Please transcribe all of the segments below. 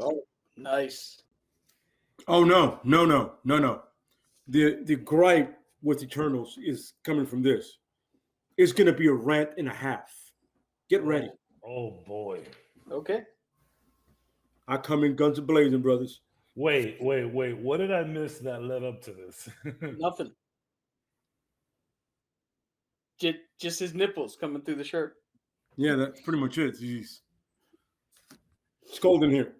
Oh, nice. Oh no. The gripe with Eternals is coming from this. It's gonna be a rant and a half. Get ready. Oh boy. Okay. I come in guns blazing, brothers. Wait. What did I miss that led up to this? Nothing. Just his nipples coming through the shirt. Yeah, that's pretty much it. Jeez. It's cold in here.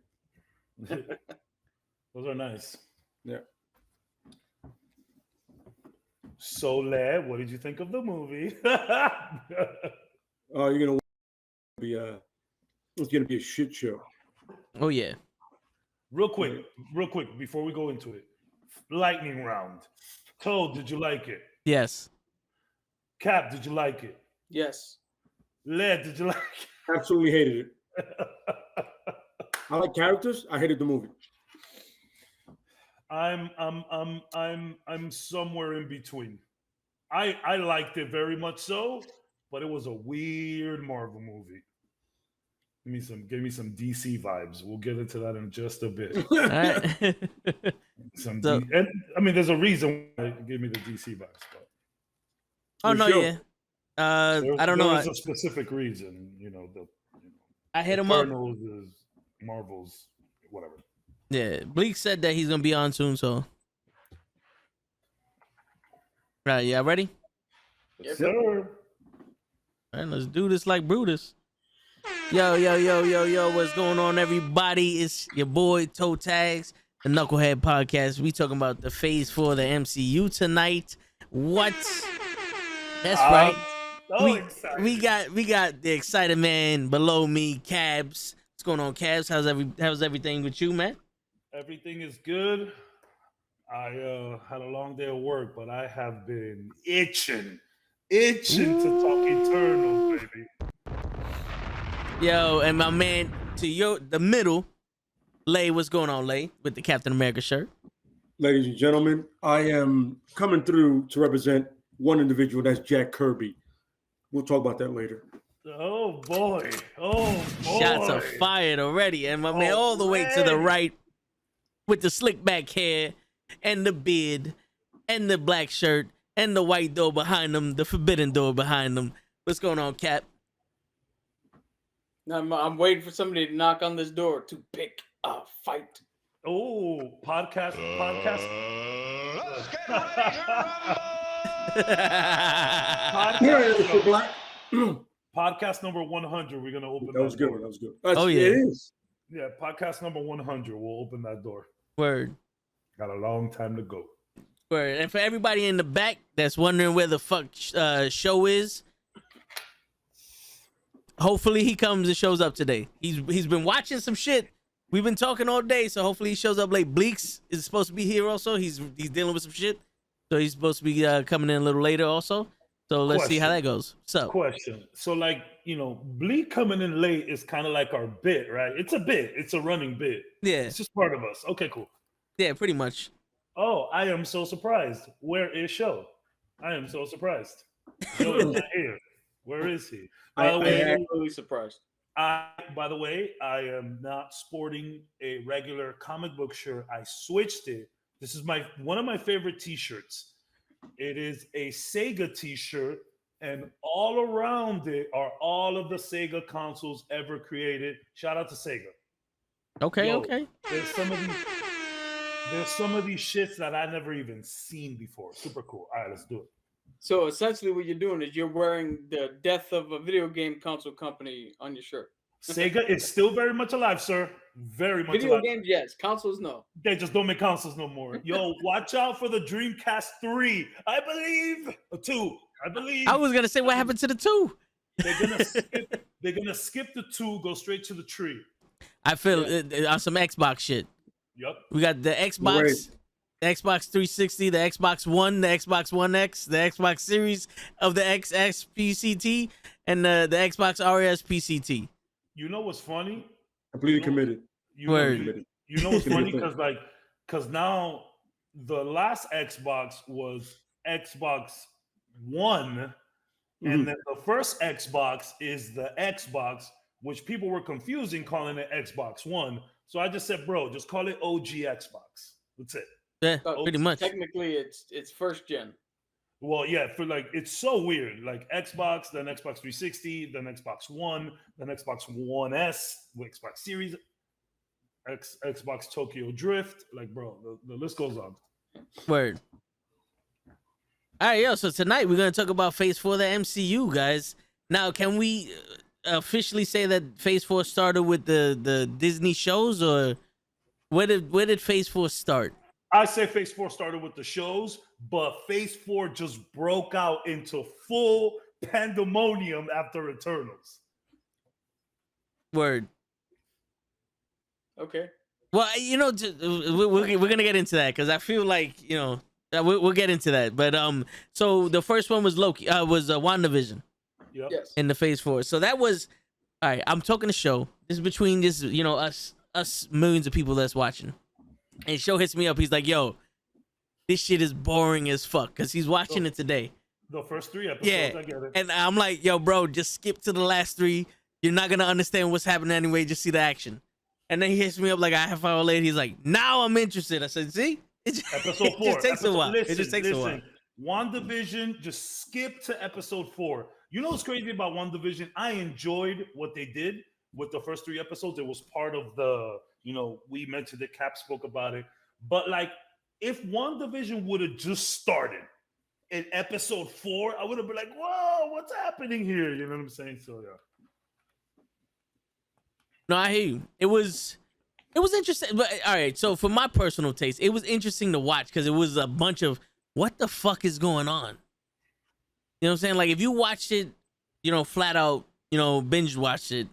Those are nice. Yeah. So, Led, what did you think of the movie? Oh, you're gonna be it's gonna be a shit show. Oh yeah. Real quick, before we go into it, lightning round. Toad, did you like it? Yes. Cap, did you like it? Yes. Led, did you like it? Absolutely hated it. I like characters. I hated the movie. I'm somewhere in between. I liked it very much so, but it was a weird Marvel movie. Give me some DC vibes. We'll get into that in just a bit. There's a reason why it gave me the DC vibes. But oh no, sure. yeah. I don't know. There's a specific reason, I hit him up. Eternals is Marvel's whatever. Yeah, Bleak said that he's gonna be on soon, so. Right, yeah, ready? Yes, sir. All right, let's do this like Brutus. Yo, what's going on, everybody? It's your boy Toe Tags, the Nukkle Hedd Podcast. We talking about the Phase 4 of the MCU tonight. What? That's right. We got the excited man below me, Cabs. What's going on, Cabs? How's everything with you, man? Everything is good. I had a long day of work, but I have been itching to talk Eternals, baby. Yo, and my man the middle, Lay, what's going on, Lay, with the Captain America shirt? Ladies and gentlemen, I am coming through to represent one individual. That's Jack Kirby. We'll talk about that later. Oh boy! Shots are fired already, and my man all the way to the right with the slick back hair and the beard and the black shirt and the white door behind him, the forbidden door behind him. What's going on, Cap? I'm waiting for somebody to knock on this door to pick a fight. Oh, podcast. Let's get ready to rumble. Podcast number 100. We're gonna open. That was good. That was good. Oh yeah, it is. Yeah, podcast number 100. We'll open that door. Word. Got a long time to go. Word. And for everybody in the back that's wondering where the fuck show is, hopefully he comes and shows up today. He's been watching some shit. We've been talking all day, so hopefully he shows up late. Bleaks is supposed to be here also. He's dealing with some shit, so he's supposed to be coming in a little later also. So let's see how that goes. Question. So Bleak coming in late is kind of like our bit, right? It's a bit. It's a running bit. Yeah. It's just part of us. Okay, cool. Yeah, pretty much. Oh, I am so surprised. Where is Show? I am so surprised. Show is not here. Where is he? By the way, I'm really surprised. By the way, I am not sporting a regular comic book shirt. I switched it. This is one of my favorite T-shirts. It is a Sega T-shirt, and all around it are all of the Sega consoles ever created. Shout out to Sega. Okay. There's some of these shits that I never even seen before. Super cool. All right, let's do it. So essentially what you're doing is you're wearing the death of a video game console company on your shirt. Sega is still very much alive, sir. Very much video alive. games, yes. Consoles, no. They just don't make consoles no more. Yo, watch out for the Dreamcast 3. I believe. 2. I believe. I was going to say, what happened to the 2? They're gonna skip the 2, go straight to the 3. I feel on some Xbox shit. Yep. We got the Xbox, the Xbox 360, the Xbox One, the Xbox One X, the Xbox Series of the XPCT, and the Xbox RSPCT. You know what's funny? Completely committed. You know what's funny? Because now the last Xbox was Xbox One, and then the first Xbox is the Xbox, which people were confusing calling it Xbox One. So I just said, bro, just call it OG Xbox. That's it. Yeah, pretty much. Technically, it's first gen. Well, yeah, for like it's so weird. Like Xbox, then Xbox 360, then Xbox One, then Xbox One S, Xbox Series, Xbox Tokyo Drift. Like, bro, the list goes on. Word. All right, yo. So tonight we're gonna talk about Phase 4 of the MCU, guys. Now, can we officially say that Phase 4 started with the Disney shows, or where did Phase 4 start? I say Phase 4 started with the shows, but Phase 4 just broke out into full pandemonium after Eternals. Word. Okay. Well, you know, we're gonna get into that because I feel like we'll get into that. But so the first one was Loki. Was WandaVision. Yep. Yes. In the Phase 4. So that was all right. I'm talking to Show. This is between this, us millions of people that's watching. And Show hits me up. He's like, "Yo, this shit is boring as fuck," because he's watching it today. The first 3 episodes, Yeah, I get it. and I'm like, "Yo, bro, just skip to the last 3. You're not gonna understand what's happening anyway. Just see the action." And then he hits me up like a half hour later. He's like, "Now I'm interested." I said, "See, Episode 4. It just takes a while. It just takes a while. WandaVision, just skip to episode 4. You know what's crazy about WandaVision? I enjoyed what they did with the first 3 episodes. It was part of the, we mentioned it, Cap spoke about it. But like, if WandaVision would have just started in episode 4, I would have been like, whoa, what's happening here? You know what I'm saying? So yeah. No, I hear you. It was interesting. But all right, so for my personal taste, it was interesting to watch because it was a bunch of what the fuck is going on. You know what I'm saying? Like if you watched it, flat out, binge watched it,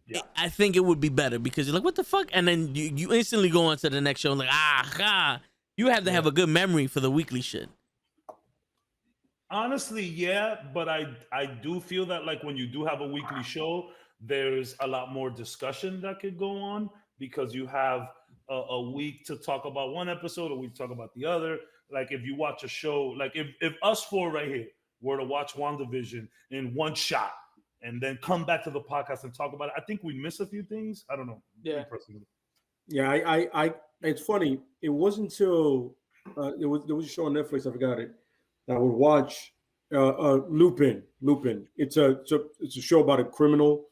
Yeah. I think it would be better because you're like, what the fuck? And then you instantly go on to the next show and like, you have to have a good memory for the weekly shit. Honestly, yeah, but I do feel that like when you do have a weekly show, there's a lot more discussion that could go on because you have a week to talk about one episode, a week to talk about the other. Like if you watch a show, like if us 4 right here were to watch WandaVision in one shot and then come back to the podcast and talk about it, I think we miss a few things. I don't know. Yeah. Yeah, I it's funny. It wasn't until there was a show on Netflix, I forgot it. I would watch Lupin. It's a show about a criminal.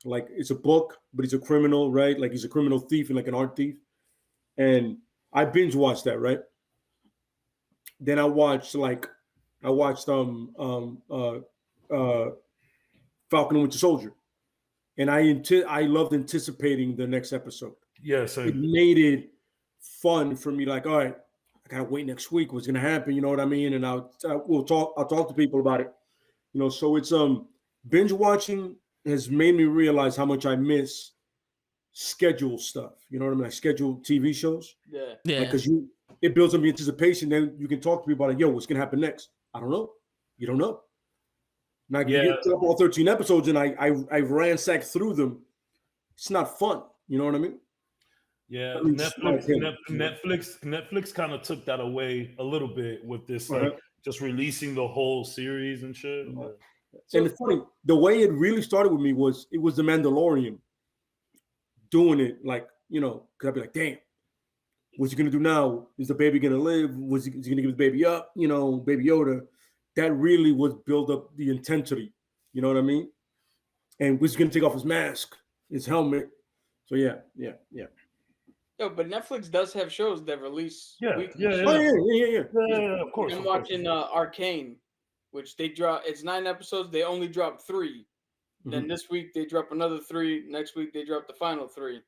Like it's a book, but he's a criminal, right? Like he's a criminal thief and like an art thief. And I binge watched that, right? Then I watched Falcon and Winter Soldier, and I loved anticipating the next episode. Yes, It made it fun for me. Like, all right, I gotta wait next week. What's gonna happen? You know what I mean? And I'll talk to people about it. So it's binge watching has made me realize how much I miss schedule stuff. You know what I mean? Like scheduled TV shows. Yeah. Yeah. Because it builds up the anticipation. Then you can talk to people about it. Yo, what's gonna happen next? I don't know. You don't know. Now you get up all 13 episodes and I ransacked through them. It's not fun. You know what I mean? Yeah, I mean, Netflix kind of took that away a little bit with this, like just releasing the whole series and shit. And it's funny, the way it really started with me was the Mandalorian doing it, like, because I'd be like, damn, what's he gonna do now? Is the baby gonna live? Is he gonna give the baby up? Baby Yoda. That really was build up the intensity. You know what I mean? And was he gonna take off his mask, his helmet? So yeah. Yo, but Netflix does have shows that release weekly. Yeah, of course. I'm watching Arcane, which they drop. It's 9 episodes. They only dropped 3. Then this week they drop another 3. Next week they drop the final 3.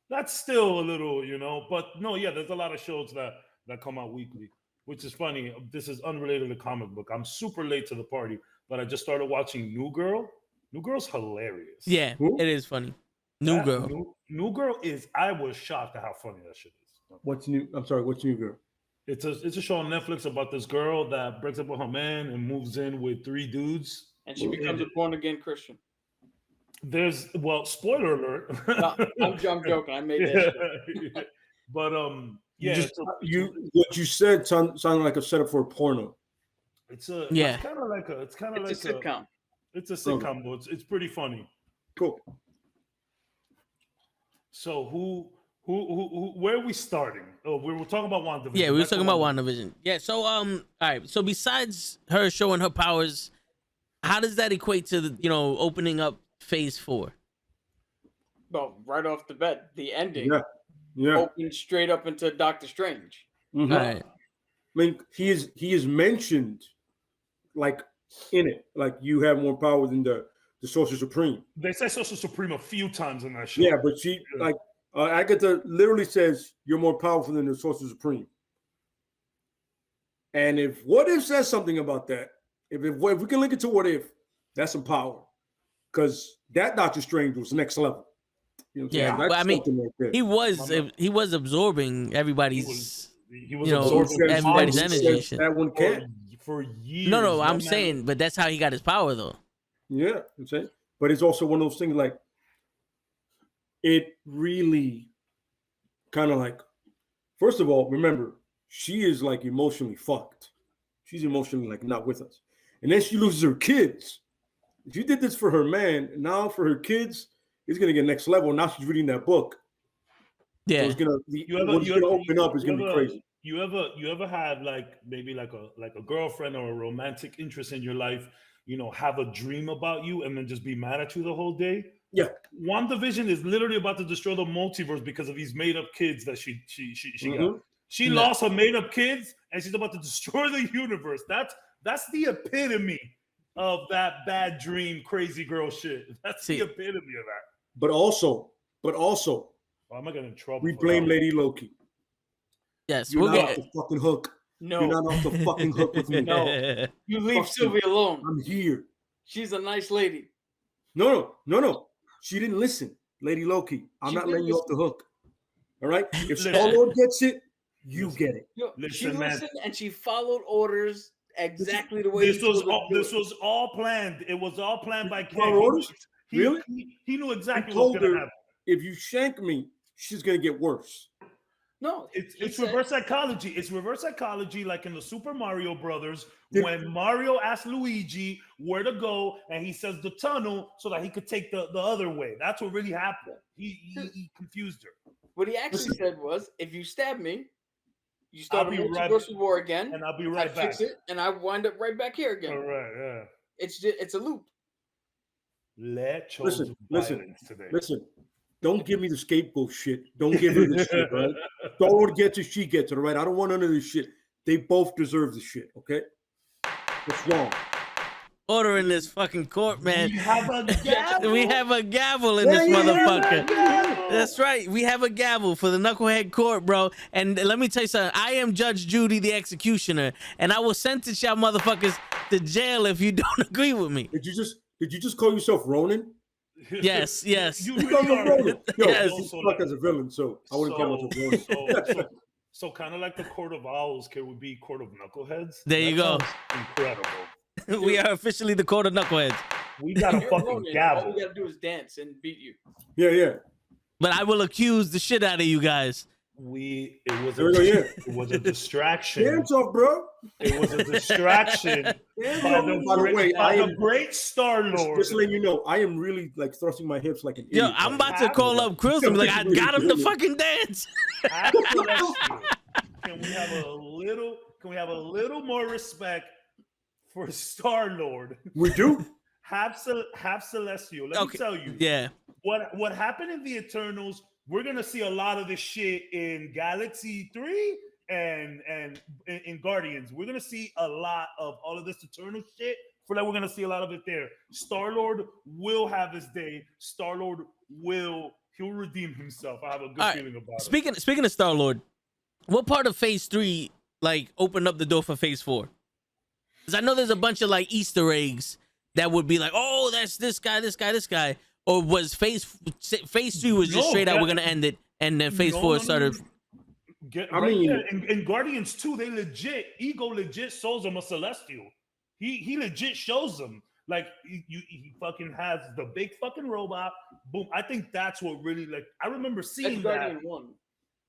That's still a little, but no, yeah, there's a lot of shows that come out weekly, which is funny. This is unrelated to comic book. I'm super late to the party, but I just started watching New Girl. New Girl's hilarious. Yeah, it is funny. New Girl. New Girl is. I was shocked at how funny that shit is. What's new? I'm sorry. What's New Girl? It's a show on Netflix about this girl that breaks up with her man and moves in with 3 dudes, and she becomes a born again Christian. Spoiler alert. No, I'm joking. I made that shit. But what you said sounded like a setup for a porno. It's kind of like a sitcom. It's a sitcom, but it's pretty funny. Cool. So Where are we starting? Oh, we were talking about WandaVision. Yeah, we were talking about WandaVision. Yeah, so all right. So besides her showing her powers, how does that equate to the, opening up Phase 4? Well, right off the bat, the ending Yeah. opened straight up into Doctor Strange. Mm-hmm. All right. I mean, he is mentioned like in it, like you have more power than the Sorcerer Supreme. They say Sorcerer Supreme a few times in that show. Yeah, but she like Agatha literally says you're more powerful than the Sorcerer Supreme. And if What If says something about that, if we can link it to What If, that's some power, because that Doctor Strange was next level. You know what I'm saying? But I mean, something right there. he was absorbing everybody's He was absorbing everybody's energy and shit. That one can't. For years. No, I'm saying, but that's how he got his power, though. Yeah, I'm saying, but it's also one of those things like it really kind of like. First of all, remember she is like emotionally fucked. She's emotionally like not with us, and then she loses her kids. She did this for her man, and now for her kids, it's gonna get next level. Now she's reading that book. Yeah, so it's gonna open up. It's gonna be crazy. You ever had like maybe like a girlfriend or a romantic interest in your life, have a dream about you and then just be mad at you the whole day? Yeah. WandaVision is literally about to destroy the multiverse because of these made up kids that she got. She Yeah. lost her made up kids and she's about to destroy the universe. That's the epitome of that bad dream, crazy girl shit. That's the epitome of that. But also, oh, I'm not getting in trouble. we blame Lady Loki. Yes, You're not off the fucking hook. No, you're not off the fucking hook with me. No. You leave Fuck Sylvia alone. I'm here. She's a nice lady. No. She didn't listen, Lady Loki. I'm not letting you off the hook. All right. If Star-Lord gets it, you get it. She listened and she followed orders exactly the way. This was all planned. It was all planned by Ken. Really? He knew exactly what was going to happen. If you shank me, she's gonna get worse. No, it's reverse psychology. It's reverse psychology, like in the Super Mario Brothers, when Mario asked Luigi where to go, and he says the tunnel so that he could take the other way. That's what really happened. He confused her. What he actually said was, if you stab me, you start a multiversal war again, and I'll be right back. Fix it, and I wind up right back here again. All right, yeah. It's a loop. Listen. Don't give me the scapegoat shit. Don't give her this shit, right? Star-Lord gets it, she gets it, all right? I don't want none of this shit. They both deserve the shit, okay? What's wrong? Order in this fucking court, man. We have a gavel. We have a gavel in this motherfucker. That's right. We have a gavel for the Nukkle Hedd Court, bro. And let me tell you something. I am Judge Judy, the executioner, and I will sentence y'all motherfuckers to jail if you don't agree with me. Did you just call yourself Ronin? Yes. You call really him Ronin. Yo, Yes. he's stuck as a villain, so I wouldn't call myself Ronin. So kind of like the Court of Owls, can we be Court of Knuckleheads? There you go. Incredible. We are officially the Court of Knuckleheads. We got a fucking Ronin. gavel. All we gotta do is dance and beat you. Yeah. But I will accuse the shit out of you guys. It was a distraction. Hands off, bro. It was a distraction by the great Star-Lord. Just letting you know, I am really like thrusting my hips like an idiot. Yo, I'm about to call up Chris and be like, I got him to fucking dance. Can we have a little more respect for Star-Lord? We do. Have Celestial. Let me tell you. Yeah. What happened in the Eternals, we're gonna see a lot of this shit in Galaxy 3 and in Guardians. We're gonna see a lot of all of this Eternal shit. For that, we're gonna see a lot of it there. Star-Lord will have his day. Star-Lord he'll redeem himself. I have a good feeling about it. Speaking of Star-Lord, what part of Phase 3 like opened up the door for Phase 4? Because I know there's a bunch of like Easter eggs that would be like, oh, that's this guy. Or was Phase 3 was just straight out, we're gonna end it, and then Phase 4 started. In Guardians 2, Ego legit shows him a Celestial. He legit shows them like he fucking has the big fucking robot. Boom! I think that's what really like. I remember seeing that.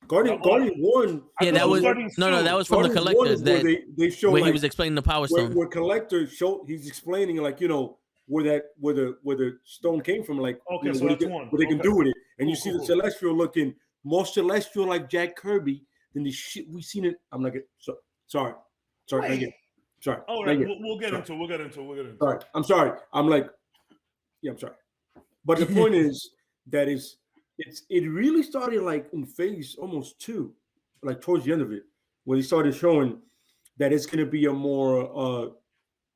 Guardian 1. Guardian 1. Yeah, that was that was from the Collector. That they show where like, he was explaining the Power Stone. Where Collector he's explaining like where the stone came from, like so that's one. What they can do with it, and you see the Celestial looking more celestial like Jack Kirby than the shit we seen it. I'm like, sorry. Again. Sorry. All right, we'll get into it. Sorry, I'm sorry. I'm like, yeah, I'm sorry. But the point is that it really started like in phase almost 2, like towards the end of it, when they started showing that it's going to be a more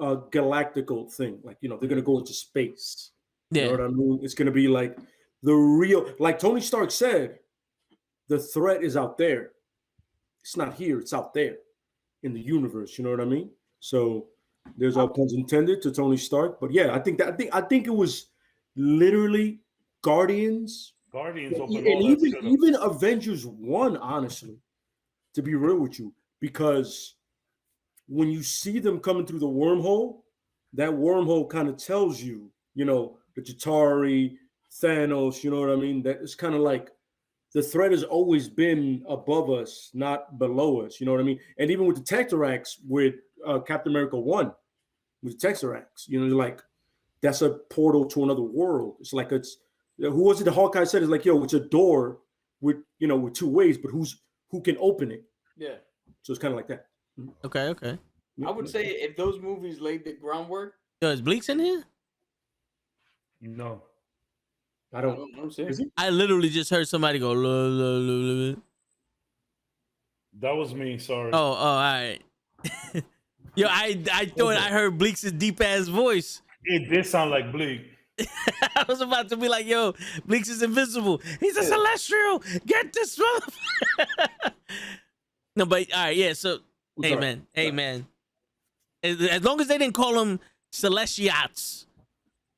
galactical thing. Like, they're going to go into space. Yeah. You know what I mean? It's going to be like the real, like Tony Stark said, the threat is out there. It's not here. It's out there in the universe. You know what I mean? So there's all puns intended to Tony Stark. But yeah, I think it was literally Guardians. And even Avengers 1, honestly, to be real with you, because when you see them coming through the wormhole, that wormhole kind of tells you, the Chitauri, Thanos, you know what I mean? That it's kind of like the threat has always been above us, not below us, you know what I mean? And even with the Tesseract, with Captain America 1, with the Tesseract, like that's a portal to another world. It's like who was it? The Hawkeye said it's like, it's a door with 2 ways, but who can open it? Yeah. So it's kind of like that. Okay. I would say if those movies laid the groundwork. Yo, is Bleaks in here? No. I don't see it. I literally just heard somebody go. That was me. Sorry. Oh, all right. Yo, I thought I heard Bleaks' deep ass voice. It did sound like Bleak. I was about to be like, yo, Bleaks is invisible. He's a celestial. Get this motherfucker. No, but all right, yeah. So, hey, man. As long as they didn't call them celestiats,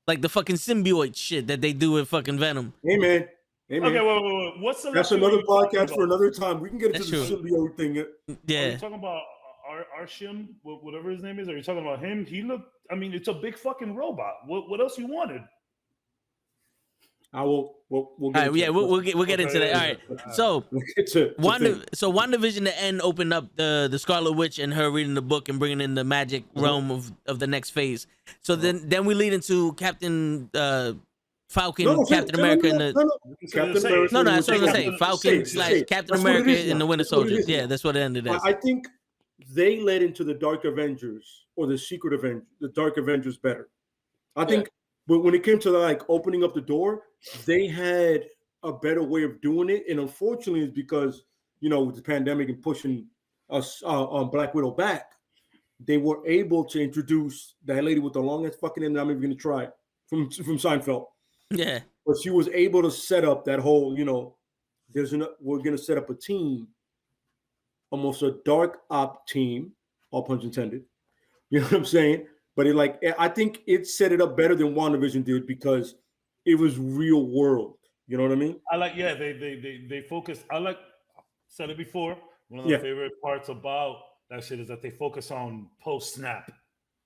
like the fucking symbiote shit that they do with fucking Venom. Hey, man. Okay, wait. What's the? That's another podcast for another time. We can get into That's the symbiote thing. Yeah. Are you talking about Arshim, whatever his name is? Are you talking about him? He looked. I mean, it's a big fucking robot. What else you wanted? I will. We'll get. All right, we'll get into that. All right. So WandaVision, the end opened up the Scarlet Witch and her reading the book and bringing in the magic realm of the next phase. So then we lead into Captain Falcon, Captain America, and the Captain America. No, that's what I'm gonna say. Falcon / Captain America and the Winter Soldier. Yeah, that's what it ended as. I think they led into the Dark Avengers or the Secret Avengers, the Dark Avengers better. I think when it came to like opening up the door, they had a better way of doing it. And unfortunately, it's because, with the pandemic and pushing us on Black Widow back, they were able to introduce that lady with the longest fucking name that I'm even going to try from Seinfeld. Yeah. But she was able to set up that whole, we're going to set up a team, almost a dark op team, all puns intended. You know what I'm saying? But I think it set it up better than WandaVision did because it was real world. You know what I mean? They focus. Said it before. One of my favorite parts about that shit is that they focus on post snap.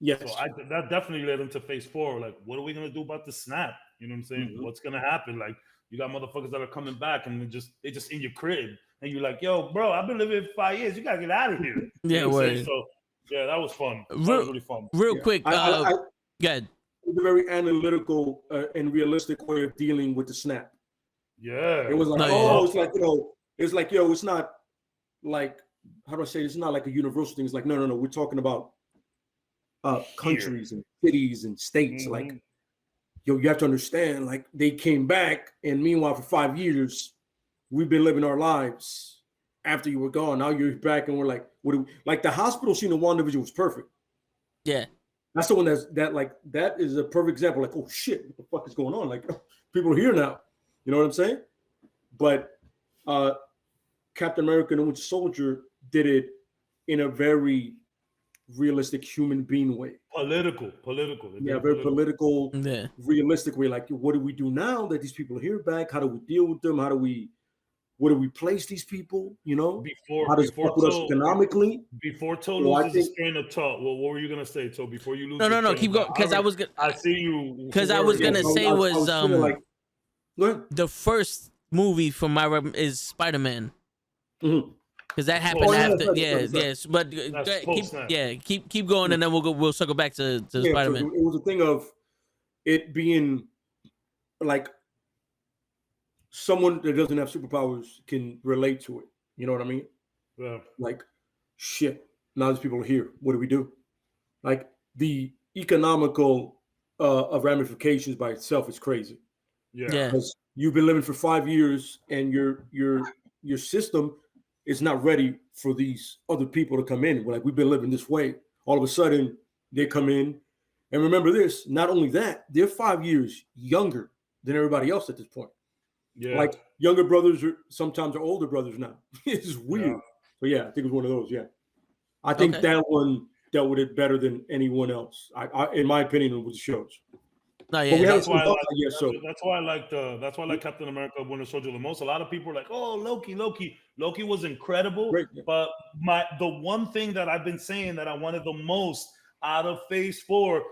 Yes. So that definitely led into phase 4. Like, what are we gonna do about the snap? You know what I'm saying? Mm-hmm. What's gonna happen? Like, you got motherfuckers that are coming back and they just in your crib, and you're like, yo, bro, I've been living 5 years. You gotta get out of here. Yeah, so yeah, that was fun. That was really fun. Real quick, good. It's a very analytical and realistic way of dealing with the snap. Yeah, it was like, it's like, it's not like, how do I say it? It's not like a universal thing. It's like, no, we're talking about countries and cities and states. Mm-hmm. Like, you have to understand, like, they came back, and meanwhile, for 5 years, we've been living our lives after you were gone. Now you're back, and we're like, like the hospital scene in WandaVision was perfect. Yeah. That's the one that is a perfect example. Like, oh shit, what the fuck is going on? Like, people are here now. You know what I'm saying? But Captain America and the Winter Soldier did it in a very realistic human being way. Political. Yeah, very political, realistic way. Like, what do we do now that these people are here back? How do we deal with them? Where do we place these people? How does it work with us economically? Before Toe loses his train of thought, what were you gonna say, Toe? Before you lose? No, keep going. Because I see you. Because I was gonna say the first movie from my is Spider-Man. Mm-hmm. Because that happened after. Yes. But keep going, and then we'll circle back to Spider-Man. So it was a thing of it being like someone that doesn't have superpowers can relate to it. You know what I mean? Yeah. Like, shit. Now these people are here. What do we do? Like the economical ramifications by itself is crazy. Yeah. Because you've been living for 5 years and your system is not ready for these other people to come in. We're like, we've been living this way. All of a sudden, they come in. And remember this, not only that, they're 5 years younger than everybody else at this point. Yeah. Like younger brothers are sometimes are older brothers now. It's weird. Yeah. So yeah, I think it was one of those. Yeah. I think that one dealt with it better than anyone else. I in my opinion, with the shows. No, yeah, that's why I like Captain America: Winter Soldier the most. A lot of people are like, "Oh, Loki was incredible." Great, yeah. But the one thing that I've been saying that I wanted the most out of Phase 4,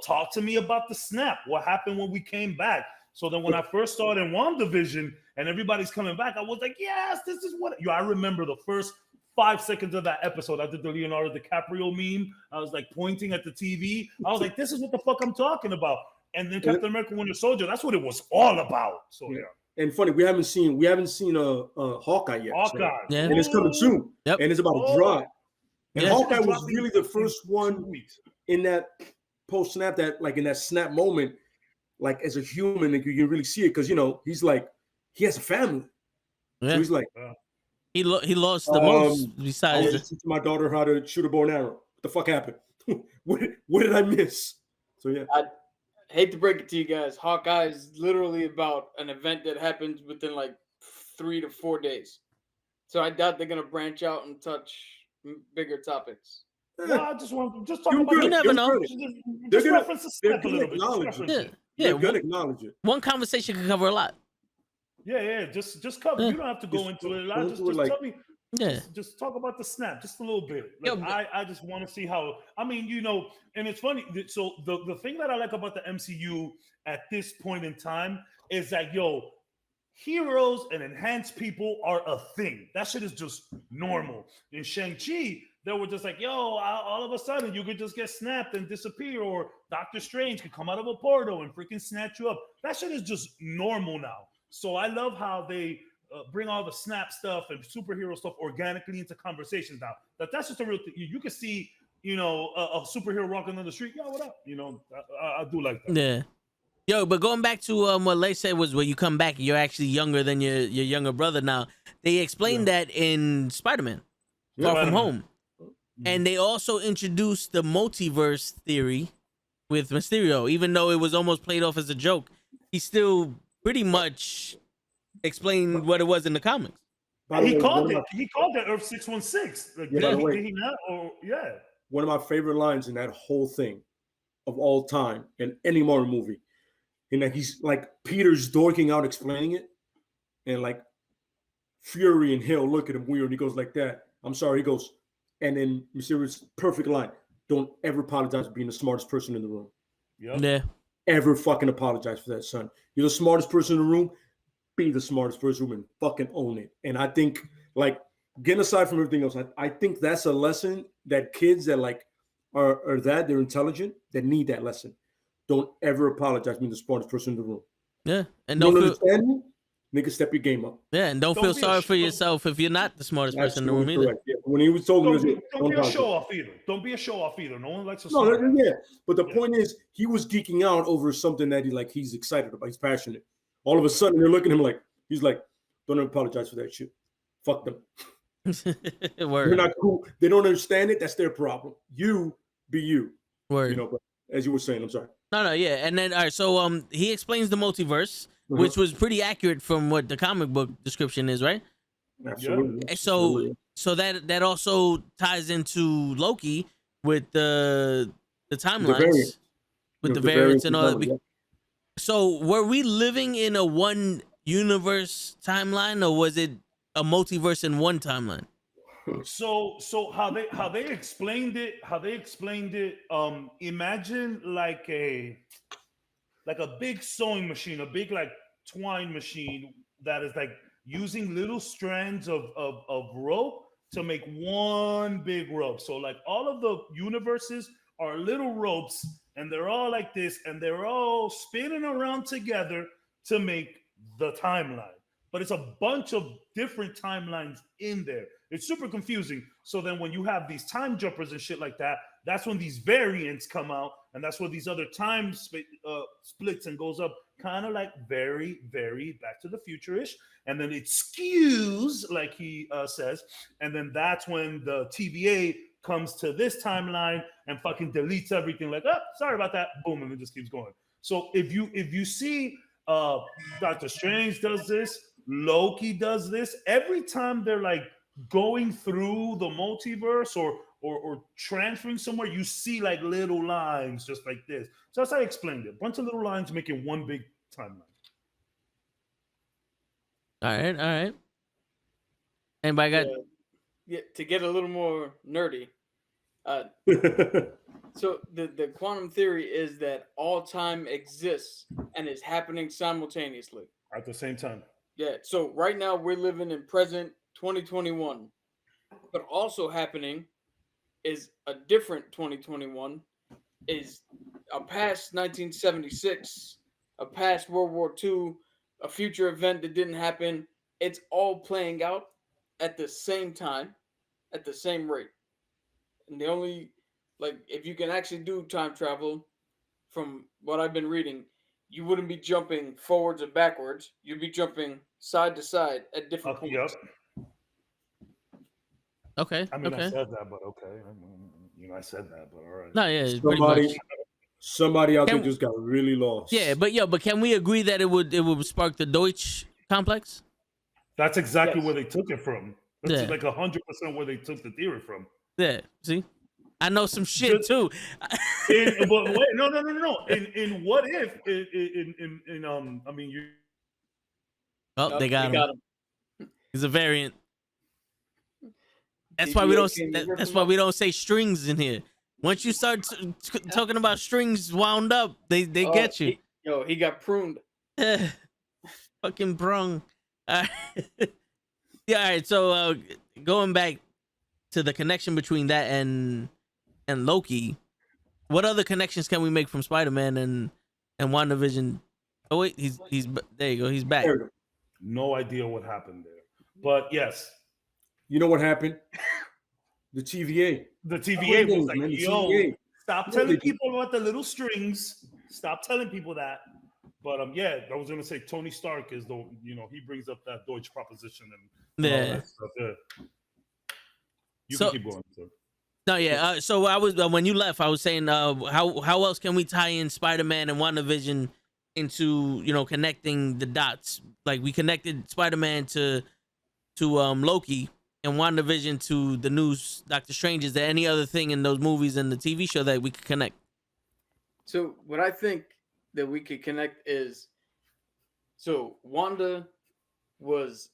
talk to me about the snap. What happened when we came back? So then when I first started in WandaVision and everybody's coming back, I was like, yes, this is what I remember the first 5 seconds of that episode. I did the Leonardo DiCaprio meme. I was like pointing at the TV. I was like, this is what the fuck I'm talking about. And then Captain America: Winter Soldier, that's what it was all about. So yeah. And funny, we haven't seen a Hawkeye yet. Hawkeye. So, yeah. and it's coming soon. Yep. And it's about to drop. And Yeah. Hawkeye was really the first one 2 weeks. in that post snap, that like in that snap moment, like as a human, like you can really see it because he's like he has a family. Yeah. So he's like he lost the most I besides. was teaching my daughter how to shoot a bow and arrow. What the fuck happened? what did I miss? So yeah. I hate to break it to you guys. Hawkeye is literally about an event that happens within like 3 to 4 days. So I doubt they're gonna branch out and touch bigger topics. No, I just talk about You never know. Just reference the snap a little bit. Acknowledge it. Yeah, They're gonna acknowledge it. one conversation can cover a lot. Yeah. Just cover. Yeah. You don't have to go into it a lot. Just like, tell me. Yeah. Just talk about the snap just a little bit. Like, I just want to see how. I mean, and it's funny. So the thing that I like about the MCU at this point in time is that heroes and enhanced people are a thing. That shit is just normal. In Shang-Chi, they were just like, all of a sudden you could just get snapped and disappear, or Doctor Strange could come out of a portal and freaking snatch you up. That shit is just normal now. So I love how they bring all the snap stuff and superhero stuff organically into conversations now. That's just a real thing. You can see, a superhero walking down the street. Yo, what up? I do like that. Yeah. Yo, but going back to what Lay said was when you come back, you're actually younger than your younger brother now. They explained that in Spider-Man, Far From Home. And they also introduced the multiverse theory with Mysterio. Even though it was almost played off as a joke, he still pretty much explained what it was in the comics. He called it Earth 616. Like, by the way, did he not? One of my favorite lines in that whole thing of all time in any Marvel movie. And that he's like Peter's dorking out explaining it, and like Fury and Hill look at him weird. And he goes like that. I'm sorry. He goes, and then Mysterio's perfect line: "Don't ever apologize for being the smartest person in the room." Yep. Yeah. Ever fucking apologize for that, son. You're the smartest person in the room. Be the smartest person in the room and fucking own it. And I think, like, getting aside from everything else, I think that's a lesson that kids that like they're intelligent, that need that lesson. Don't ever apologize for being the smartest person in the room. Yeah. And don't understand me, nigga, step your game up. Yeah, and don't feel sorry for yourself if you're not the smartest person in the room either. Yeah. When he was told don't be a show off either. Don't be a show off either. No one likes to say that. Yeah. But the point is, he was geeking out over something that he's excited about. He's passionate. All of a sudden, they're looking at him like, he's like, don't ever apologize for that shit. Fuck them. Word. You're not cool. They don't understand it. That's their problem. You be you. Word. But as you were saying, I'm sorry. No, yeah. And then, all right, so he explains the multiverse, which was pretty accurate from what the comic book description is, right? Absolutely. Yeah. So that also ties into Loki with the timelines, with the variants and all that. Yeah. So were we living in a one universe timeline, or was it a multiverse in one timeline? So how they explained it, imagine like a big sewing machine, a big like twine machine that is like using little strands of rope to make one big rope. So like all of the universes are little ropes, and they're all like this, and they're all spinning around together to make the timeline. but it's a bunch of different timelines in there. It's super confusing. So then when you have these time jumpers and shit like that, that's when these variants come out, and that's where these other time splits and goes up, kind of like very, very Back to the Future-ish. And then it skews, like he says, and then that's when the TVA comes to this timeline and fucking deletes everything. Like, oh, sorry about that. Boom, and it just keeps going. So if you see Doctor Strange does this, Loki does this, every time they're like going through the multiverse or transferring somewhere, you see like little lines just like this. So that's how I explained it. A bunch of little lines making one big timeline. All right. Anybody got? Yeah, to get a little more nerdy. So the quantum theory is that all time exists and is happening simultaneously At the same time. Yeah. So right now we're living in present 2021, but also happening is a different 2021, is a past 1976, a past World War II, a future event that didn't happen. It's all playing out at the same time, at the same rate. And the only, like, if you can actually do time travel, from what I've been reading, you wouldn't be jumping forwards or backwards. You'd be jumping side to side at different points. Yep. Okay. I mean, okay. I said that, but okay. I said that, but all right. No, yeah. It's pretty much. Somebody out there just got really lost. Yeah, but can we agree that it would spark the Deutsch complex? That's exactly where they took it from. That's Yeah. like 100% where they took the theory from. Yeah. See, I know some shit too. But wait, no. In what if? I mean, you. Oh, they got him. He's a variant. That's Did why you we look don't. in That's your why we don't say strings in here. Once you start talking about strings wound up, they get you. He got pruned. Fucking brung. All right. Yeah. All right. So going back to the connection between that and Loki, what other connections can we make from Spider-Man and WandaVision? Oh wait, he's there. You go. He's back. No idea what happened there, but yes. You know what happened? The TVA. The TVA was like, man, yo, TVA. Stop telling people about the little strings. Stop telling people that. But yeah, I was gonna say Tony Stark is the he brings up that Deutsch proposition and all that stuff. Yeah. You can keep going, sir. No, yeah. So I was when you left, I was saying how else can we tie in Spider-Man and WandaVision into connecting the dots? Like we connected Spider-Man to Loki and WandaVision to the news Doctor Strange. Is there any other thing in those movies and the TV show that we could connect? So what I think that we could connect is, so Wanda was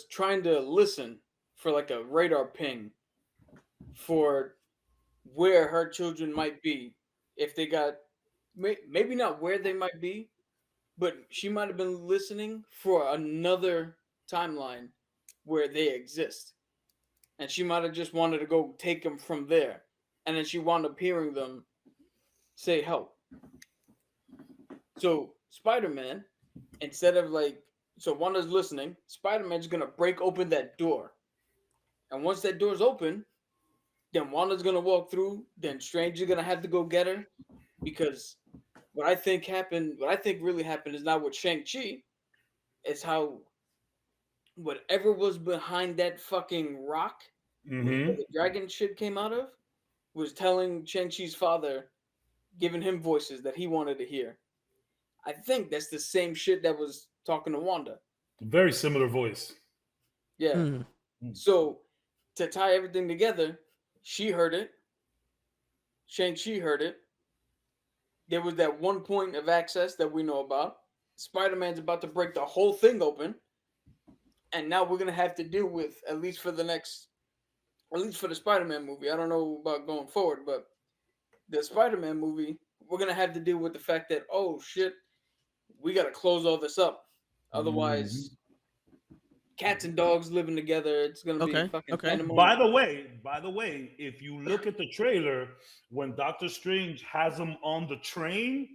trying to listen for like a radar ping for where her children might be, if they got, maybe not where they might be, but she might have been listening for another timeline where they exist, and she might have just wanted to go take them from there, and then she wound up hearing them say help. So Spider-Man, instead of so Wanda's listening, Spider-Man's gonna break open that door, and once that door's open, then Wanda's gonna walk through, then Strange is gonna have to go get her, because what I think really happened is not with Shang-Chi, it's how whatever was behind that fucking rock where the dragon shit came out of was telling Shang-Chi's father, giving him voices that he wanted to hear. I think that's the same shit that was talking to Wanda. Very similar voice. Yeah. So to tie everything together, she heard it. Shang-Chi heard it. There was that one point of access that we know about. Spider-Man's about to break the whole thing open. And now we're going to have to deal with, at least for the Spider-Man movie. I don't know about going forward, but the Spider-Man movie, we're going to have to deal with the fact that, oh shit, we got to close all this up. Otherwise, cats and dogs living together, it's going to be a fucking pandemonium. By the way, if you look at the trailer, when Doctor Strange has him on the train,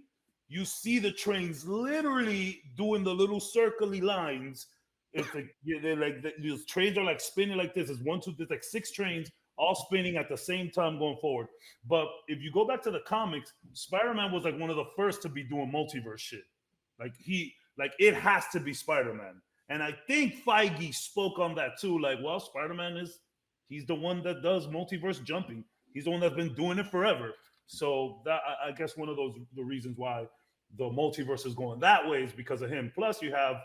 you see the trains literally doing the little circly lines. It's like they're like these trains are like spinning like this. It's 1, 2, there's like 6 trains all spinning at the same time going forward. But if you go back to the comics, Spider-Man was like one of the first to be doing multiverse shit. Like it has to be Spider-Man. And I think Feige spoke on that too. Like, well, Spider-Man he's the one that does multiverse jumping. He's the one that's been doing it forever. So that I guess one of the reasons why the multiverse is going that way is because of him. Plus, you have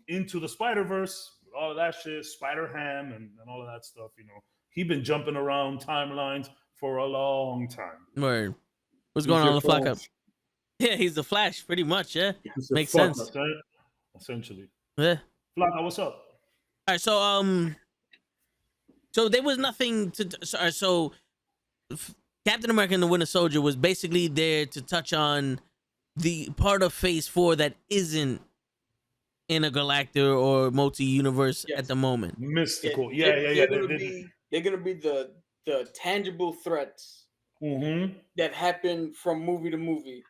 Into the Spider-Verse, all of that shit, Spider-Ham, and all of that stuff. You know, he's been jumping around timelines for a long time. Word. What's going on, the Flock Up? Yeah, he's the Flash, pretty much. Yeah, makes sense. Essentially. Yeah. Flock, what's up? All right, so there was nothing to. So Captain America and the Winter Soldier was basically there to touch on the part of Phase 4 that isn't in a galactic or multi-universe at the moment. Mystical. They're gonna be the tangible threats that happen from movie to movie.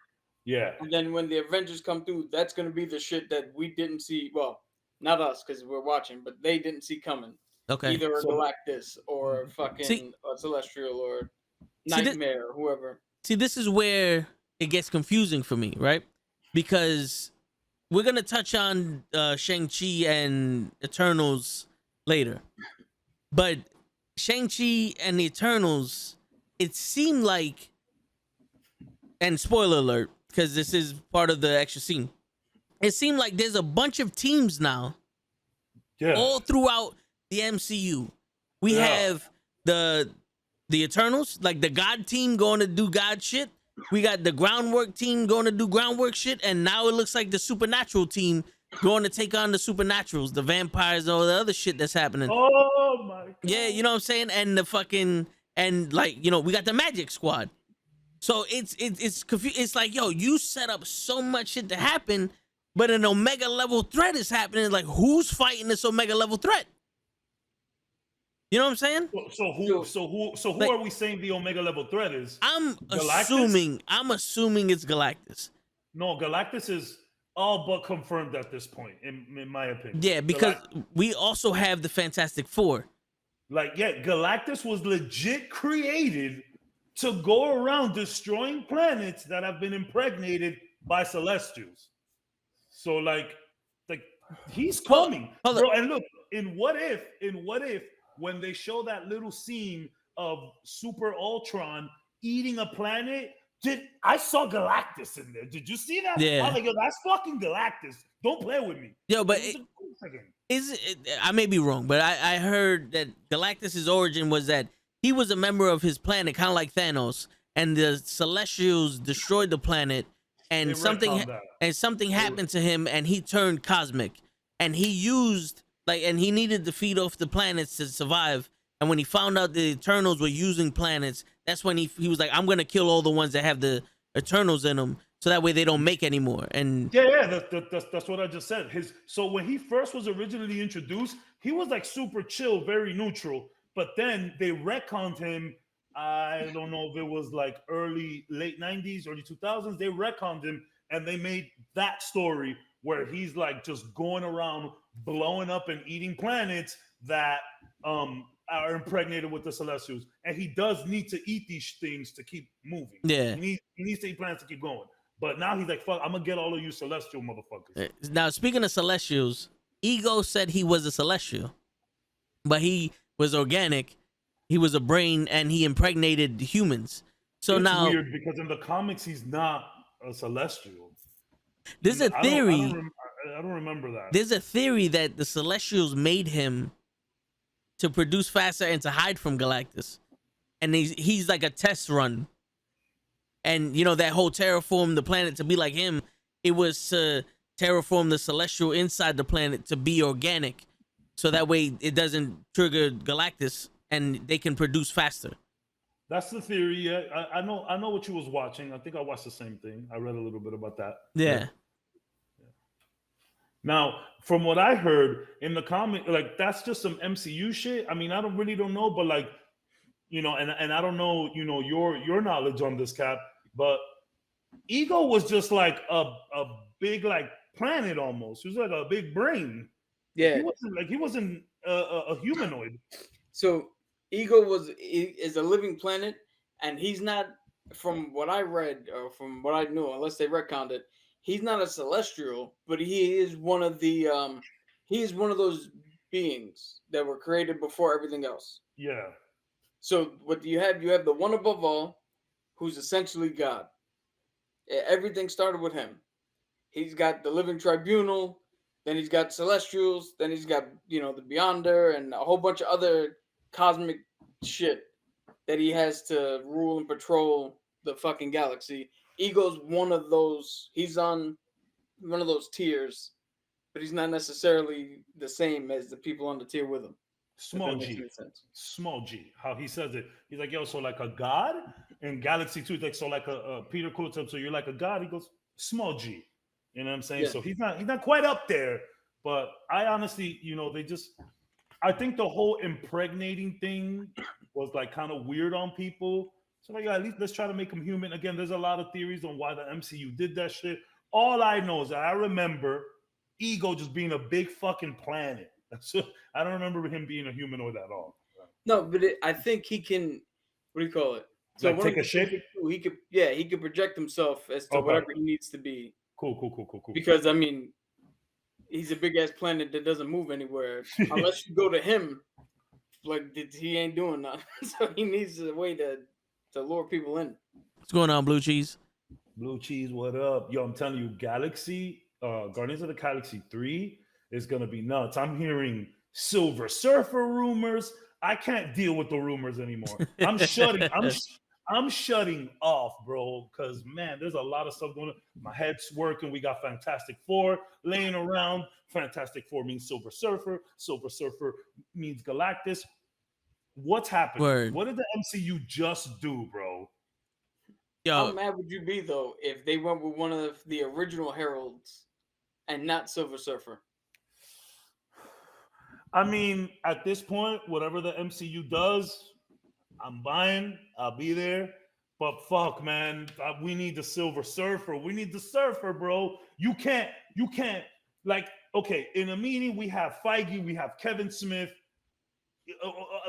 Yeah. And then when the Avengers come through, that's gonna be the shit that we didn't see. Well, not us because we're watching, but they didn't see coming. Okay. Either a Galactus or fucking a Celestial or Nightmare or whoever. See, this is where it gets confusing for me, right? Because we're gonna touch on Shang-Chi and Eternals later, but Shang-Chi and the Eternals, it seemed like, and spoiler alert, because this is part of the extra scene, it seemed like there's a bunch of teams now, all throughout the MCU. We have the Eternals, like the God team going to do God shit. We got the groundwork team going to do groundwork shit, and now it looks like the Supernatural team going to take on the Supernaturals, the vampires, and all the other shit that's happening. Oh my God. Yeah, you know what I'm saying? And the fucking, and like, you know, we got the Magic Squad. So it's confusing. It's like, yo, you set up so much shit to happen, but an Omega level threat is happening. Like, who's fighting this Omega level threat? You know what I'm saying? So who like, are we saying the Omega level threat is? I'm Galactus? assuming it's Galactus. No, Galactus is all but confirmed at this point, in my opinion. Yeah, because we also have the Fantastic Four. Like, yeah, Galactus was legit created to go around destroying planets that have been impregnated by Celestials. So like he's coming. Bro, and look, in what if when they show that little scene of Super Ultron eating a planet, I saw Galactus in there. Did you see that? Yeah. I was like, yo, that's fucking Galactus. Don't play with me. Yo, but I may be wrong, but I heard that Galactus's origin was that he was a member of his planet, kind of like Thanos, and the Celestials destroyed the planet, and something happened to him, and he turned cosmic, and he used and he needed to feed off the planets to survive. And when he found out the Eternals were using planets, that's when he was like, I'm gonna kill all the ones that have the Eternals in them, so that way they don't make anymore. And that's what I just said. So when he first was originally introduced, he was like super chill, very neutral. But then they retconned him. I don't know if it was like late 90s, early 2000s. They retconned him and they made that story where he's like just going around blowing up and eating planets that are impregnated with the Celestials. And he does need to eat these things to keep moving. Yeah. He needs to eat planets to keep going. But now he's like, fuck, I'm going to get all of you Celestial motherfuckers. Now, speaking of Celestials, Ego said he was a Celestial, but he was organic. He was a brain, and he impregnated humans. So it's now, weird because in the comics he's not a Celestial. There's a theory. I don't remember that. There's a theory that the Celestials made him to produce faster and to hide from Galactus, and he's like a test run. And you know that whole terraform the planet to be like him. It was to terraform the Celestial inside the planet to be organic, so that way it doesn't trigger Galactus and they can produce faster. That's the theory. Yeah, I know what you was watching. I think I watched the same thing. I read a little bit about that. Yeah. Now, from what I heard in the comic, like that's just some MCU shit. I mean, I don't know, but like, you know, and I don't know, you know, your knowledge on this, Cap, but Ego was just like a big like planet almost. He was like a big brain. Yeah. He wasn't a humanoid. So Ego is a living planet, and he's not, from what I read or from what I knew, unless they retconned it, he's not a celestial, but he is one of the he is one of those beings that were created before everything else. Yeah. So what do you have? You have the one above all, who's essentially God. Everything started with him. He's got the living tribunal, then he's got celestials, then he's got, the Beyonder and a whole bunch of other cosmic shit that he has to rule and patrol the fucking galaxy. Ego's one of those. He's on one of those tiers, but he's not necessarily the same as the people on the tier with him. Small G. Small G. How he says it. He's like, yo, so like a god? In Galaxy 2, like, so like a Peter quotes him, so you're like a god? He goes, small G. You know what I'm saying? Yeah. So he's not quite up there, but I honestly, I think the whole impregnating thing was like kind of weird on people. So like, at least let's try to make him human. Again, there's a lot of theories on why the MCU did that shit. All I know is that I remember Ego just being a big fucking planet. So I don't remember him being a humanoid at all. No, but I think he can. What do you call it? So like take a shit. He could project himself as to whatever he needs to be. Cool. Because I mean, he's a big ass planet that doesn't move anywhere unless you go to him. Like he ain't doing nothing, so he needs a way to lure people in. What's going on, Blue Cheese? Blue Cheese, what up? Yo, I'm telling you, Guardians of the Galaxy 3 is gonna be nuts. I'm hearing Silver Surfer rumors. I can't deal with the rumors anymore. I'm shutting off, bro, because man, there's a lot of stuff going on. My head's working. We got Fantastic Four laying around. Fantastic Four means Silver Surfer. Silver Surfer means Galactus. What's happening? Word. What did the MCU just do, bro? Yo, How mad would you be though if they went with one of the original heralds and not Silver Surfer? I mean, at this point, whatever the MCU does, I'm buying. I'll be there. But fuck, man, we need the Silver Surfer. We need the Surfer, bro. You can't. Like, okay, in a meeting, we have Feige, we have Kevin Smith.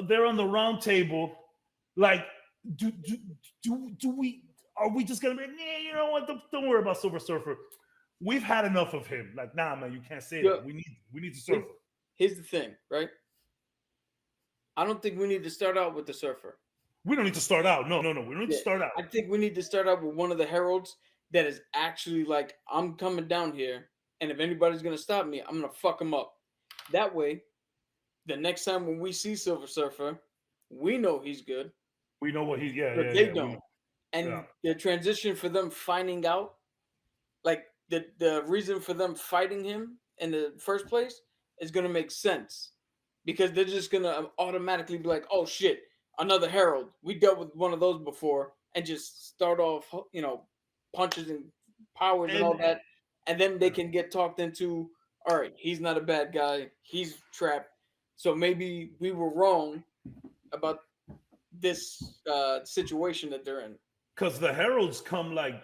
They're on the round table. Like, are we just gonna be? Nah, you know what? Don't worry about Silver Surfer. We've had enough of him. Like, nah, man, you can't say that. We need the Surfer. Here's the thing, right? I don't think we need to start out with the Surfer. We don't need to start out. No. We don't need to start out. I think we need to start out with one of the heralds that is actually like, I'm coming down here, and if anybody's gonna stop me, I'm gonna fuck them up. That way, the next time when we see Silver Surfer, we know he's good. We know what he's but they don't. And the transition for them finding out, like the reason for them fighting him in the first place is gonna make sense, because they're just gonna automatically be like, oh shit, another herald. We dealt with one of those before, and just start off, punches and powers and all that, and then they can get talked into, all right, he's not a bad guy, he's trapped. So maybe we were wrong about this situation that they're in. Because the heralds come like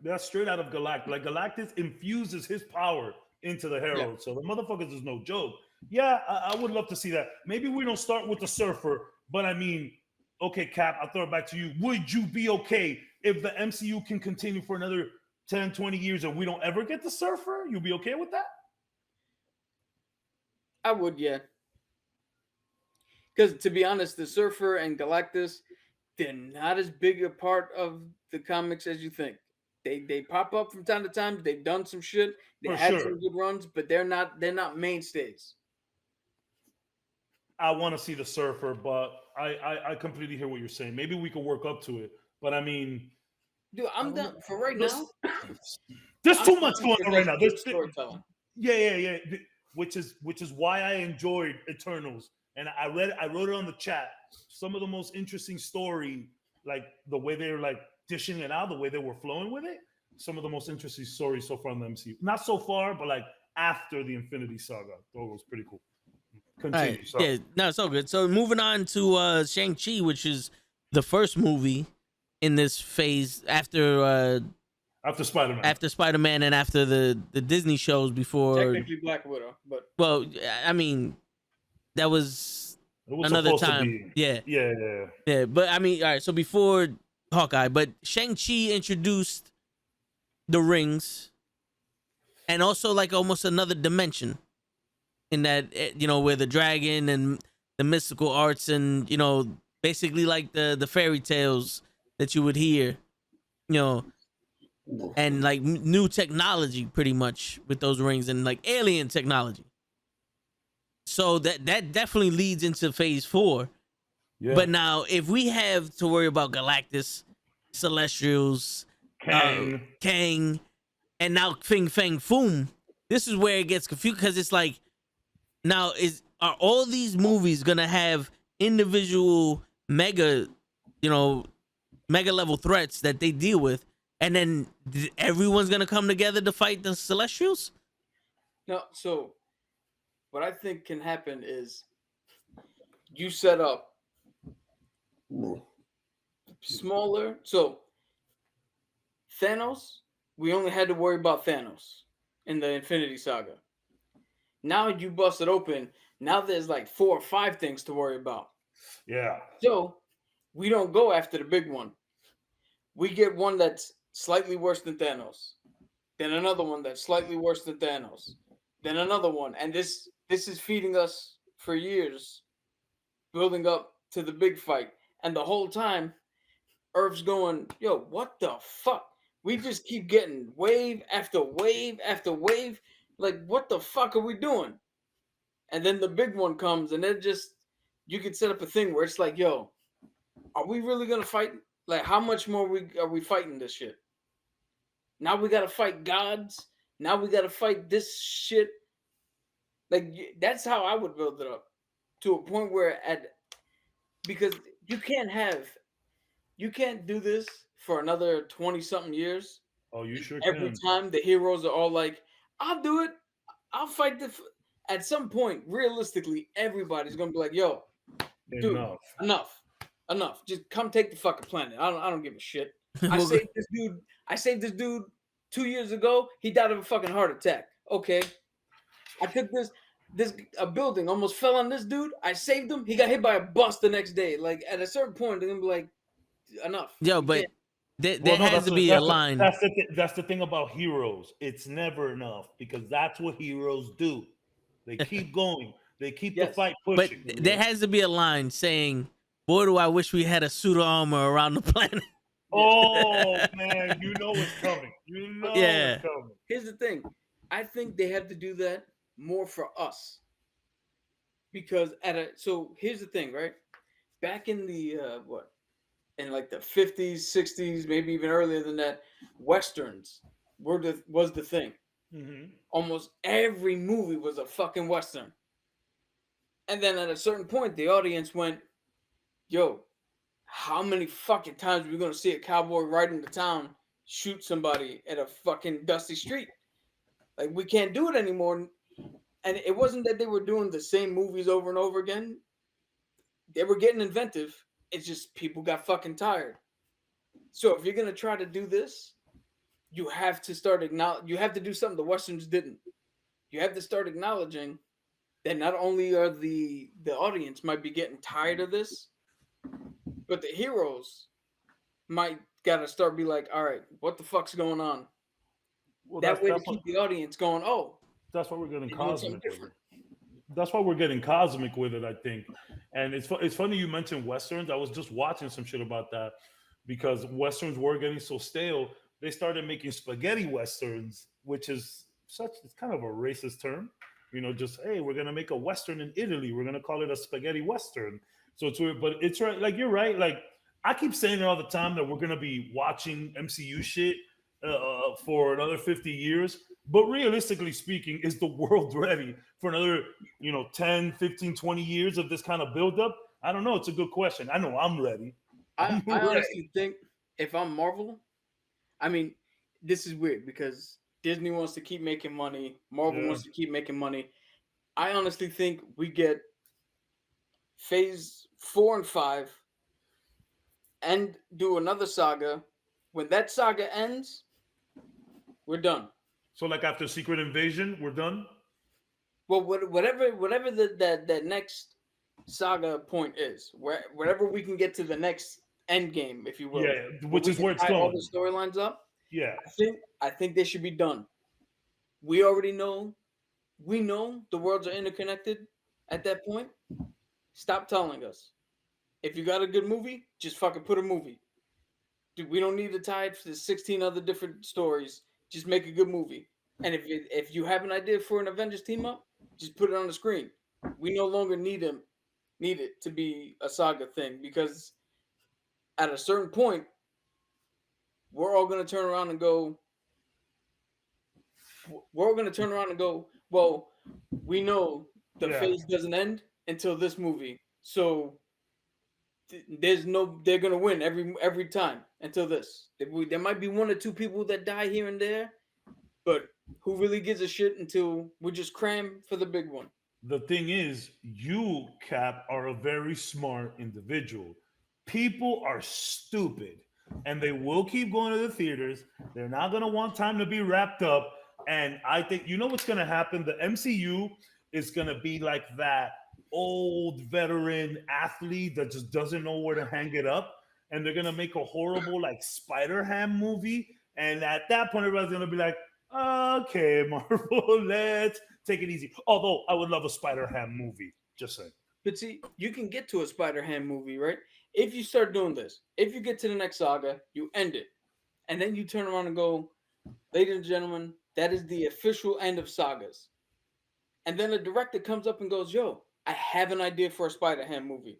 that's straight out of Galactus. Like Galactus infuses his power into the herald. Yeah. So the motherfuckers is no joke. Yeah, I would love to see that. Maybe we don't start with the Surfer, but I mean, okay, Cap, I'll throw it back to you. Would you be okay if the MCU can continue for another 10, 20 years and we don't ever get the Surfer? You'll be okay with that? I would, yeah. Because to be honest, the Surfer and Galactus, they're not as big a part of the comics as you think. They pop up from time to time. They've done some shit. They had some good runs, but they're not mainstays. I want to see the Surfer, but I completely hear what you're saying. Maybe we could work up to it, but I mean, dude, I'm done for right now. There's too much going on right now. There's storytelling. Yeah. Which is why I enjoyed Eternals, and I wrote it on the chat. Some of the most interesting story, like the way they're like dishing it out, the way they were flowing with it. Some of the most interesting stories so far in the MCU. Not so far, but like after the Infinity Saga, that was pretty cool. Continue. Right. Yeah, no, it's all good. So moving on to Shang-Chi, which is the first movie in this phase after After Spider-Man. after Spider-Man and after the Disney shows before. Technically Black Widow, but Well, I mean, that was It was another supposed time. to be. Yeah. Yeah. But I mean, all right. So before Hawkeye, but Shang-Chi introduced the rings, and also like almost another dimension in that, where the dragon and the mystical arts and basically like the fairy tales that you would hear, and like new technology pretty much with those rings and like alien technology. So that definitely leads into Phase 4. Yeah. But now, if we have to worry about Galactus, Celestials, Kang, and now Fing Fang Foom, this is where it gets confused because it's like, now are all these movies gonna have individual mega level threats that they deal with, and then everyone's gonna come together to fight the Celestials? no. So what I think can happen is you set up smaller. So Thanos, we only had to worry about Thanos in the Infinity Saga. Now you bust it open. Now there's like 4 or 5 things to worry about. Yeah. So we don't go after the big one. We get one that's slightly worse than Thanos. Then another one that's slightly worse than Thanos. Then another one. And this is feeding us for years, building up to the big fight. And the whole time, Earth's going, yo, what the fuck? We just keep getting wave after wave after wave. Like, what the fuck are we doing? And then the big one comes, and then you could set up a thing where it's like, yo, are we really gonna fight? Like, how much more are we fighting this shit? Now we gotta fight gods. Now we gotta fight this shit. Like, that's how I would build it up to a point where because you can't do this for another 20-something years. Oh, you sure Every can. time the heroes are all like, I'll do it. I'll fight at some point, realistically, everybody's gonna be like, yo, dude, enough. Just come take the fucking planet. I don't give a shit. I saved this dude 2 years ago. He died of a fucking heart attack. Okay. I took a building almost fell on this dude. I saved him. He got hit by a bus the next day. Like, at a certain point, they're gonna be like, enough. Yo, but there has to be a line. That's the thing about heroes. It's never enough because that's what heroes do. They keep going. They keep the fight pushing. But there has to be a line saying, boy, do I wish we had a suit of armor around the planet. Oh, man. You know it's coming. It's coming. Here's the thing. I think they have to do that more for us. Because so here's the thing, right? Back in the, in like the 50s, 60s, maybe even earlier than that, Westerns was the thing. Mm-hmm. Almost every movie was a fucking Western. And then at a certain point, the audience went, yo, how many fucking times are we going to see a cowboy ride into town, shoot somebody at a fucking dusty street? Like, we can't do it anymore. And it wasn't that they were doing the same movies over and over again. They were getting inventive. It's just people got fucking tired. So if you're going to try to do this, you have to start you have to do something the Westerns didn't. You have to start acknowledging that not only are the audience might be getting tired of this, but the heroes might gotta start be like, all right, what the fuck's going on? Well, that way to keep the audience going, oh. That's why we're getting cosmic with it. That's why we're getting cosmic with it, I think. And it's funny you mentioned Westerns. I was just watching some shit about that because Westerns were getting so stale. They started making spaghetti Westerns, which is it's kind of a racist term. Just, hey, we're going to make a Western in Italy. We're going to call it a spaghetti Western. So it's weird, but it's right. Like, you're right. Like, I keep saying it all the time that we're going to be watching MCU shit for another 50 years. But realistically speaking, is the world ready for another, 10, 15, 20 years of this kind of buildup? I don't know. It's a good question. I know I'm ready. I honestly think if I'm Marvel, I mean, this is weird because Disney wants to keep making money. Marvel wants to keep making money. I honestly think we get Phase 4 and 5 and do another saga. When that saga ends, We're done. So like after Secret Invasion, we're done. Well, whatever that next saga point is, wherever we can get to the next end game, if you will. Yeah, which is where it's tie all going. the storylines up. Yeah. I think they should be done. We already know. We know the worlds are interconnected at that point. Stop telling us. If you got a good movie, just fucking put a movie. Dude, we don't need to tie it to 16 other different stories. Just make a good movie. And if you have an idea for an Avengers team up, just put it on the screen. We no longer need it to be a saga thing, because at a certain point, we're all going to turn around and go, well, we know the phase doesn't end until this movie. So they're going to win every time until this. There might be one or two people that die here and there, but who really gives a shit until we just cram for the big one? The thing is, you, Cap, are a very smart individual. People are stupid, and they will keep going to the theaters. They're not going to want time to be wrapped up. And I think, you know what's going to happen? The MCU is going to be like that old veteran athlete that just doesn't know where to hang it up. And they're going to make a horrible, like, Spider-Ham movie. And at that point, everybody's going to be like, okay, Marvel, let's take it easy. Although I would love a Spider-Ham movie. Just saying. But see, you can get to a Spider-Ham movie, right? If you start doing this, if you get to the next saga, you end it. And then you turn around and go, ladies and gentlemen, that is the official end of sagas. And then the director comes up and goes, yo, I have an idea for a Spider-Ham movie.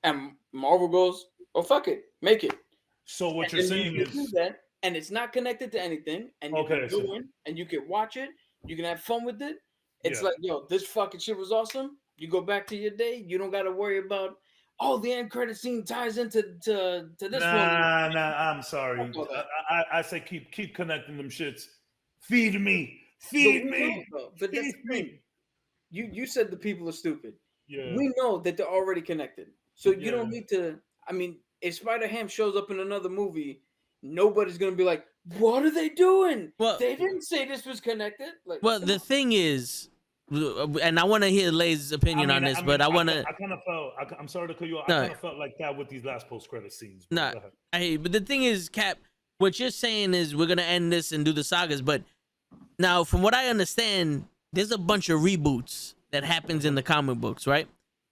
And Marvel goes, oh, fuck it, make it. So what you're saying is... do that, and it's not connected to anything, and you can go in, and you can watch it, you can have fun with it. It's like, yo, this fucking shit was awesome. You go back to your day, you don't got to worry about, oh, the end credit scene ties into this one. Nah, I'm sorry. I say keep connecting them shits. Feed me. Feed me. But that's the thing. You said the people are stupid. Yeah. We know that they're already connected. So you don't need to, I mean, if Spider-Ham shows up in another movie, nobody's going to be like, what are they doing? Well, they didn't say this was connected. Like, well, the thing is, and I want to hear Lay's opinion on this, but I want to. I kind of felt. I'm sorry to cut you off. I kind of felt like that with these last post-credit scenes. No, but the thing is, Cap, what you're saying is we're gonna end this and do the sagas, but now, from what I understand, there's a bunch of reboots that happens in the comic books, right?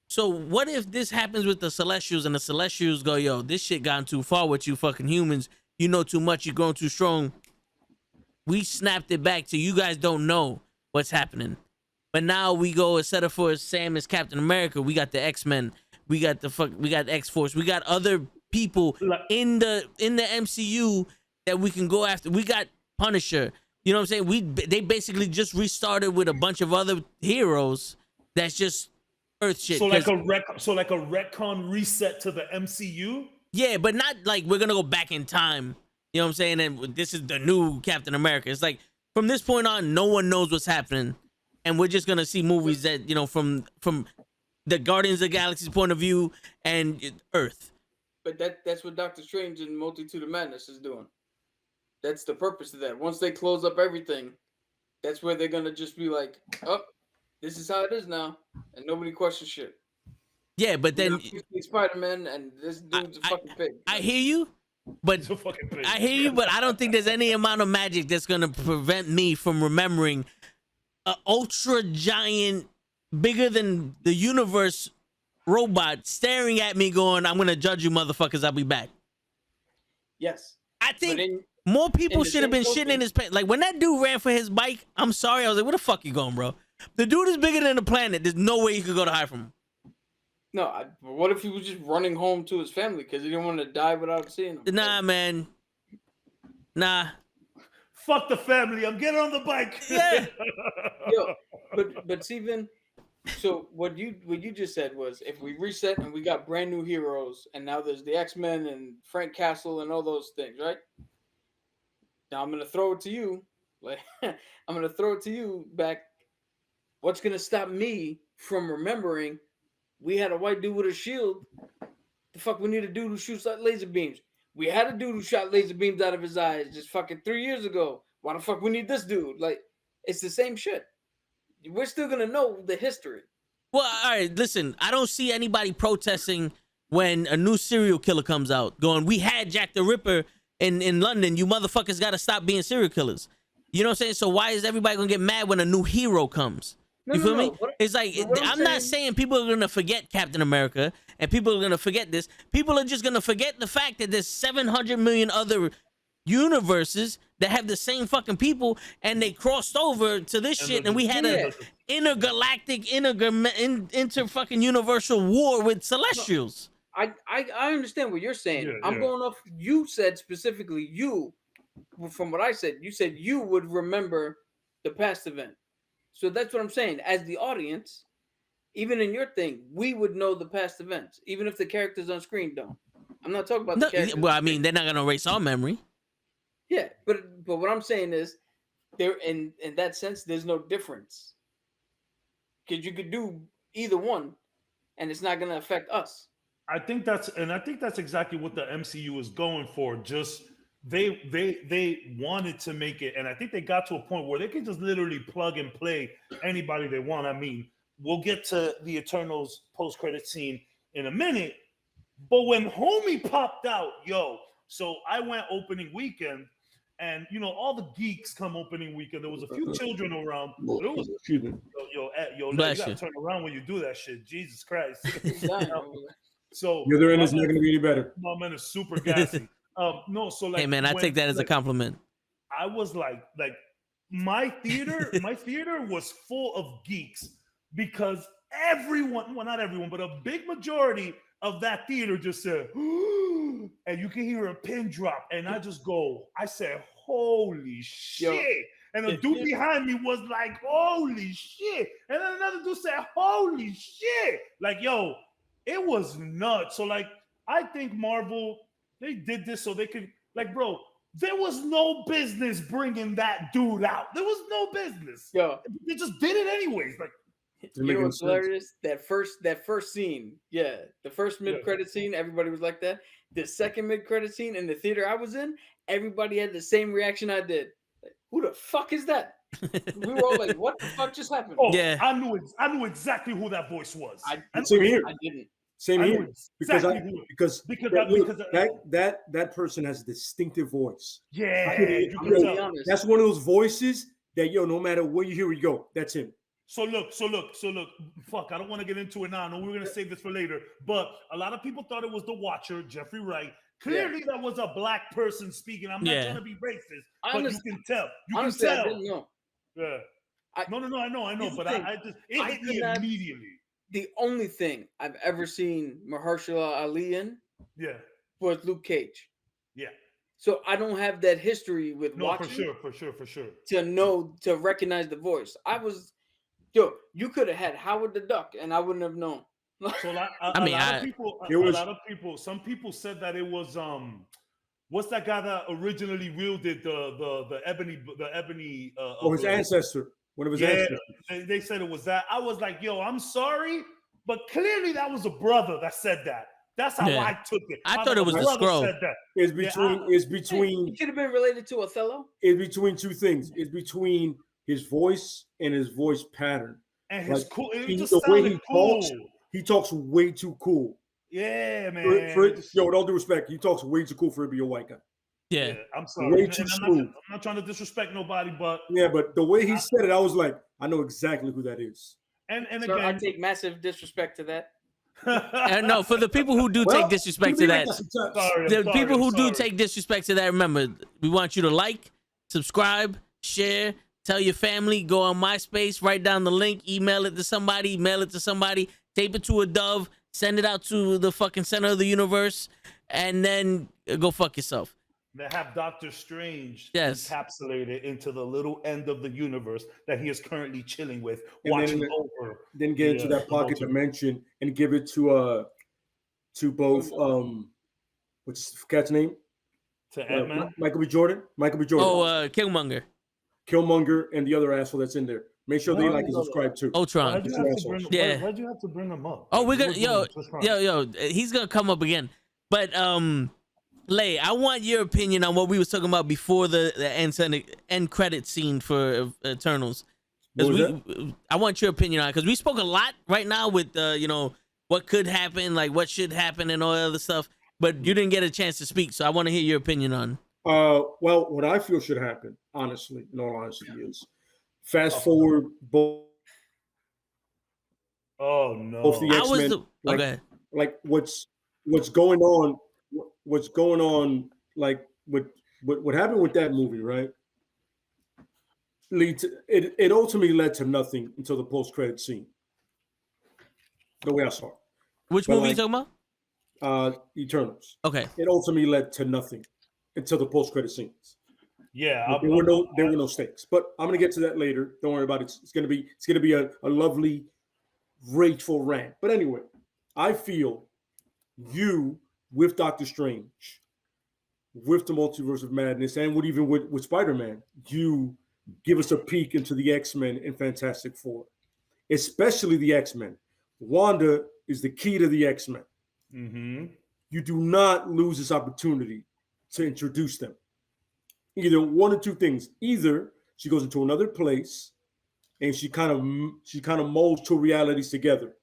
So what if this happens with the Celestials, and the Celestials go, yo, this shit gone too far with you fucking humans. You know too much. You're growing too strong. We snapped it back to you guys don't know what's happening. But now we go, instead of for Sam as Captain America, we got the X-Men, we got X-Force, we got other people in the MCU that we can go after. We got Punisher. You know what I'm saying? They basically just restarted with a bunch of other heroes. That's just Earth shit. So like a retcon reset to the MCU. Yeah, but not like we're gonna go back in time. You know what I'm saying? And this is the new Captain America. It's like from this point on, no one knows what's happening. And we're just gonna see movies that, you know, from the Guardians of the Galaxy's point of view and Earth. But that's what Doctor Strange and Multitude of Madness is doing. That's the purpose of that. Once they close up everything, that's where they're gonna just be like, oh, this is how it is now, and nobody questions shit. Yeah, but then Spider-Man and this dude's a fucking pig. I hear you, but I hear you, but I don't think there's any amount of magic that's gonna prevent me from remembering an ultra giant, bigger than the universe robot staring at me going, I'm gonna judge you motherfuckers, I'll be back. Yes. I think more people should have been shitting in his pants. Like when that dude ran for his bike, I'm sorry, I was like, where the fuck you going, bro? The dude is bigger than the planet. There's no way you could go to hide from him. No, what if he was just running home to his family because he didn't want to die without seeing them? Nah, man. Nah. Fuck the family. I'm getting on the bike. Yeah. Yo, but Steven, so what you just said was if we reset and we got brand new heroes and now there's the X-Men and Frank Castle and all those things, right? Now I'm gonna throw it to you. Like I'm gonna throw it to you back. What's gonna stop me from remembering we had a white dude with a shield? The fuck we need a dude who shoots like laser beams. We had a dude who shot laser beams out of his eyes just fucking 3 years ago. Why the fuck we need this dude? Like, it's the same shit. We're still gonna know the history. Well, all right, listen, I don't see anybody protesting when a new serial killer comes out, going, we had Jack the Ripper in London. You motherfuckers got to stop being serial killers. You know what I'm saying? So why is everybody going to get mad when a new hero comes? You feel me? It's like, I'm not saying people are going to forget Captain America and people are going to forget this. People are just going to forget the fact that there's 700 million other universes that have the same fucking people, and they crossed over to this shit, and we had a intergalactic, inter fucking universal war with Celestials. I understand what you're saying. I'm going off. You said specifically, from what I said, you said you would remember the past event. So that's what I'm saying. As the audience, even in your thing, we would know the past events, even if the characters on screen don't. I'm not talking about the characters. Well, I mean, they're not gonna erase our memory. Yeah, but what I'm saying is, there in that sense, there's no difference, because you could do either one, and it's not gonna affect us. I think that's exactly what the MCU is going for. Just they wanted to make it, and I think they got to a point where they can just literally plug and play anybody they want. I mean, we'll get to the Eternals post-credit scene in a minute, but when Homie popped out, so I went opening weekend, and all the geeks come opening weekend. There was a few children around. You gotta turn around when you do that shit. Jesus Christ. So the other end is not going to be any better. My man is super gassy. Hey man, I take that as a compliment. I was like my theater was full of geeks, because everyone, well, not everyone, but a big majority of that theater just said, and you can hear a pin drop, and I said, holy shit. And the dude behind me was like, holy shit. And then another dude said, holy shit. Like, it was nuts. So, like, I think Marvel, they did this so they could, like, bro, there was no business bringing that dude out. There was no business. They just did it anyways. Like, you know what's hilarious? That first scene, the first mid-credit scene, everybody was like that. The second mid-credit scene in the theater I was in, everybody had the same reaction I did. Like, who the fuck is that? We were all like, "What the fuck just happened?" Oh, yeah, I knew exactly who that voice was. Same here. I didn't. Same here. Exactly Because that person has a distinctive voice. Yeah, that's one of those voices that no matter where you hear it go, that's him. So look. Fuck, I don't want to get into it now. I know we're gonna save this for later, but a lot of people thought it was the Watcher, Jeffrey Wright. Clearly, that was a black person speaking. I'm not trying to be racist, but you can tell. Honestly, I didn't know. Yeah. No, I know, but I just hit me immediately. The only thing I've ever seen Mahershala Ali in, was Luke Cage. Yeah. So I don't have that history with watching. For sure. To recognize the voice. You could have had Howard the Duck, and I wouldn't have known. So a lot of people. Some people said that it was what's that guy that originally wielded the ebony? His ancestor. One of his ancestors. They said it was that. I was like, I'm sorry, but clearly that was a brother that said that. That's how I took it. I thought it was the Skrull. It's between. It could have been related to Othello. It's between two things. It's between his voice and his voice pattern. And his cool. The way he talks. He talks way too cool. Yeah, man. With all due respect, he talks way too cool for to be a white guy. Yeah, I'm sorry. Way too smooth. I'm not trying to disrespect nobody, but but the way he said it, I was like, I know exactly who that is. And Sir, again, I take massive disrespect to that. And no, for the people who do take disrespect to that, people who do take disrespect to that, remember, we want you to like, subscribe, share, tell your family, go on MySpace, write down the link, email it to somebody, tape it to a dove, send it out to the fucking center of the universe, and then go fuck yourself. They have Doctor Strange encapsulated into the little end of the universe that he is currently chilling with, and watching over. Then get into that pocket dimension and give it to both what's the cat's name? To Ant-Man? Michael B. Jordan. Oh, Killmonger and the other asshole that's in there. Make sure they like and subscribe too. Ultron. Why'd you have to bring him up? Oh, we're gonna yo, he's gonna come up again. But Lay, I want your opinion on what we was talking about before the end credit scene for Eternals. I want your opinion on it because we spoke a lot right now with what could happen, like what should happen, and all that other stuff. But you didn't get a chance to speak, so I want to hear your opinion on. Well, what I feel should happen, honestly, in all honesty, is fast forward both. Oh no! Both the X-Men, like what's going on? What's going on? Like what happened with that movie, right? It ultimately led to nothing until the post-credit scene. The way I saw it. Which movie you talking about? Eternals. Okay. It ultimately led to nothing until the post-credit scenes. Yeah, there were no stakes. But I'm gonna get to that later. Don't worry about it. It's gonna be a lovely, rageful rant. But anyway, I feel you with Doctor Strange, with the Multiverse of Madness, and with Spider-Man, you give us a peek into the X-Men and Fantastic Four, especially the X-Men. Wanda is the key to the X-Men. Mm-hmm. You do not lose this opportunity to introduce them. Either one or two things. Either she goes into another place and she kind of molds two realities together.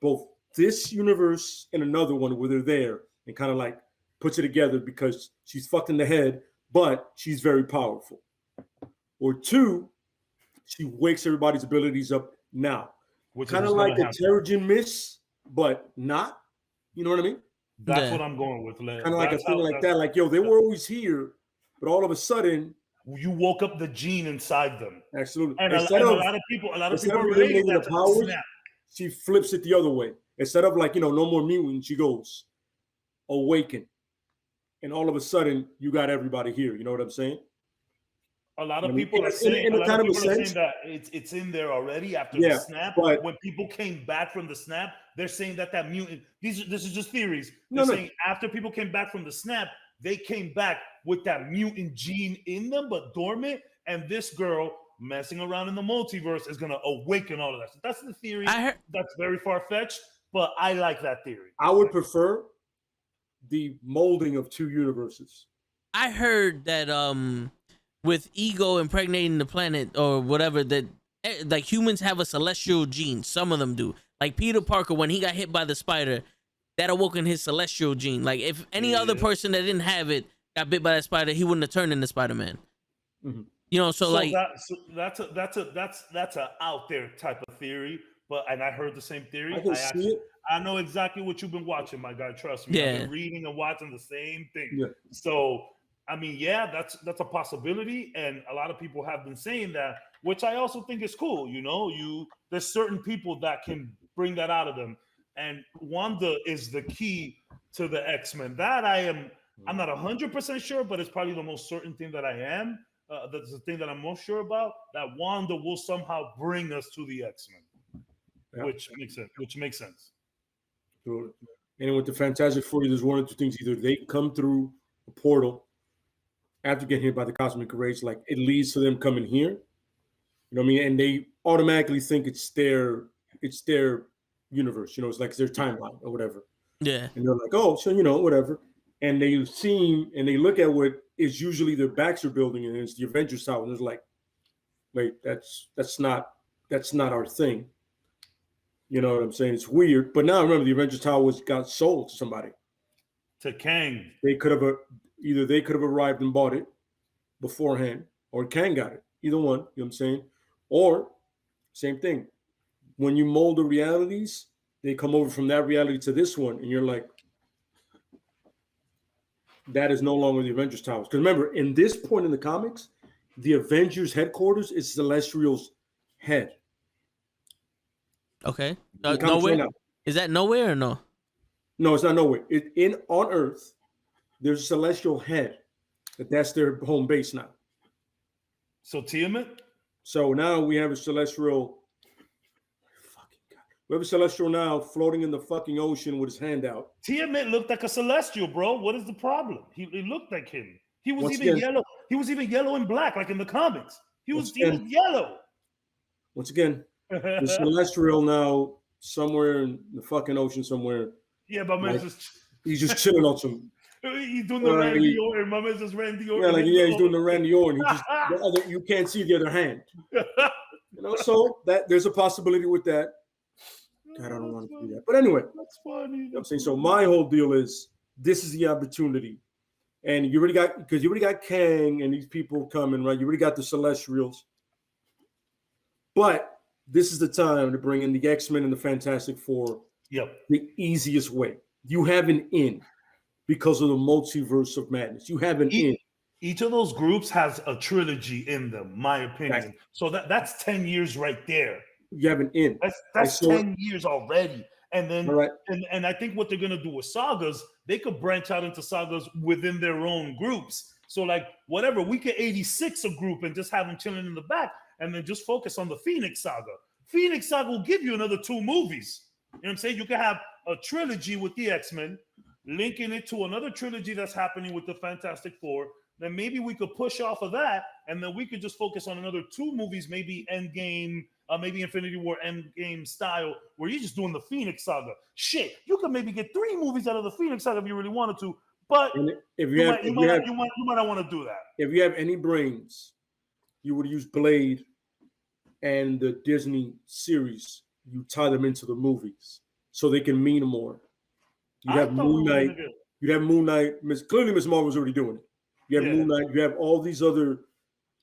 Both this universe and another one where they're there and kind of like puts it together because she's fucked in the head, but she's very powerful. Or two, she wakes everybody's abilities up now. Kind of like a Terrigen Mist, but not. You know what I mean? That's what I'm going with. Kind of like a thing like that. Like, yo, they were always here, but all of a sudden, you woke up the gene inside them. Absolutely. And a lot of people relate that to the snap. She flips it the other way. Instead of like, no more mutant, she goes, awaken. And all of a sudden, you got everybody here. You know what I'm saying? A lot of people are saying that it's in there already after the snap. But when people came back from the snap, they're saying that mutant. This is just theories. They're saying after people came back from the snap, they came back with that mutant gene in them, but dormant. And this girl messing around in the multiverse is gonna awaken all of that. So that's the theory. That's very far fetched, but I like that theory. I would prefer the molding of two universes. I heard that with Ego impregnating the planet or whatever, that like humans have a celestial gene. Some of them do. Like Peter Parker, when he got hit by the spider, that awoken his celestial gene. Like if any other person that didn't have it got bit by that spider, he wouldn't have turned into Spider-Man. Mm-hmm. So like that's a out there type of theory. And I heard the same theory. I know exactly what you've been watching, my guy. Trust me. I've been reading and watching the same thing. Yeah. So I mean, that's a possibility, and a lot of people have been saying that, which I also think is cool. There's certain people that can bring that out of them, and Wanda is the key to the X-Men. That I'm not 100% sure, but it's probably the most certain thing that I am. That's the thing that I'm most sure about. That Wanda will somehow bring us to the X-Men, which makes sense. Sure. And with the Fantastic Four, there's one or two things: either they come through a portal after getting hit by the cosmic rays, like it leads to them coming here. You know what I mean? And they automatically think it's their universe. It's like their timeline or whatever. Yeah. And they're like, oh, so whatever. And they look at what is usually the Baxter building, and it's the Avengers Tower, and it's like, wait, that's not our thing. You know what I'm saying? It's weird. But now remember, the Avengers Tower got sold to somebody. To Kang. Either they could have arrived and bought it beforehand, or Kang got it. Either one, you know what I'm saying? Or, same thing. When you mold the realities, they come over from that reality to this one, and you're like, that is no longer the Avengers Towers. Because remember, in this point in the comics, the Avengers headquarters is Celestial's head. Okay. Nowhere? Is that nowhere or no? No, it's not nowhere. On Earth, there's a Celestial head. That's their home base now. So Tiamat? So now we have a Celestial. Fucking God. We have a Celestial now floating in the fucking ocean with his hand out. Tiamat looked like a Celestial, bro. What is the problem? He looked like him. He was yellow. He was even yellow and black, like in the comics. He was yellow. Once again, the Celestial now somewhere in the fucking ocean somewhere. Yeah, but man, he's just chilling on some He's doing the Randy Orton. My man's just Randy Orton. Yeah, like he's doing the Randy Orton. You can't see the other hand. You know, so that there's a possibility with that. God, I don't want to do that. But anyway, that's funny. You know what I'm saying? So my whole deal is this is the opportunity. And you already got Kang and these people coming, right? You already got the Celestials. But this is the time to bring in the X-Men and the Fantastic Four. Yep. The easiest way. You have an in because of the multiverse of madness. You have an in. Each of those groups has a trilogy in them, my opinion. Right. So that's 10 years right there. You have an in. That's 10 years already. And then right. and I think what they're gonna do with sagas, they could branch out into sagas within their own groups. So like whatever, we could 86 a group and just have them chilling in the back and then just focus on the Phoenix Saga. Phoenix Saga will give you another 2 movies. You know what I'm saying? You can have a trilogy with the X-Men, linking it to another trilogy that's happening with the Fantastic Four. Then maybe we could push off of that, and then we could just focus on another 2 movies, maybe Endgame, maybe Infinity War Endgame style, where you're just doing the Phoenix Saga. Shit, you could maybe get 3 movies out of the Phoenix Saga if you really wanted to, but if you might not want to do that. If you have any brains, you would use Blade and the Disney series. You tie them into the movies so they can mean more. You have Moon Knight. You have Moon Knight. Clearly, Miss Marvel's already doing it. You have Moon Knight. You have all these other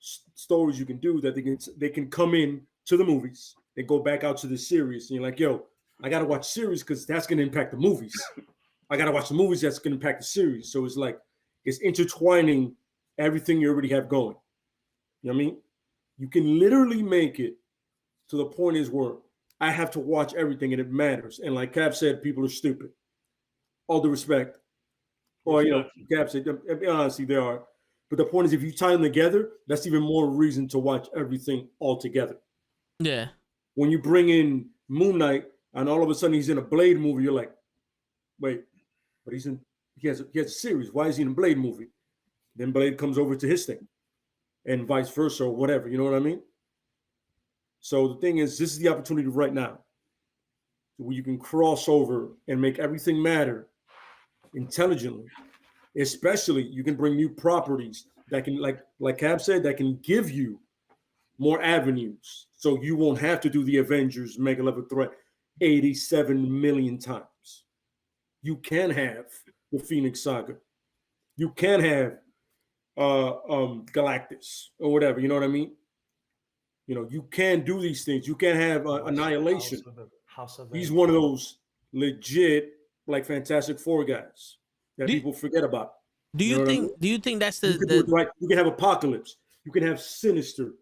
stories you can do that they can come in to the movies. They go back out to the series, and you're like, yo, I gotta watch series because that's gonna impact the movies. I gotta watch the movies that's gonna impact the series. So it's like it's intertwining everything you already have going. You know what I mean? You can literally make it to the point is where I have to watch everything and it matters. And like Cap said, people are stupid. All due respect. Or, Cap said, honestly, they are. But the point is, if you tie them together, that's even more reason to watch everything all together. Yeah. When you bring in Moon Knight and all of a sudden he's in a Blade movie, you're like, wait, but he has a series. Why is he in a Blade movie? Then Blade comes over to his thing and vice versa or whatever. You know what I mean? So the thing is, this is the opportunity right now where you can cross over and make everything matter intelligently. Especially, you can bring new properties that can, like Cap said, that can give you more avenues. So you won't have to do the Avengers Mega Level Threat 87 million times. You can have the Phoenix Saga. You can have Galactus or whatever. You know what I mean? You can do these things. You can have Annihilation. He's one of those legit, like Fantastic Four guys that people forget about. Do you think that's you can have Apocalypse. You can have Sinister.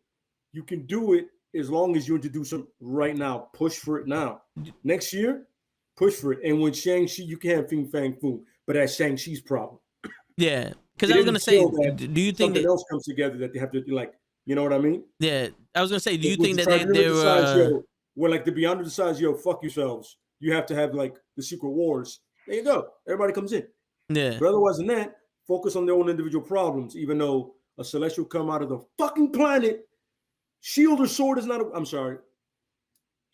You can do it as long as you introduce them right now. Push for it now. Next year, push for it. And when Shang-Chi, you can have Fing Fang Foom, but that's Shang-Chi's problem. Yeah, because I was gonna say, do you think something else comes together that they have to do? Like, you know what I mean? Yeah, I was gonna say, do you think that we're like the Beyond decides, yo, fuck yourselves. You have to have like the Secret Wars. There you go. Everybody comes in. Yeah. But otherwise than that, focus on their own individual problems. Even though a Celestial come out of the fucking planet, shield or sword is not. I'm sorry.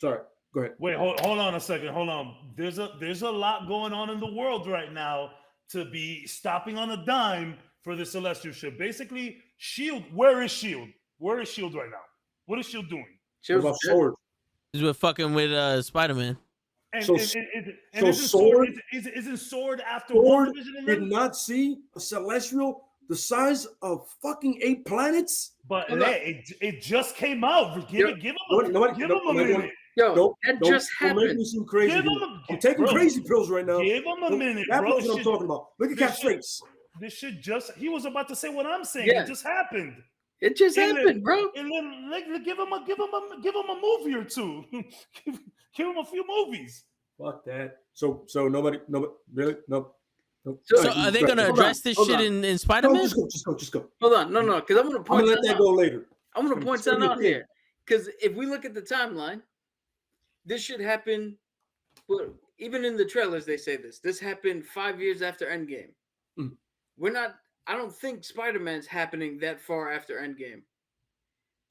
Sorry. Go ahead. Wait, hold on a second. Hold on. There's a lot going on in the world right now to be stopping on a dime for the Celestial ship. Basically, Shield. Where is Shield? Where is Shield right now? What is Shield doing? What about Sword? We're fucking with Spider-Man. Isn't Sword after Sword WandaVision? Did not see a Celestial the size of fucking 8 planets. But it just came out. Give him a minute. Yo, that just happened. Make me seem crazy. I'm taking crazy pills right now. Give him a minute, That's bro. what I'm talking about. Look at Cap's face. This shit he was about to say what I'm saying. Yeah. It just happened. It just happened, bro. And then give him a movie or 2. give him a few movies. Fuck that. So nobody really no. So are they gonna address this shit in Spider-Man? No, just go. Hold on, no, because I'm gonna point. I'm gonna let that go later. I'm gonna point something out here. Because if we look at the timeline, this should happen. But even in the trailers, they say this happened 5 years after Endgame. I don't think Spider-Man's happening that far after Endgame.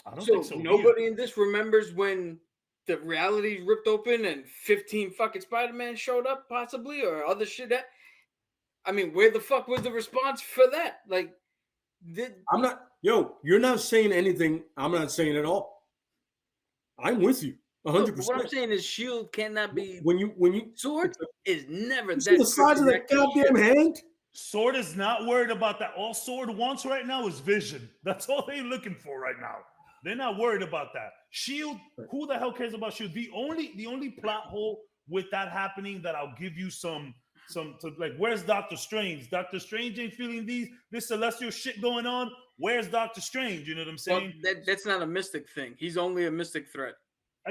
I don't think so. Nobody in this remembers when the reality ripped open and 15 fucking Spider-Man showed up, possibly, or other shit. I mean, where the fuck was the response for that? Like, I'm not. Yo, you're not saying anything. I'm not saying at all. I'm with you 100%. What I'm saying is, Shield cannot be. When you Sword is never you that. see the size of that goddamn hand. Sword is not worried about that. All Sword wants right now is vision. That's all they're looking for right now. They're not worried about that. Shield, who the hell cares about Shield? The only plot hole with that happening that I'll give you some like, where's Doctor Strange? Doctor Strange ain't feeling this celestial shit going on. Where's Doctor Strange? You know what I'm saying? Well, that's not a mystic thing. He's only a mystic threat.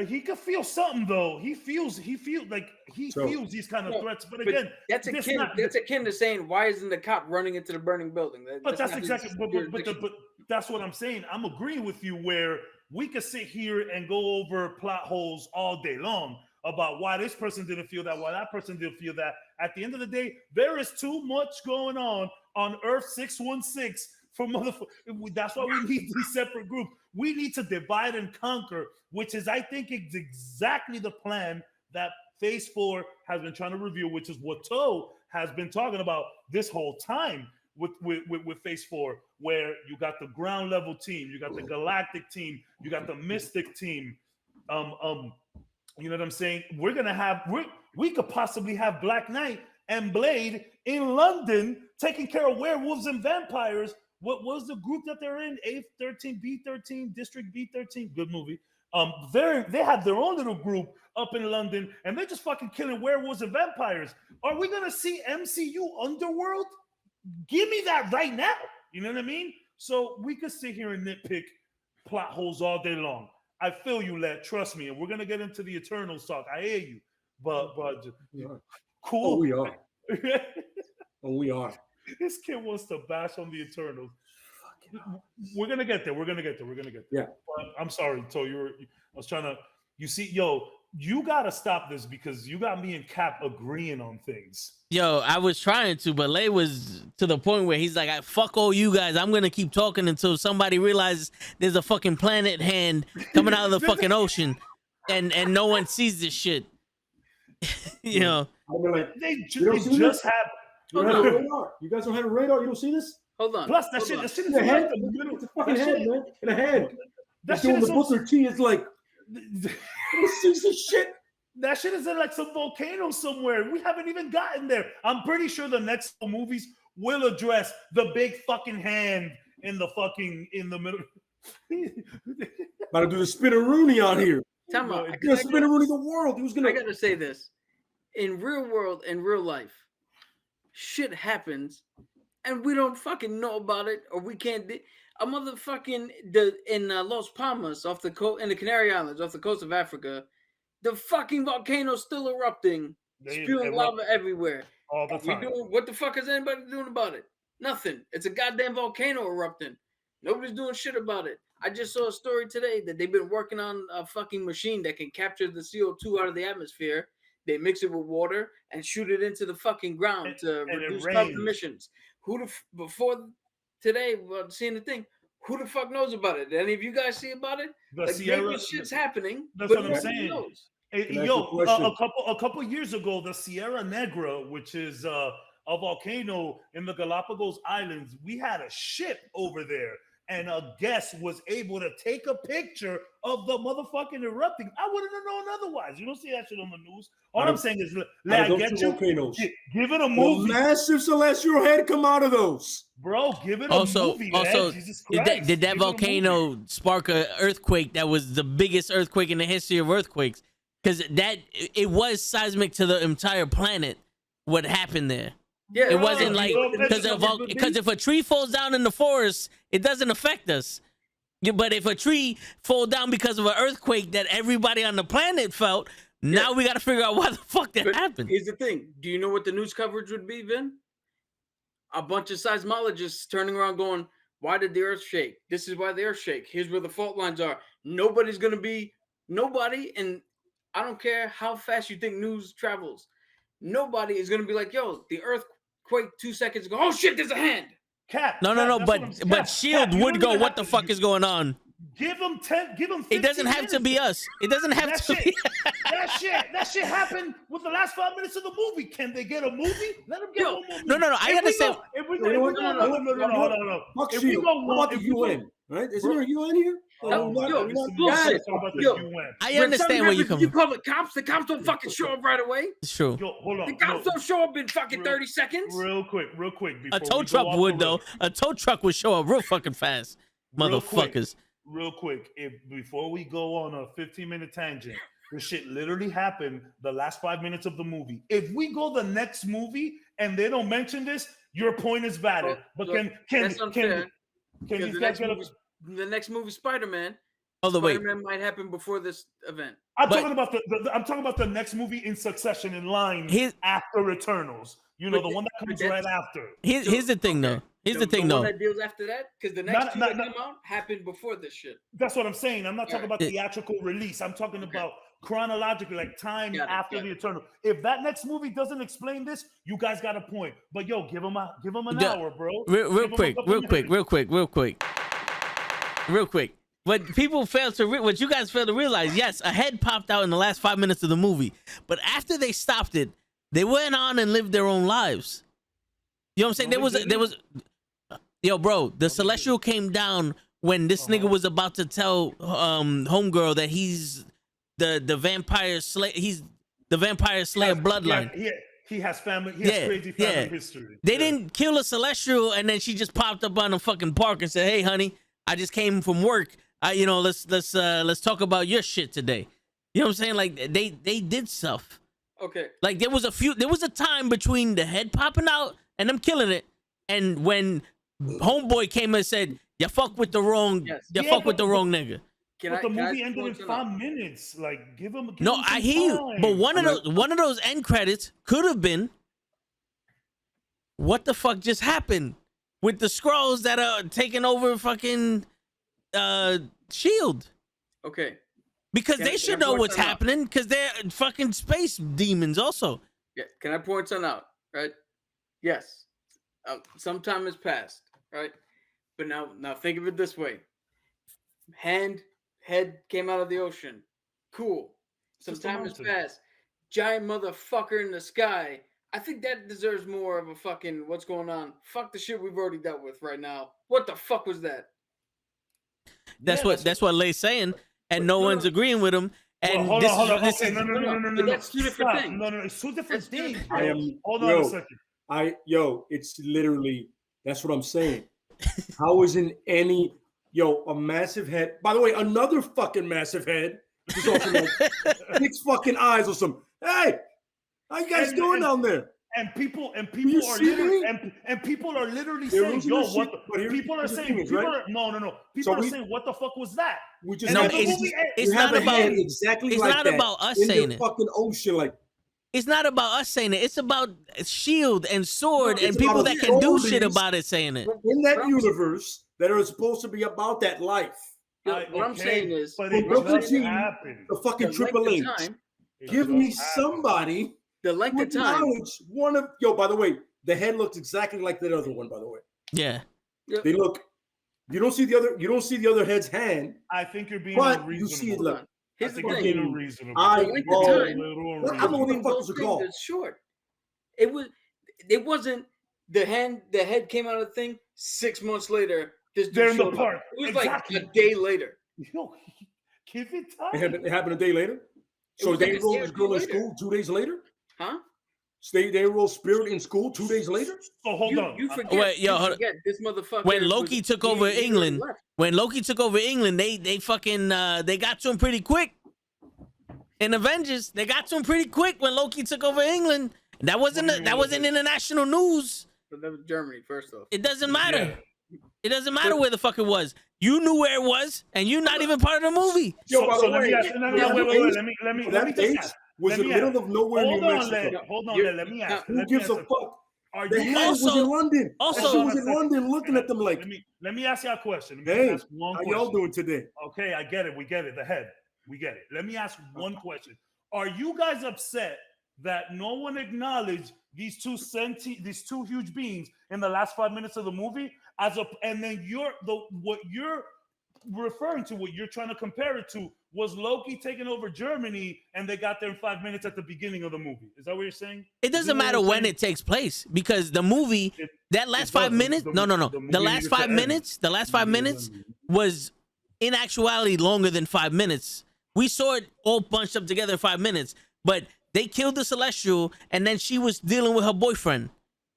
He could feel something though. He feels these kind of threats. But again, that's akin to saying, why isn't the cop running into the burning building? That's exactly. But that's what I'm saying. I'm agreeing with you where we could sit here and go over plot holes all day long about why this person didn't feel that, why that person didn't feel that. At the end of the day, there is too much going on Earth 616 for motherfuckers. That's why we need these separate groups. We need to divide and conquer, which is, I think, it's exactly the plan that Phase 4 has been trying to reveal, which is what Toe has been talking about this whole time with Phase 4, where you got the ground level team, you got the galactic team, you got the mystic team. You know what I'm saying? We could possibly have Black Knight and Blade in London taking care of werewolves and vampires. What was the group that they're in? A13, B13, District B13. Good movie. They have their own little group up in London, and they're just fucking killing werewolves and vampires. Are we gonna see MCU Underworld? Give me that right now. You know what I mean? So we could sit here and nitpick plot holes all day long. I feel you, Let. Trust me, and we're gonna get into the Eternals talk. I hear you, but cool. Oh, we are. We are. This kid wants to bash on the Eternals. We're gonna get there. Yeah. But I'm sorry, So I was trying to. You see, you gotta stop this because you got me and Cap agreeing on things. Yo, I was trying to, but Lay was to the point where he's like, fuck all you guys. I'm going to keep talking until somebody realizes there's a fucking planet hand coming out of the fucking ocean and no one sees this shit. You know? They just have... You don't have a radar. You guys don't have a radar? You don't see this? Hold on. Plus, that shit is in the head. It's a fucking head, man. In the head. That's doing the Booker T. It's like... You see this shit? That shit is in like some volcano somewhere. We haven't even gotten there. I'm pretty sure the next movies will address the big fucking hand in the middle. About to do the spinneroonie out here. Tell me, the spinneroonie the world. Who's gonna? I gotta say this. In real world, in real life, shit happens, and we don't fucking know about it, or we can't. A motherfucking in Los Palmas off the coast, in the Canary Islands off the coast of Africa. The fucking volcano's still erupting, spewing lava everywhere. All the time. What the fuck is anybody doing about it? Nothing. It's a goddamn volcano erupting. Nobody's doing shit about it. I just saw a story today that they've been working on a fucking machine that can capture the CO2 out of the atmosphere. They mix it with water and shoot it into the fucking ground to reduce carbon emissions. Before today, seeing the thing, who the fuck knows about it? Any of you guys see about it? Maybe shit's happening. That's what I'm saying. A couple years ago, the Sierra Negra, which is a volcano in the Galapagos Islands, we had a ship over there, and a guest was able to take a picture of the motherfucking erupting. I wouldn't have known otherwise. You don't see that shit on the news. All I'm saying is, give it a movie. Massive celestial head come out of those. Bro, give it a movie. Also, did that volcano spark an earthquake that was the biggest earthquake in the history of earthquakes? Because it was seismic to the entire planet. What happened there? Yeah, it wasn't like because if a tree falls down in the forest, it doesn't affect us. But if a tree falls down because of an earthquake that everybody on the planet felt, now we got to figure out why the fuck that happened. Here's the thing: do you know what the news coverage would be, Vin? A bunch of seismologists turning around going, why did the earth shake? This is why the earth shake. Here's where the fault lines are. Nobody, and I don't care how fast you think news travels, nobody is going to be like, yo, the earthquake 2 seconds ago. Oh shit, there's a hand. Cap. No, but S.H.I.E.L.D. would go, what the fuck is going on? Give them 10. Give them 15 It doesn't have to be us. It doesn't have That to shit, be. that shit happened with the last 5 minutes of the movie. Can they get a movie? Let them get Yo, one movie. No. I understand. If we No, go, no, no. Fuck If we Shield. go How one, about the if we go, UN? Right? Isn't there a UN here? Oh my Yo, God, yo, listen, bullshit. let's talk about the Yo. UN. I When understand something where you happens, come you from. call the cops don't fucking show up right away. It's true. Yo, hold The on. cops don't show up in fucking Real- 30 seconds. Real quick. A before tow we go truck off would the though. rails. A tow truck would show up real fucking fast, Real quick. motherfuckers. Real quick, if before we go on a 15-minute tangent, this shit literally happened the last 5 minutes of the movie. If we go the next movie and they don't mention this, your point is valid. But can That's unfair. can Because these guys get a? the next movie, Spider-Man. Oh, the way. Spider-Man might happen before this event. I'm But- talking about I'm talking about the next movie in succession in line Here's- after Eternals. You know, But the one that but comes that's- right after. Here's the thing though. Here's the thing one though. that deals after that, because the next two Not- that come out happened before this shit. That's what I'm saying. I'm not talking about Yeah. theatrical release. I'm talking Okay. about chronologically, like time Got it, after got the it. Eternal. If that next movie doesn't explain this, you guys got a point. But yo, give them an Yeah. hour, bro. Real Give 'em a quick. couple minutes. What people fail to what you guys fail to realize, yes, a head popped out in the last 5 minutes of the movie, but after they stopped it, they went on and lived their own lives. You know what I'm saying? No, there was yo, bro, the Celestial came down when this nigga was about to tell homegirl that he's the vampire slayer. He's the vampire slayer bloodline. He has family. He has crazy family history. They didn't kill a Celestial, and then she just popped up on the fucking park and said, "Hey, honey, I just came from work. Let's talk about your shit today." You know what I'm saying? Like they did stuff. Okay. Like there was a time between the head popping out and them killing it, and when homeboy came and said, "You fuck with the wrong, Yes. you Yeah, fuck with but- the wrong nigga." But the movie I ended in point 5 minutes. Like, give them. No, I hear you, but one of those end credits could have been, "What the fuck just happened with the Skrulls that are taking over fucking Shield?" Okay. Because Can they I should know point what's something out? happening, because they're fucking space demons also. Yeah. Can I point something out? Right. Yes. Some time has passed. Right. But now think of it this way. Head came out of the ocean. Cool. Some Just a time has mountain. passed. Giant motherfucker in the sky. I think that deserves more of a fucking what's going on. Fuck the shit we've already dealt with right now. What the fuck was that? That's what Lay's saying, and no one's agreeing with him. And hold this on. is Okay, no. But that's two different Stop. things. No, it's two different That's two things. different bro. I am. Hold on a second. It's literally. That's what I'm saying. How isn't any a massive head? By the way, another fucking massive head. Just also like 6 fucking eyes or some. Hey, how you guys doing down there? And people you are see literally me? and people are literally They're saying, losing "Yo, their what?" shit, but here's People are the saying, thing is, "People right? are no." People So are we- saying, "What the fuck was that?" We just No, And then the it's- movie it's you have not a head about- exactly it's like not that about us in saying the it. fucking ocean, like. It's not about us saying it. It's about Shield and Sword No, and it's people about that can do stories. shit about it saying it. In that universe that are supposed to be about that life. What I'm saying is, but Well, it welcome just to happened. The fucking the length Triple of H. time. It Give just me happened. somebody The length with of time. knowledge. One of by the way, the head looks exactly like that other one. By the way, Yeah. they look. You don't see the other. You don't see the other head's hand. I think you're being But unreasonable. you see it, Hold look. on. Here's I the think you're thing. being unreasonable. I The length of ball. time. I don't know what the Between fuck those was it things called. is short. It wasn't the head came out of the thing 6 months later. This dude They're in the showed up. park. It was Exactly. like a day later. Yo, give it time. It happened a day later. So was they like a enrolled day this or girl two in later. school 2 days later. Huh? They enrolled Spirit in school 2 days later. So hold on. You forget. Wait, yo, you hold on. forget this motherfucker. When Loki took over England, left. they fucking they got to him pretty quick. In Avengers, they got to him pretty quick when Loki took over England. That wasn't international news. But that was Germany, first off. It doesn't matter. Yeah. It doesn't matter where the fuck it was. You knew where it was, and you're not even part of the movie. Yo, by the So let me way, ask. No, wait. Let me that just base ask. was Let in me the middle of nowhere Hold New on, Mexico. let me ask. Who Let me gives a ask fuck? Are The you head was Also- in London. also- That shit was in London looking at them like, let me ask you a question. Let me hey, ask one how question. y'all doing today? Okay, I get it. We get it. The head. We get it. Let me ask one question. Are you guys upset that no one acknowledged these two huge beings in the last 5 minutes of the movie? And then what you're referring to, what you're trying to compare it to, was Loki taking over Germany and they got there in 5 minutes at the beginning of the movie. Is that what you're saying? It doesn't matter when it takes place because the movie, that last 5 minutes, no. The last 5 minutes was in actuality longer than 5 minutes. We saw it all bunched up together in 5 minutes, but they killed the Celestial and then she was dealing with her boyfriend.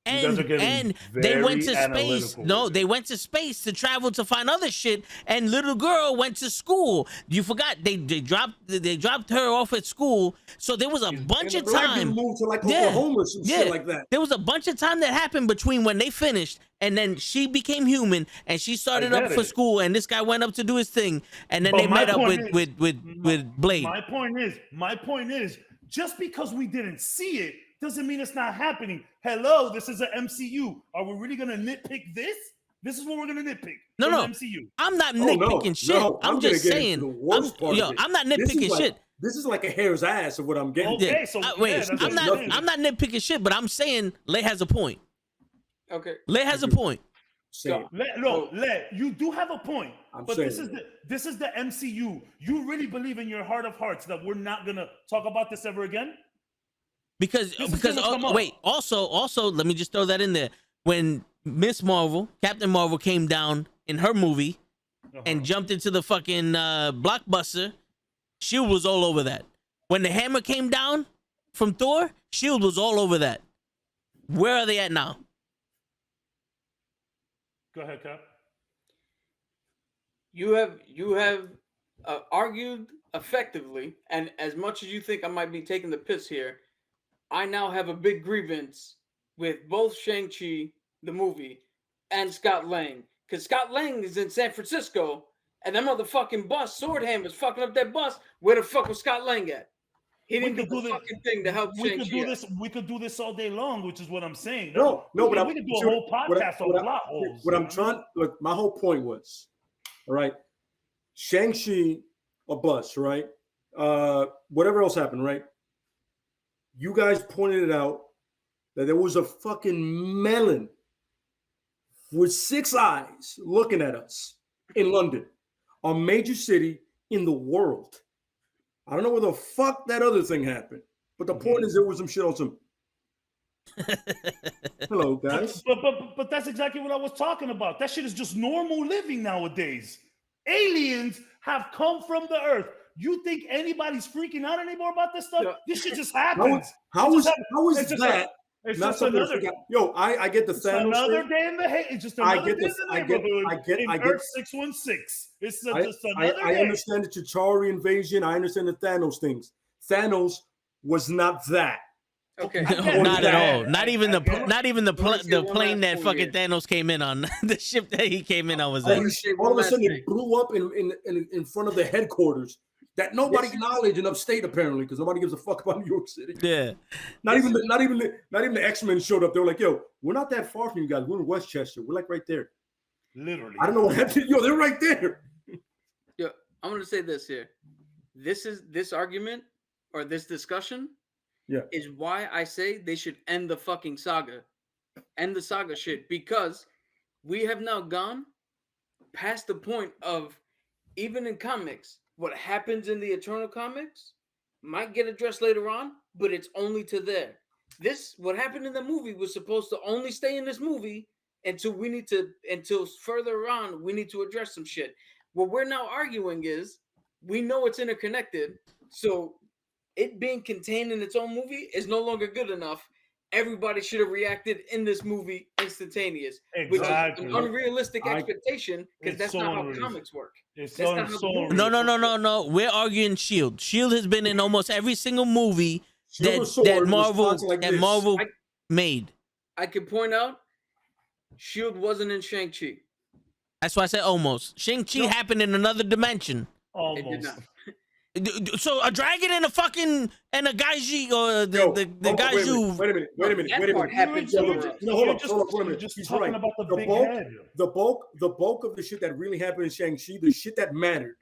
And they went to space. No, they went to space to travel to find other shit. And little girl went to school. You forgot they dropped her off at school. So there was a bunch of time. Moved to like Oklahoma, some shit like that. There was a bunch of time that happened between when they finished and then she became human and she started up for school and this guy went up to do his thing and then they met up with Blade. My point is, just because we didn't see it doesn't mean it's not happening. Hello, this is an MCU. Are we really gonna nitpick this? This is what we're gonna nitpick. No. MCU. I'm not nitpicking shit. No, I'm just saying. I'm not nitpicking shit. This is like a hair's ass of what I'm getting. Okay, so wait, I'm not nitpicking shit, but I'm saying Lay has a point. Okay. Lay has a point. Lay, you do have a point. But this is the MCU. You really believe in your heart of hearts that we're not gonna talk about this ever again? Because also, let me just throw that in there. When Miss Marvel, Captain Marvel came down in her movie and jumped into the fucking blockbuster, Shield was all over that. When the hammer came down from Thor, Shield was all over that. Where are they at now? Go ahead, Cap. You have argued effectively, and as much as you think I might be taking the piss here, I now have a big grievance with both Shang-Chi, the movie, and Scott Lang. Because Scott Lang is in San Francisco, and that motherfucking bus, Swordham, is fucking up that bus. Where the fuck was Scott Lang at? He didn't do the fucking thing to help Shang-Chi. We could do this all day long, which is what I'm saying. But we could do a whole podcast on plot holes. My whole point was, all right, Shang-Chi, a bus, right? Whatever else happened, right? You guys pointed it out that there was a fucking melon with 6 eyes looking at us in London, a major city in the world. I don't know where the fuck that other thing happened, but the point is there was some shit on some. Hello, guys. But that's exactly what I was talking about. That shit is just normal living nowadays. Aliens have come from the earth. You think anybody's freaking out anymore about this stuff? This shit just happens. How is that? It's just another. I get the Thanos. Another day in the hate. It's just another day in the neighborhood. I get Earth 616. It's just another day. I understand the Chitauri invasion. I understand the Thanos things. Thanos was not that. Okay. No, not at all. Not even the plane that fucking Thanos came in on. The ship that he came in on was that. All of a sudden it blew up in front of the headquarters that nobody acknowledged in upstate apparently because nobody gives a fuck about New York City. Yeah. Not even the X-Men showed up. They were like, "Yo, we're not that far from you guys. We're in Westchester. We're like right there." Literally. I don't know what happened. Yo, they're right there. Yo, I'm gonna say this here. This argument or this discussion is why I say they should end the fucking saga. End the saga shit. Because we have now gone past the point of, even in comics, what happens in the Eternal comics might get addressed later on, but it's only to there. What happened in the movie was supposed to only stay in this movie until further on, we need to address some shit. What we're now arguing is, we know it's interconnected, so it being contained in its own movie is no longer good enough. Everybody should have reacted in this movie instantaneous, which is an unrealistic expectation because that's not how comics work. No. We're arguing Shield. Shield has been in almost every single movie that Marvel made. I can point out, Shield wasn't in Shang-Chi. That's why I said almost. Shang-Chi happened in another dimension. It did not. So a dragon and a fucking and a gaiji or the gaiju. Wait a minute. Hold on. Just talking about the bulk of the shit that really happened in Shang-Chi, the shit that mattered,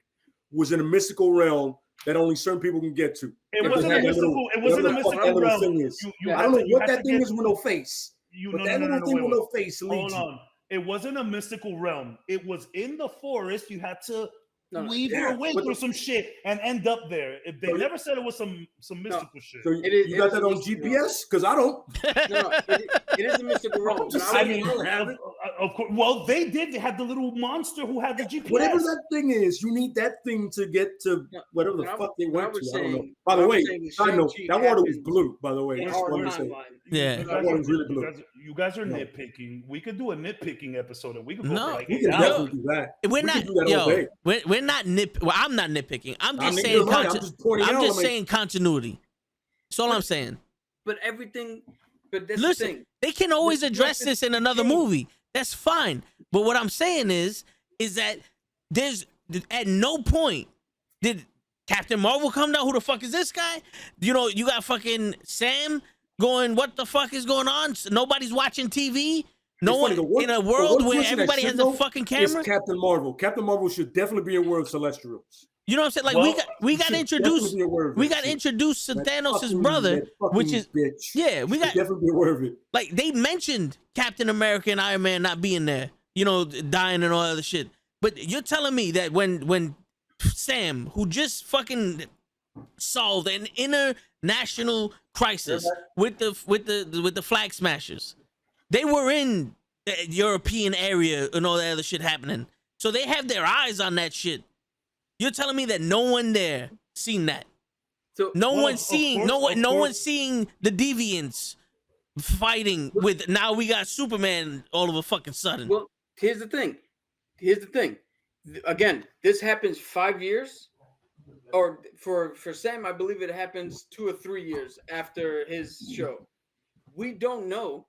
was in a mystical realm that only certain people can get to. It wasn't a mystical realm. I don't know what that thing is with no face. But that little thing with no face leads you. It wasn't a mystical realm. It was in the forest. You had to weave yeah, your way but through some shit and end up there. They So- never said it was some mystical shit. So It is- you it got is that a on mystical GPS? Because I don't. No, it is a mystical realm. I'm just but I I saying, mean, I don't have it. of course. Well, they did. They had the little monster who had the GPS. Whatever that thing is, you need that thing to get to No, whatever the what I- fuck they what I went to. was I don't know. saying- By the what I way, was saying is side note, Shang-Chi that water was happens blue. By the way, in I just our wanted to say. timeline. Yeah. That water was really blue. You guys are No. nitpicking. We could do a nitpicking episode, and we could go No. for like We 8 can hours. definitely do that. We're We not, can do that all day. we're not well, I'm not nitpicking. I'm I just mean, saying, you're right. I'm just pointing I'm out. just I'm like, saying continuity. That's all I'm saying. But everything. But that's Listen, the thing. they can always You address have to this in another change. movie. That's fine. But what I'm saying is that there's at no point did Captain Marvel come down. Who the fuck is this guy? You know, you got fucking Sam going, what the fuck is going on? Nobody's watching TV. No It's one funny, the one- in a the world one where person that everybody should has a know fucking It's camera. Captain Marvel. Captain Marvel should definitely be aware of Celestials. You know what I'm saying? Like Well, we He got should introduced. definitely be aware of We that got shit. introduced to That Thanos' fucking- brother, that fucking which is bitch. yeah. We Should got definitely be aware of it. like they mentioned Captain America and Iron Man not being there, you know, dying and all other shit. But you're telling me that when Sam, who just fucking solved an international crisis with the flag smashers, they were in the European area and all that other shit happening, so they have their eyes on that shit. You're telling me that no one there seen that? So No Well, one's of seeing course, no of no course. one's seeing the deviants fighting with. Now we got Superman all of a fucking sudden. well, here's the thing. Again, this happens 5 years, or for Sam, I believe it happens 2 or 3 years after his show. We don't know.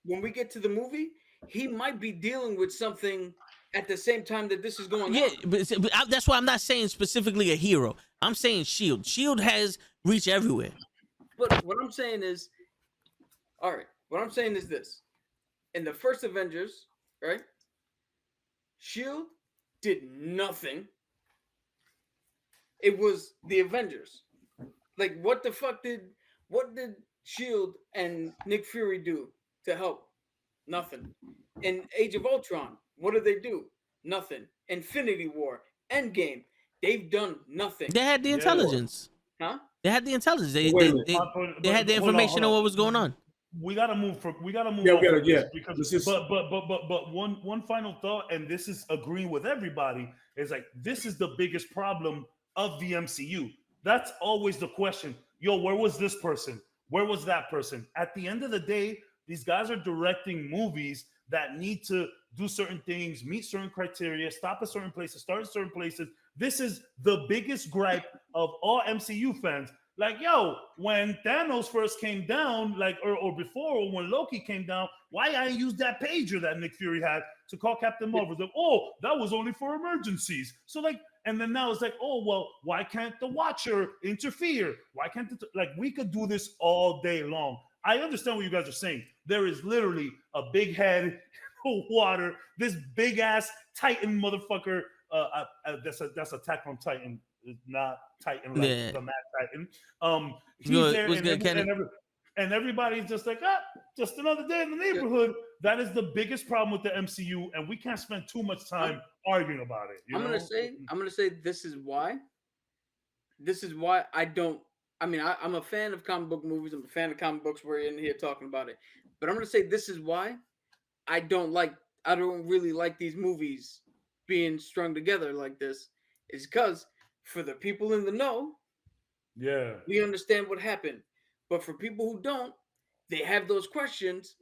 When we get to the movie, he might be dealing with something at the same time that this is going Yeah, on. but that's why I'm not saying specifically a hero. I'm saying Shield. Shield has reach everywhere. But what I'm saying is, all right. What I'm saying is this: in the first Avengers, right? Shield did nothing. It was the Avengers. Like, what the fuck did Shield and Nick Fury do to help? Nothing. In Age of Ultron, what did they do? Nothing. Infinity War, Endgame, they've done nothing. They had the Yeah. intelligence. Huh? They had the intelligence. They Wait a they, minute. they had the information on what was going on. We gotta move from. We gotta move. Yeah, off we gotta- of this yeah. Because, This is- but one final thought, and this is agreeing with everybody, is like this is the biggest problem of the MCU. That's always the question. Yo, where was this person? Where was that person? At the end of the day, these guys are directing movies that need to do certain things, meet certain criteria, stop at certain places, start at certain places. This is the biggest gripe of all MCU fans. Like, yo, when Thanos first came down, like, or before, or when Loki came down, why I use that pager that Nick Fury had to call Captain Marvel? It's like, oh, that was only for emergencies. So, like, and then now it's like, oh, well, why can't the Watcher interfere? Why can't like we could do this all day long? I understand what you guys are saying. There is literally a big head, water, this big ass Titan motherfucker. That's Attack on Titan. It's not Titan like Yeah. the Mad Titan. He's Good- there, what's and, good, Kenny? and everybody's just like, just another day in the neighborhood. That is the biggest problem with the MCU, and we can't spend too much time arguing about it. You I'm know? gonna say this is why. This is why I don't. I mean, I'm a fan of comic book movies. I'm a fan of comic books. We're in here talking about it, but I'm gonna say this is why I don't really like these movies being strung together like this. Is because for the people in the know, Yeah. we understand what happened, but for people who don't, they have those questions.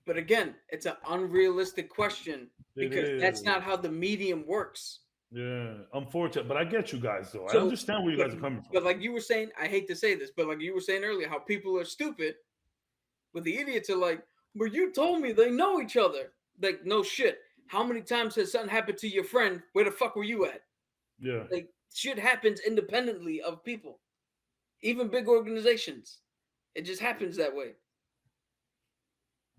But again, it's an unrealistic question It because that's is. not how the medium works. Yeah, unfortunate, but I get you guys though. I So, understand where you guys are coming from. But like you were saying, I hate to say this, but like you were saying earlier, how people are stupid, but the idiots are like, "But you told me they know each other." Like, no shit. How many times has something happened to your friend? Where the fuck were you at? Yeah, Like, shit happens independently of people, even big organizations. It just happens that way.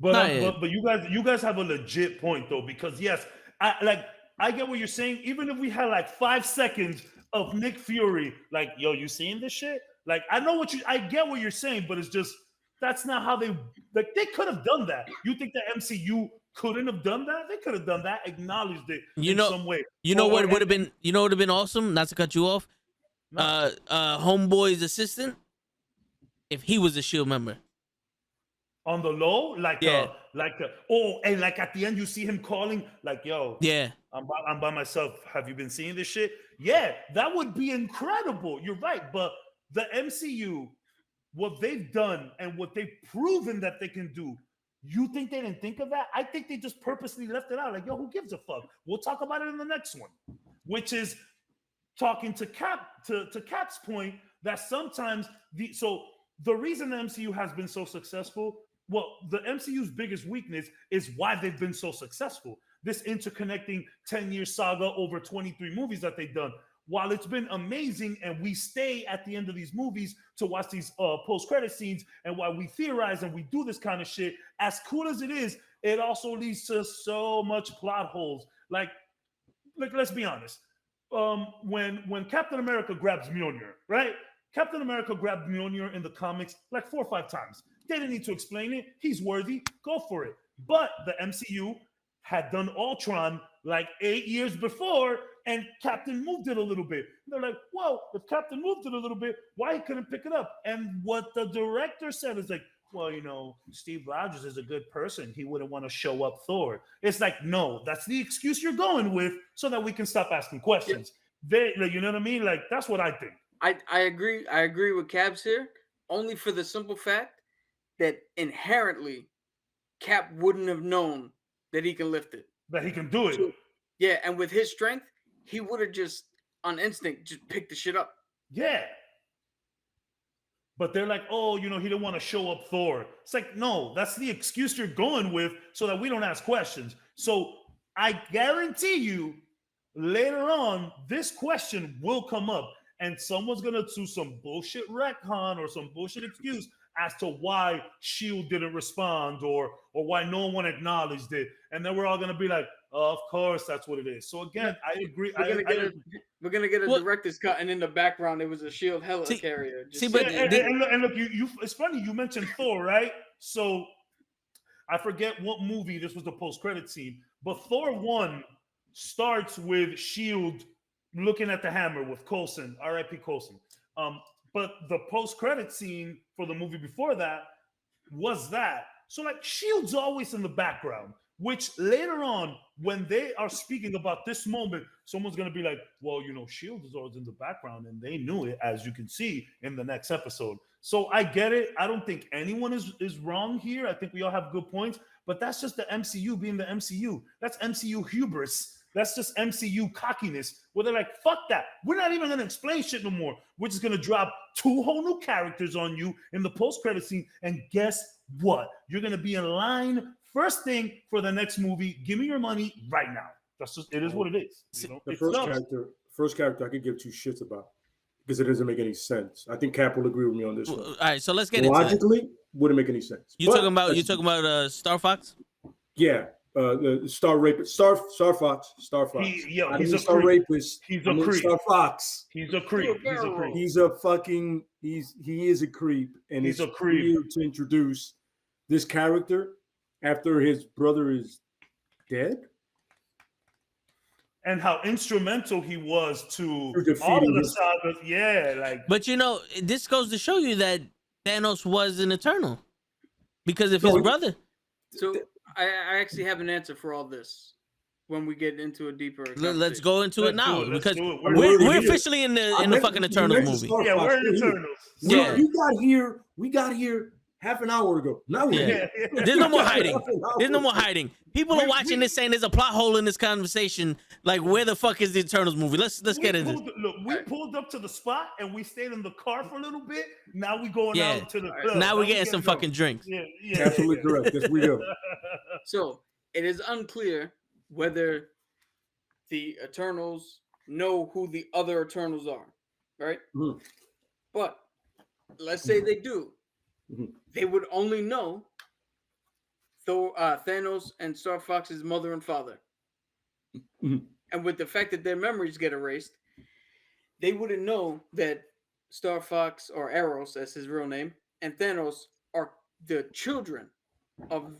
but Nah, yeah. but you guys have a legit point though, because yes, I get what you're saying. Even if we had like 5 seconds of Nick Fury, like, yo, you seeing this shit? Like, I get what you're saying, but it's just that's not how they could have done that. You think the MCU couldn't have done that. They could have done that, acknowledged it You in know- some way. You know Or- what would have been? You know what would have been awesome? Not to cut you off. No. Homeboy's assistant, if he was a Shield member. on the low, and like at the end you see him calling, like, yo, Yeah. I'm by myself. Have you been seeing this shit? Yeah, that would be incredible. You're right. But the MCU, what they've done and what they've proven that they can do, you think they didn't think of that? I think they just purposely left it out. Like, yo, who gives a fuck? We'll talk about it in the next one, which is talking to Cap, to Cap's point, that sometimes the reason the MCU has been so successful, well, the MCU's biggest weakness is why they've been so successful. This interconnecting 10-year saga over 23 movies that they've done. While it's been amazing and we stay at the end of these movies to watch these post-credit scenes, and while we theorize and we do this kind of shit, as cool as it is, it also leads to so much plot holes. Like let's be honest. When Captain America grabs Mjolnir, right? Captain America grabbed Mjolnir in the comics like 4 or 5 times. They didn't need to explain it. He's worthy. Go for it. But the MCU had done Ultron like 8 years before, and Captain moved it a little bit. They're like, well, if Captain moved it a little bit, why he couldn't pick it up? And what the director said is like, well, Steve Rogers is a good person. He wouldn't want to show up Thor. It's like, no, that's the excuse you're going with so that we can stop asking questions. You know what I mean? Like, that's what I think. I agree. I agree with Cabs here, only for the simple fact that inherently Cap wouldn't have known that he can lift it. That he can do it. So, yeah, and with his strength, he would have just on instinct just picked the shit up. Yeah. But they're like, oh, he didn't want to show up Thor. It's like, no, that's the excuse you're going with so that we don't ask questions. So I guarantee you later on, this question will come up and someone's going to do some bullshit retcon or some bullshit excuse as to why S.H.I.E.L.D. didn't respond or why no one acknowledged it. And then we're all going to be like, oh, of course, that's what it is. So again, I agree. We're gonna get a director's cut, and in the background, it was a Shield helicarrier. And look, you it's funny you mentioned Thor, right? So I forget what movie this was the post-credit scene, but Thor 1 starts with Shield looking at the hammer with Coulson, R.I.P. Coulson. But the post-credit scene for the movie before that was that. So like Shield's always in the background, which later on, when they are speaking about this moment, someone's going to be like, well, Shield is always in the background, and they knew it, as you can see in the next episode. So I get it. I don't think anyone is wrong here. I think we all have good points, but that's just the MCU being the MCU. That's MCU hubris. That's just MCU cockiness, where they're like, fuck that. We're not even going to explain shit no more. We're just going to drop 2 whole new characters on you in the post-credit scene, and guess what? You're going to be in line first thing for the next movie. Give me your money right now. That's just, it is what it is. The first character I could give 2 shits about because it doesn't make any sense. I think Cap will agree with me on this one. All right, so let's get into logically wouldn't make any sense. You talking about Star Fox? Yeah, the Star Rapist, Star Fox. He's a Star creep. Rapist. He's a creep. Star Fox. He's a creep. He is a creep, and he's a it's creep. weird to introduce this character after his brother is dead. And how instrumental he was to defeating all of the sagas. Yeah, like. But this goes to show you that Thanos was an Eternal, because if his brother. So I actually have an answer for all this when we get into a deeper. Let's go into it now, because We're we're officially in the fucking Eternals movie. Yeah, we're in Eternals. Yeah. We got here half an hour ago. Now we're here. There's no more hiding. There's no more hiding. People are watching this saying there's a plot hole in this conversation. Like, where the fuck is the Eternals movie? Let's get into it. Look, we pulled up to the spot and we stayed in the car for a little bit. Now we going out to the club. Now we're getting some fucking drinks. Yeah. Absolutely correct. Yes, we do. So it is unclear whether the Eternals know who the other Eternals are, right? Mm-hmm. But let's say they do. Mm-hmm. They would only know Thanos and Star Fox's mother and father. Mm-hmm. And with the fact that their memories get erased, they wouldn't know that Star Fox, or Eros, that's his real name, and Thanos are the children of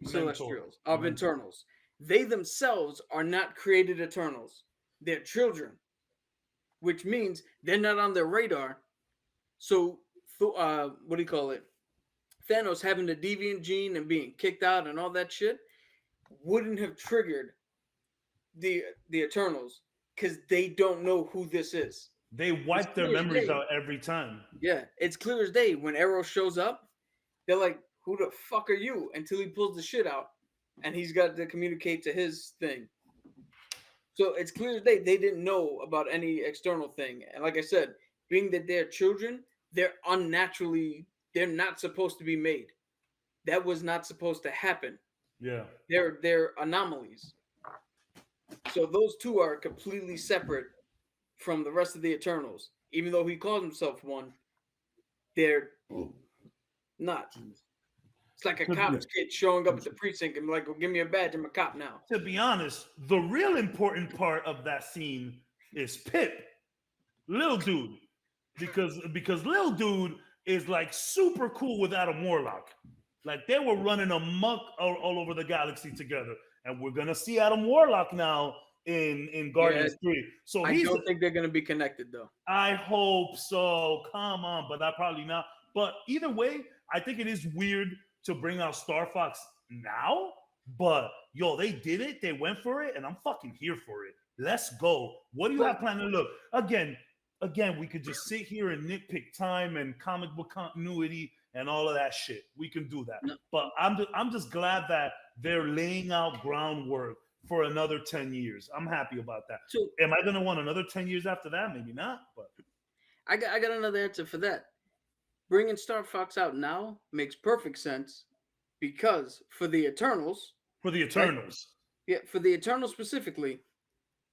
Celestials, of Eternals. They themselves are not created Eternals. They're children, which means they're not on their radar. So, what do you call it? Thanos having the deviant gene and being kicked out and all that shit wouldn't have triggered the Eternals because they don't know who this is. They wipe their memories out every time. Yeah, it's clear as day. When Arrow shows up, they're like, who the fuck are you? Until he pulls the shit out and he's got to communicate to his thing. So it's clear as day they didn't know about any external thing. And like I said, being that they're children, they're not supposed to be made. That was not supposed to happen. Yeah. They're anomalies. So those two are completely separate from the rest of the Eternals. Even though he calls himself one, they're not. It's like a cop's kid showing up at the precinct and like, well, give me a badge, I'm a cop now. To be honest, the real important part of that scene is Pip, Lil Dude, because Lil Dude is like super cool with Adam Warlock. Like they were running amok all over the galaxy together, and we're gonna see Adam Warlock now in Guardians 3. So I don't think they're gonna be connected though. I hope so. Come on, but that probably not. But either way, I think it is weird to bring out Star Fox now. But yo, they did it. They went for it, and I'm fucking here for it. Let's go. What do you have planned to look? Again, we could just sit here and nitpick time and comic book continuity and all of that shit. We can do that. No. But I'm just glad that they're laying out groundwork for another 10 years. I'm happy about that. So, am I going to want another 10 years after that? Maybe not. But I got another answer for that. Bringing Star Fox out now makes perfect sense because for the Eternals. For the Eternals. Yeah, for the Eternals specifically,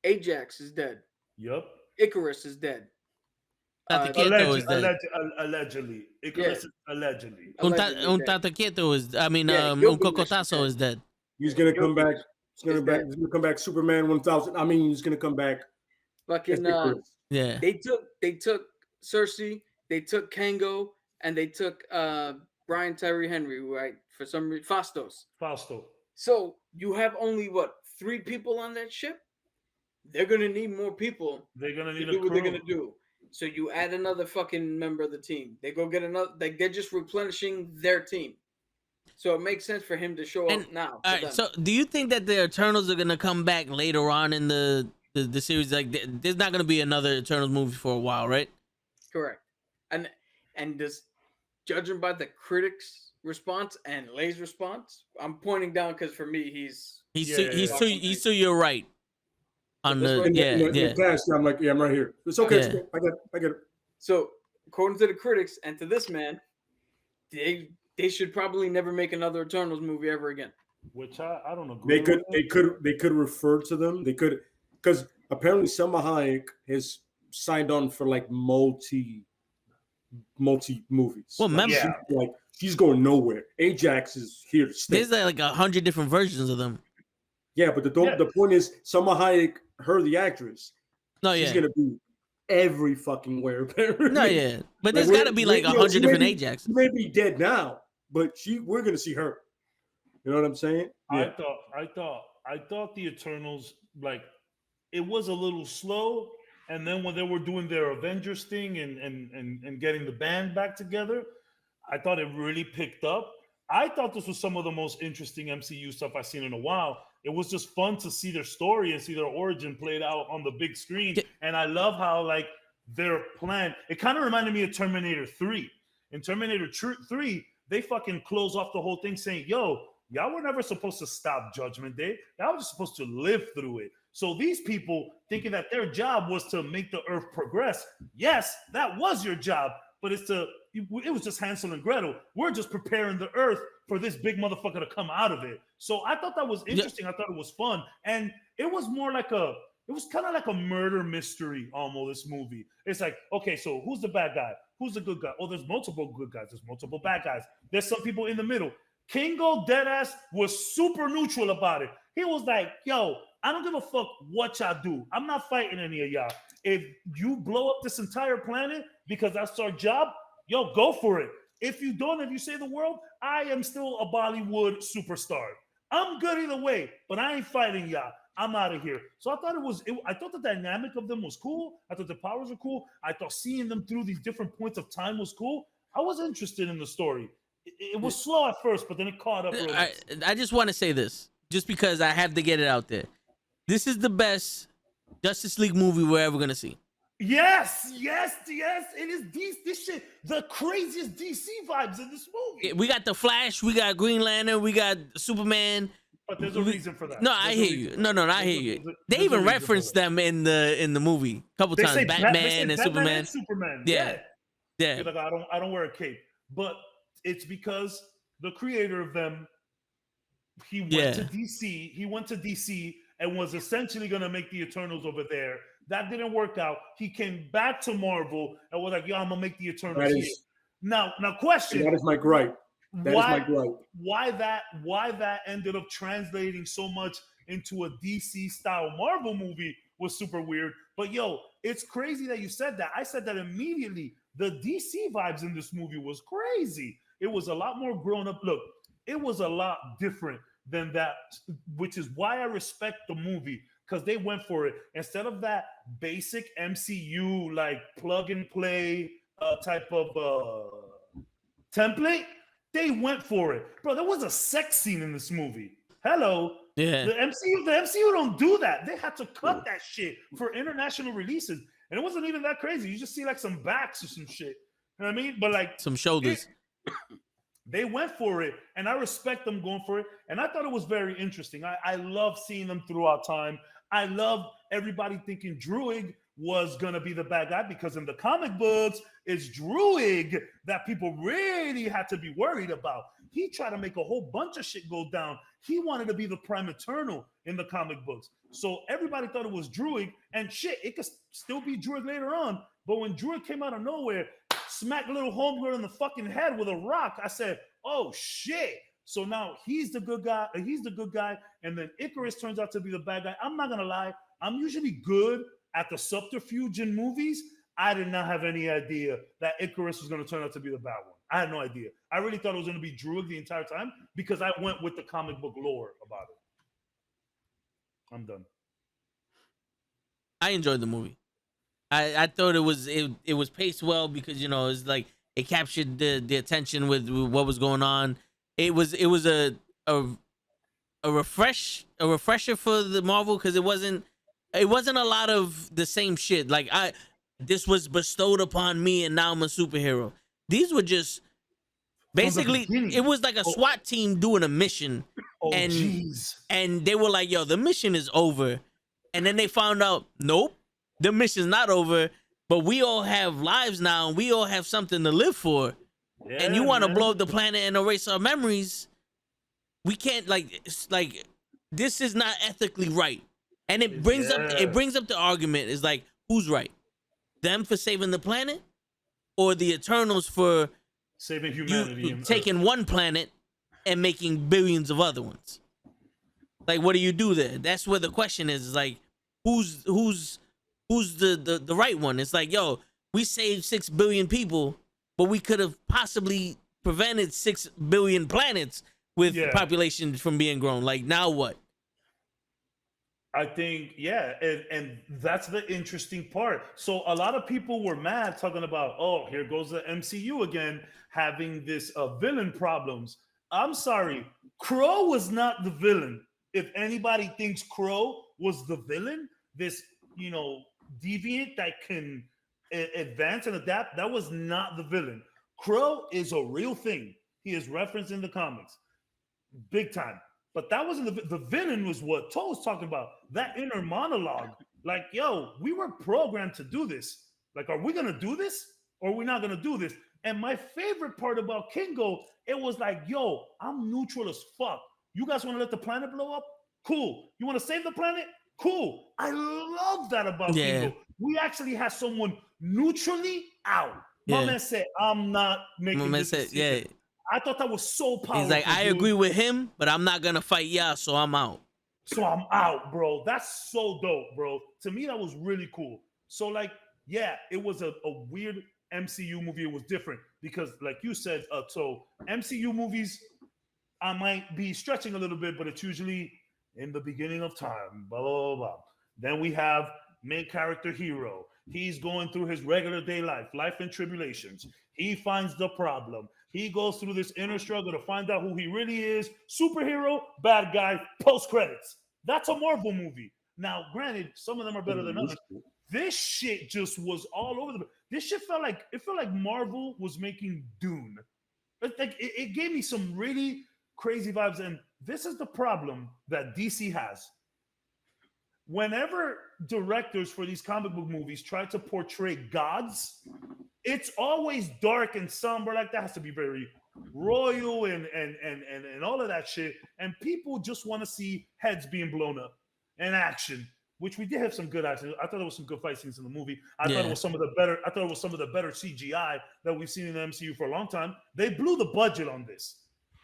Ajax is dead. Yep. Icarus is dead. Allegedly. Icarus is allegedly. Un Tataquieto is, Un Cocotazo is dead. He's going to come back. He's going to come back Superman 1000. I mean, he's going to come back. Fucking, yeah. They took Cersei, they took Kango, and they took Brian Tyree Henry, right? For some reason, Fausto. So you have only, 3 people on that ship? They're going to need more people. They're going to need do what they're going to do. So you add another fucking member of the team. They go get another. They're just replenishing their team. So it makes sense for him to show up now. All right. So do you think that the Eternals are gonna come back later on in the series? Like, there's not gonna be another Eternals movie for a while, right? Correct. And just judging by the critics' response and Lay's response, I'm pointing down because for me he's too you're right. On the past, I'm like, I'm right here. It's okay. Yeah. I get it. So according to the critics and to this man, they should probably never make another Eternals movie ever again. Which I don't agree. They could refer to them. They could, because apparently Selma Hayek has signed on for like multi movies. Well, remember, she's going nowhere. Ajax is here to stay. There's like 100 different versions of them. Yeah, but the point is, Selma Hayek, the actress. No, she's gonna be every fucking where. Apparently. No, yeah, but there's got to be like 100 different Ajaxes. She may be dead now, but we're gonna see her. You know what I'm saying? Yeah. I thought the Eternals, like, it was a little slow, and then when they were doing their Avengers thing and getting the band back together, I thought it really picked up. I thought this was some of the most interesting MCU stuff I've seen in a while. It was just fun to see their story and see their origin played out on the big screen. And I love how, like, their plan, it kind of reminded me of Terminator 3. In Terminator 3, they fucking close off the whole thing saying, yo, y'all were never supposed to stop Judgment Day. Y'all were supposed to live through it. So these people thinking that their job was to make the earth progress. Yes, that was your job, but it was just Hansel and Gretel. We're just preparing the earth for this big motherfucker to come out of it. So I thought that was interesting. I thought it was fun. And it was more like it was kind of like a murder mystery almost, this movie. It's like, okay, so who's the bad guy? Who's the good guy? Oh, there's multiple good guys. There's multiple bad guys. There's some people in the middle. Kingo Deadass was super neutral about it. He was like, yo, I don't give a fuck what y'all do. I'm not fighting any of y'all. If you blow up this entire planet because that's our job, yo, go for it. If you don't, if you save the world, I am still a Bollywood superstar. I'm good either way, but I ain't fighting y'all. I'm out of here. So I thought I thought the dynamic of them was cool. I thought the powers were cool. I thought seeing them through these different points of time was cool. I was interested in the story. It was slow at first, but then it caught up. Real nice. I just want to say this, just because I have to get it out there. This is the best Justice League movie we're ever gonna see. Yes. It is this shit. The craziest DC vibes in this movie. We got the Flash, we got Green Lantern, we got Superman. But there's a reason for that. No, I hear you. No, I hear you. They even reference them in the movie a couple times. Batman and Superman. Yeah. Like, I don't wear a cape, but it's because the creator of them, he went to DC. He went to DC and was essentially gonna make the Eternals over there. That didn't work out. He came back to Marvel and was like, "Yo, I'm gonna make the Eternals here." Now, question. That is my gripe. Why that ended up translating so much into a DC style Marvel movie was super weird. But yo, it's crazy that you said that. I said that immediately. The DC vibes in this movie was crazy. It was a lot more grown up. Look, it was a lot different than that, which is why I respect the movie, because they went for it. Instead of that basic MCU like plug and play type of template, they went for it. Bro, there was a sex scene in this movie. Hello. Yeah. The MCU don't do that. They had to cut that shit for international releases. And it wasn't even that crazy. You just see like some backs or some shit. You know what I mean? But like some shoulders. They went for it, and I respect them going for it. And I thought it was very interesting. I love seeing them throughout time. I love everybody thinking Druig was going to be the bad guy, because in the comic books, it's Druig that people really had to be worried about. He tried to make a whole bunch of shit go down. He wanted to be the Prime Eternal in the comic books. So everybody thought it was Druig, and shit, it could still be Druig later on. But when Druig came out of nowhere, smacked little homegirl in the fucking head with a rock, I said, oh shit. So now he's the good guy. And then Icarus turns out to be the bad guy. I'm not going to lie. I'm usually good at the subterfuge in movies. I did not have any idea that Icarus was going to turn out to be the bad one. I had no idea. I really thought it was going to be Druig the entire time, because I went with the comic book lore about it. I'm done. I enjoyed the movie. I thought it was paced well, because it's like it captured the attention with what was going on. It was a refresher for the Marvel, because it wasn't a lot of the same shit. Like this was bestowed upon me and now I'm a superhero. These were just basically, it was like a SWAT team doing a mission. And they were like, yo, the mission is over. And then they found out, nope, the mission's not over, but we all have lives now and we all have something to live for. Yeah, and you want to blow up the planet and erase our memories. We can't, this is not ethically right. And it brings up the argument, is like, who's right? Them for saving the planet, or the Eternals for saving humanity, taking one planet and making billions of other ones? Like, what do you do there? That's where the question is like, who's the right one? It's like, yo, we saved 6 billion people, but we could have possibly prevented 6 billion planets with population from being grown. Like, now what? I think, and that's the interesting part. So a lot of people were mad, talking about, oh, here goes the MCU again, having this villain problems. I'm sorry, Crow was not the villain. If anybody thinks Crow was the villain, this, deviant that can advance and adapt, that was not the villain. Crow is a real thing. He is referenced in the comics, big time. But that wasn't the villain. Was what Toe was talking about. That inner monologue. Like, yo, we were programmed to do this. Like, are we gonna do this or are we not gonna do this? And my favorite part about Kingo, it was like, yo, I'm neutral as fuck. You guys want to let the planet blow up? Cool. You want to save the planet? Cool. I love that about Kingo. We actually had someone neutrally out. My man said, I'm not making this decision. I thought that was so powerful. He's like, I agree with him, but I'm not gonna fight y'all, so I'm out. So I'm out, bro. That's so dope, bro. To me, that was really cool. So, like, yeah, it was a weird MCU movie, it was different because, like you said, so MCU movies, I might be stretching a little bit, but it's usually in the beginning of time, blah, blah, blah, blah. Then we have main character hero. He's going through his regular day life and tribulations. He finds the problem. He goes through this inner struggle to find out who he really is. Superhero, bad guy, post credits. That's a Marvel movie. Now, granted, some of them are better than others. This shit just was all over the. This shit felt like Marvel was making Dune. It gave me some really crazy vibes, and this is the problem that DC has. Whenever directors for these comic book movies try to portray gods, it's always dark and somber. Like that has to be very royal and all of that shit. And people just want to see heads being blown up and action, which we did have some good action. I thought there was some good fight scenes in the movie. I thought it was some of the better CGI that we've seen in the MCU for a long time. They blew the budget on this.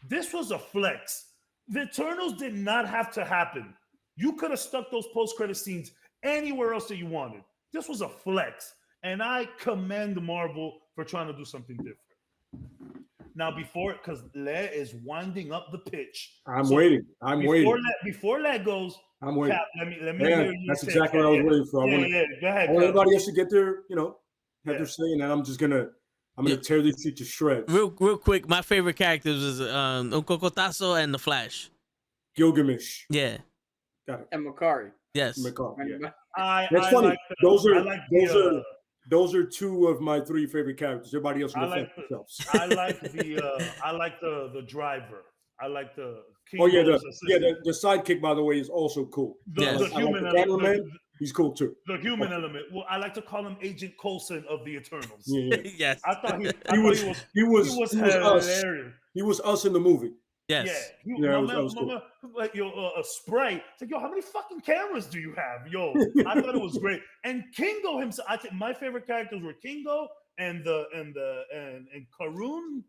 This was a flex. The Eternals did not have to happen. You could have stuck those post-credit scenes anywhere else that you wanted. This was a flex. And I commend Marvel for trying to do something different. Now, because Le is winding up the pitch. I'm waiting. Before Le goes, I'm waiting. Cap, let me hear you. That's exactly what I was waiting for. Go ahead. Everybody else to get their, their say, and then I'm gonna tear this shit to shreds. Real quick, my favorite characters was Cocotazo and the Flash. Gilgamesh. Yeah. Got it. And Makari. Yes. Makari. Yeah. That's funny. Those are two of my three favorite characters. Everybody else can defend themselves. I like the driver. I like the King. Oh yeah, the sidekick, by the way, is also cool. The human element. He's cool too. The human element. Well, I like to call him Agent Coulson of the Eternals. Yeah. Yes. I thought he was hilarious. He was us in the movie. Yes. Yeah. Cool. Like a Sprite. It's like, yo, how many fucking cameras do you have? Yo, I thought it was great. And Kingo himself. I think my favorite characters were Kingo and Karun.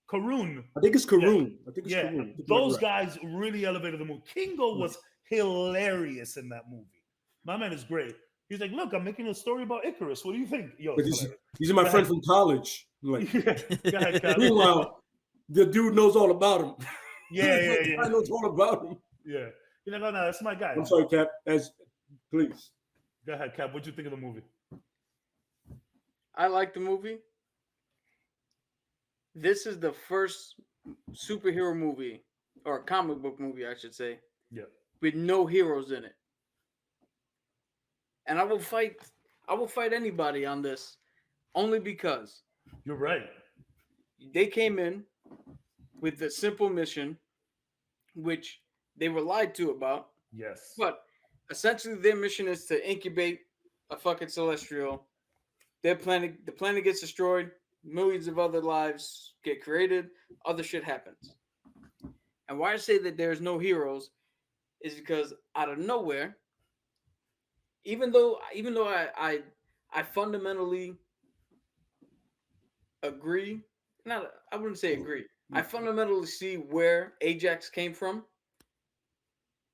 Karun. I think it's Karun. Yeah. Karun. Those guys really elevated the movie. Kingo was hilarious in that movie. My man is great. He's like, look, I'm making a story about Icarus. What do you think? Yo, these are my friend from college. Like, Go ahead, meanwhile, the dude knows all about him. Yeah. I knows all about him. Yeah. You're like, oh, no, that's my guy. I'm sorry, Cap. Please. Go ahead, Cap. What'd you think of the movie? I like the movie. This is the first superhero movie, or comic book movie, I should say, with no heroes in it. And I will fight anybody on this, only because you're right. They came in with the simple mission, which they were lied to about. Yes. But essentially their mission is to incubate a fucking celestial. The planet gets destroyed. Millions of other lives get created. Other shit happens. And why I say that there's no heroes is because out of nowhere, even though I fundamentally agree, I wouldn't say agree. I fundamentally see where Ajax came from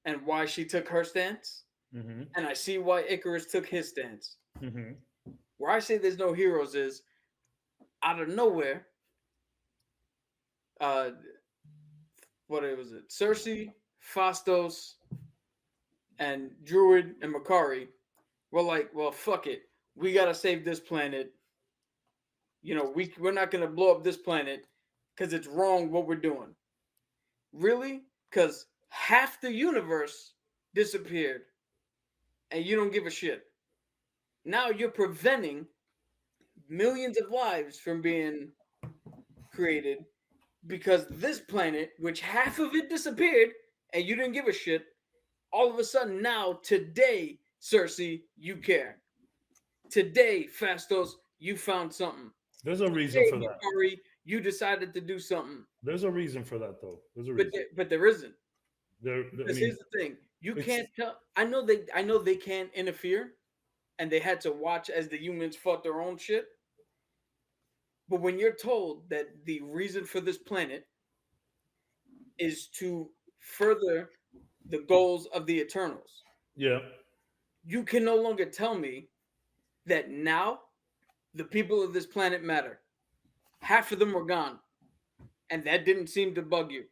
and why she took her stance. Mm-hmm. And I see why Icarus took his stance. Mm-hmm. Where I say there's no heroes is out of nowhere. What was it? Cersei, Phastos, and Druid and Makari were like, well, fuck it. We gotta save this planet. We're not gonna blow up this planet because it's wrong what we're doing. Really? Because half the universe disappeared and you don't give a shit. Now you're preventing millions of lives from being created because this planet, which half of it disappeared and you didn't give a shit, all of a sudden now, today, Cersei, you care. Today, Phastos, you found something. There's a reason for that. Makari, you decided to do something. There's a reason for that, though. There's a reason. But there isn't. Here's the thing. You can't tell. I know they can't interfere, and they had to watch as the humans fought their own shit. But when you're told that the reason for this planet is to further the goals of the Eternals, you can no longer tell me that now the people of this planet matter. Half of them were gone, and that didn't seem to bug you.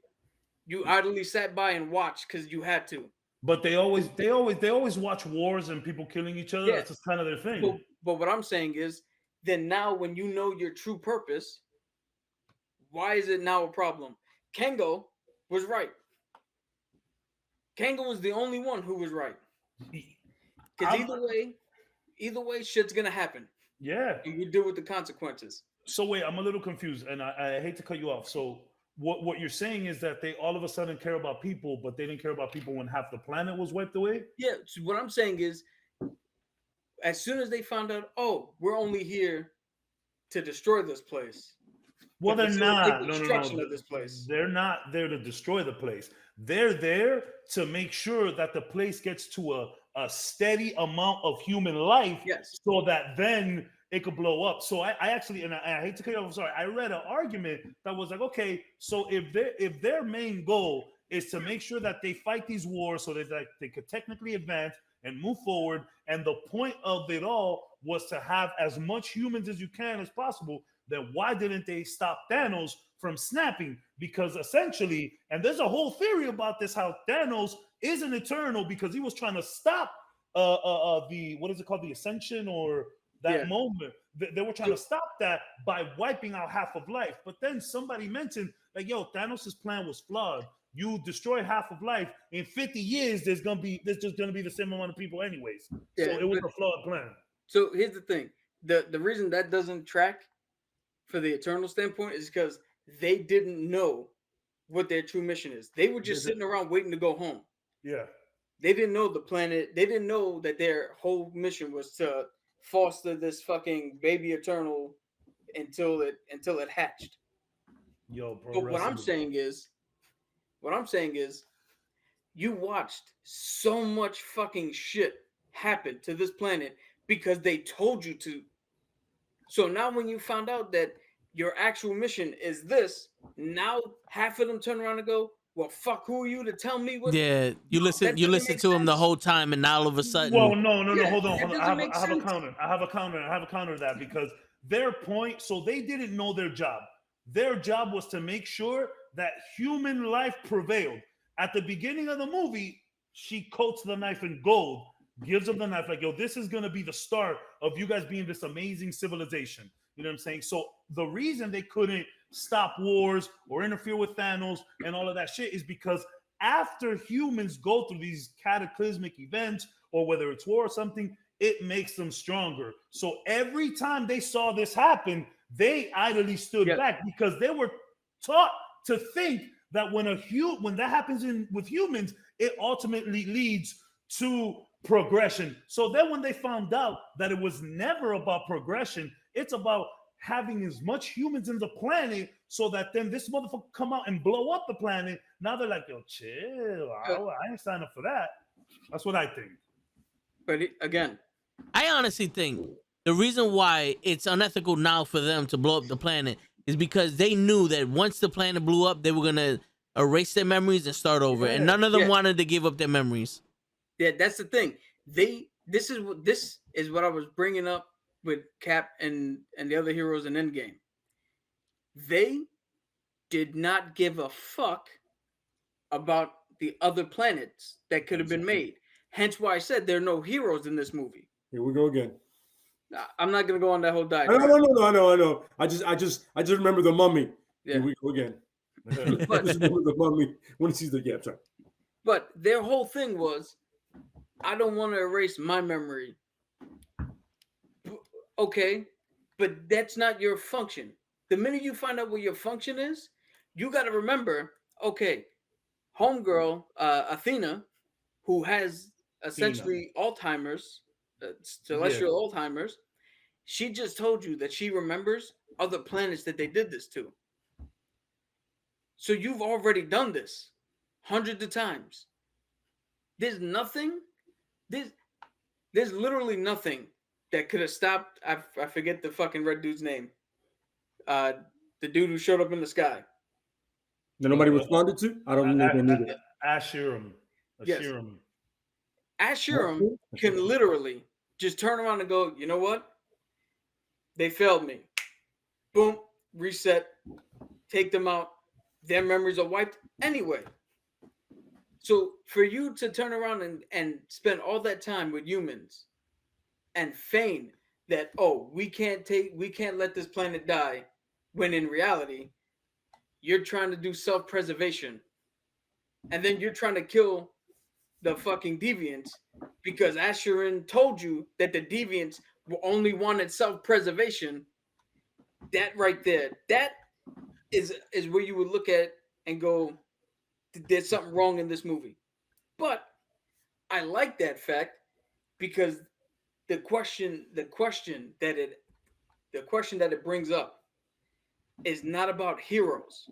You idly sat by and watched because you had to. But they always watch wars and people killing each other. Yeah. That's just kind of their thing. But what I'm saying is, then now when you know your true purpose, why is it now a problem? Kengo was right. Kengo was the only one who was right. Because either way, shit's gonna happen. Yeah. And you deal with the consequences. So wait, I'm a little confused, and I hate to cut you off. So what you're saying is that they all of a sudden care about people, but they didn't care about people when half the planet was wiped away? Yeah, so what I'm saying is, as soon as they found out, oh, we're only here to destroy this place. Well, they're not. No. Of this place. They're not there to destroy the place. They're there to make sure that the place gets to a steady amount of human life, Yes. so that then it could blow up. So I actually, and I hate to cut you off, I'm sorry, I read an argument that was like, okay, so if their main goal is to make sure that they fight these wars so that they could technically advance and move forward, and the point of it all was to have as much humans as you can as possible, then why didn't they stop Thanos from snapping? Because essentially, and there's a whole theory about this, how Thanos is an Eternal because he was trying to stop the, what is it called, the Ascension, or that moment. They were trying to stop that by wiping out half of life. But then somebody mentioned, like, yo, Thanos' plan was flawed. You destroy half of life. In 50 years, there's just gonna be the same amount of people anyways. Yeah, so it was a flawed plan. So here's the thing. The reason that doesn't track for the Eternal standpoint is because they didn't know what their true mission is. They were just sitting around waiting to go home. Yeah. They didn't know the planet. They didn't know that their whole mission was to foster this fucking baby Eternal until it hatched. Yo, bro. But what I'm saying is, you watched so much fucking shit happen to this planet because they told you to. So now when you found out that your actual mission is this, now half of them turn around and go, well, fuck, who are you to tell me what? Yeah, you listen to him the whole time, and now all of a sudden. Well, no, hold on. I have a counter to that, because their point, so they didn't know their job. Their job was to make sure that human life prevailed. At the beginning of the movie, she coats the knife in gold, gives them the knife, like, yo, this is going to be the start of you guys being this amazing civilization. You know what I'm saying? So the reason they couldn't stop wars or interfere with Thanos and all of that shit is because after humans go through these cataclysmic events, or whether it's war or something, it makes them stronger. So every time they saw this happen, they idly stood back, because they were taught to think that when that happens with humans, it ultimately leads to progression. So then when they found out that it was never about progression, it's about having as much humans in the planet so that then this motherfucker come out and blow up the planet. Now they're like, yo, chill. I ain't signing up for that. That's what I think. But again, I honestly think the reason why it's unethical now for them to blow up the planet is because they knew that once the planet blew up, they were going to erase their memories and start over. And none of them wanted to give up their memories. Yeah, that's the thing. This is what I was bringing up with Cap and the other heroes in Endgame. They did not give a fuck about the other planets that could have been made. Hence why I said there are no heroes in this movie. Here we go again. I'm not gonna go on that whole diagram. I know. I just remember the Mummy. Yeah. Here we go again. But, I just remember the Mummy when he sees the sorry. But their whole thing was, I don't want to erase my memory. Okay, but that's not your function. The minute you find out what your function is, you got to remember, okay, homegirl, Athena, who has essentially Alzheimer's, celestial Alzheimer's, she just told you that she remembers other planets that they did this to. So you've already done this hundreds of times. There's nothing, there's literally nothing that could have stopped, I forget the fucking red dude's name. The dude who showed up in the sky. That nobody responded to? I don't know either. Asherum. Yes. Asherum can literally just turn around and go, you know what? They failed me. Boom, reset, take them out. Their memories are wiped anyway. So for you to turn around and spend all that time with humans and feign that, oh, we can't let this planet die, when in reality, you're trying to do self-preservation. And then you're trying to kill the fucking deviants because Asherin told you that the deviants only wanted self-preservation. That right there, that is where you would look at and go, there's something wrong in this movie. But I like that fact because the question that it brings up is not about heroes.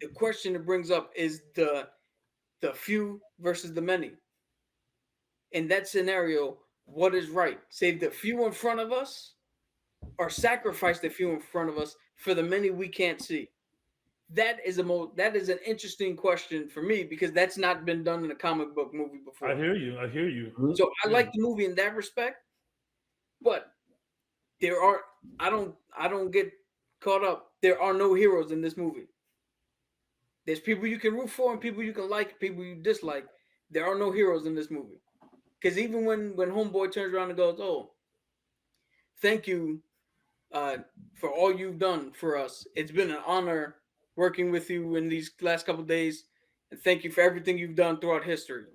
The question it brings up is the few versus the many. In that scenario, what is right? Save the few in front of us or sacrifice the few in front of us for the many we can't see? That is an interesting question for me because that's not been done in a comic book movie before. I hear you. So I like the movie in that respect, but I don't get caught up. There are no heroes in this movie. There's people you can root for and people you can like, people you dislike. There are no heroes in this movie. Because even when Homeboy turns around and goes, "Oh, thank you for all you've done for us. It's been an honor working with you in these last couple of days, and thank you for everything you've done throughout history."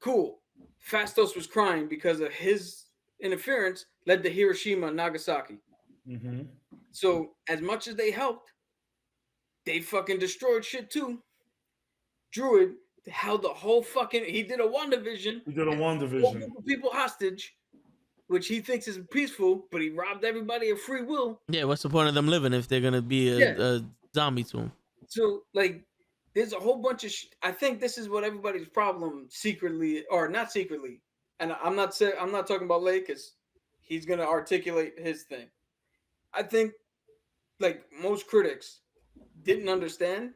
Cool. Fastos was crying because of his interference led to Hiroshima and Nagasaki. Mm-hmm. So as much as they helped, they fucking destroyed shit too. Druid held the whole fucking. He did a WandaVision. People hostage, which he thinks is peaceful, but he robbed everybody of free will. Yeah, what's the point of them living if they're gonna be a zombie to them? So like, there's a whole bunch of. I think this is what everybody's problem secretly, or not secretly, and I'm not talking about Lake because he's gonna articulate his thing. I think, like most critics, didn't understand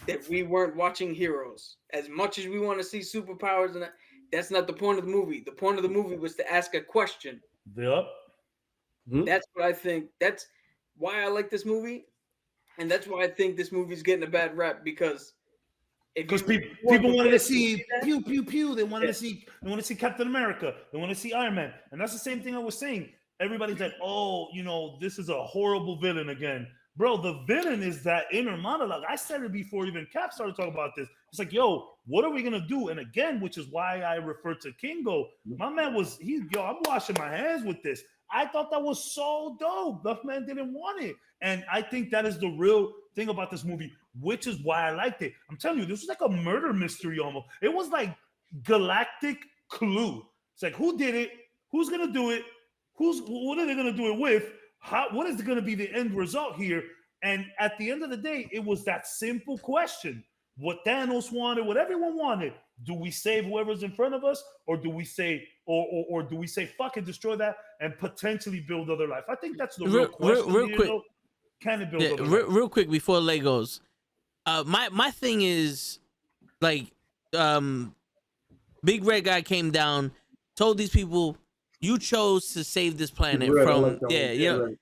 that we weren't watching heroes as much as we want to see superpowers, and that's not the point of the movie. The point of the movie was to ask a question. Yep. That's what I think. That's why I like this movie, and that's why I think this movie's getting a bad rap because people wanted to see pew pew pew. They wanted to see Captain America. They want to see Iron Man, and that's the same thing I was saying. Everybody's like, "Oh, this is a horrible villain again." Bro, the villain is that inner monologue. I said it before even Cap started talking about this. It's like, yo, what are we going to do? And again, which is why I refer to Kingo. My man I'm washing my hands with this. I thought that was so dope. The man didn't want it. And I think that is the real thing about this movie, which is why I liked it. I'm telling you, this was like a murder mystery almost. It was like Galactic Clue. It's like, who did it? Who's going to do it? What are they going to do it with? What is going to be the end result here? And at the end of the day, it was that simple question. What Thanos wanted, what everyone wanted. Do we save whoever's in front of us, or do we say, or do we say, fuck it, destroy that and potentially build other life? I think that's the real question. Real quick. Can it build other life? Real quick before Legos. My thing is, like, Big Red Guy came down, told these people, you chose to save this planet from you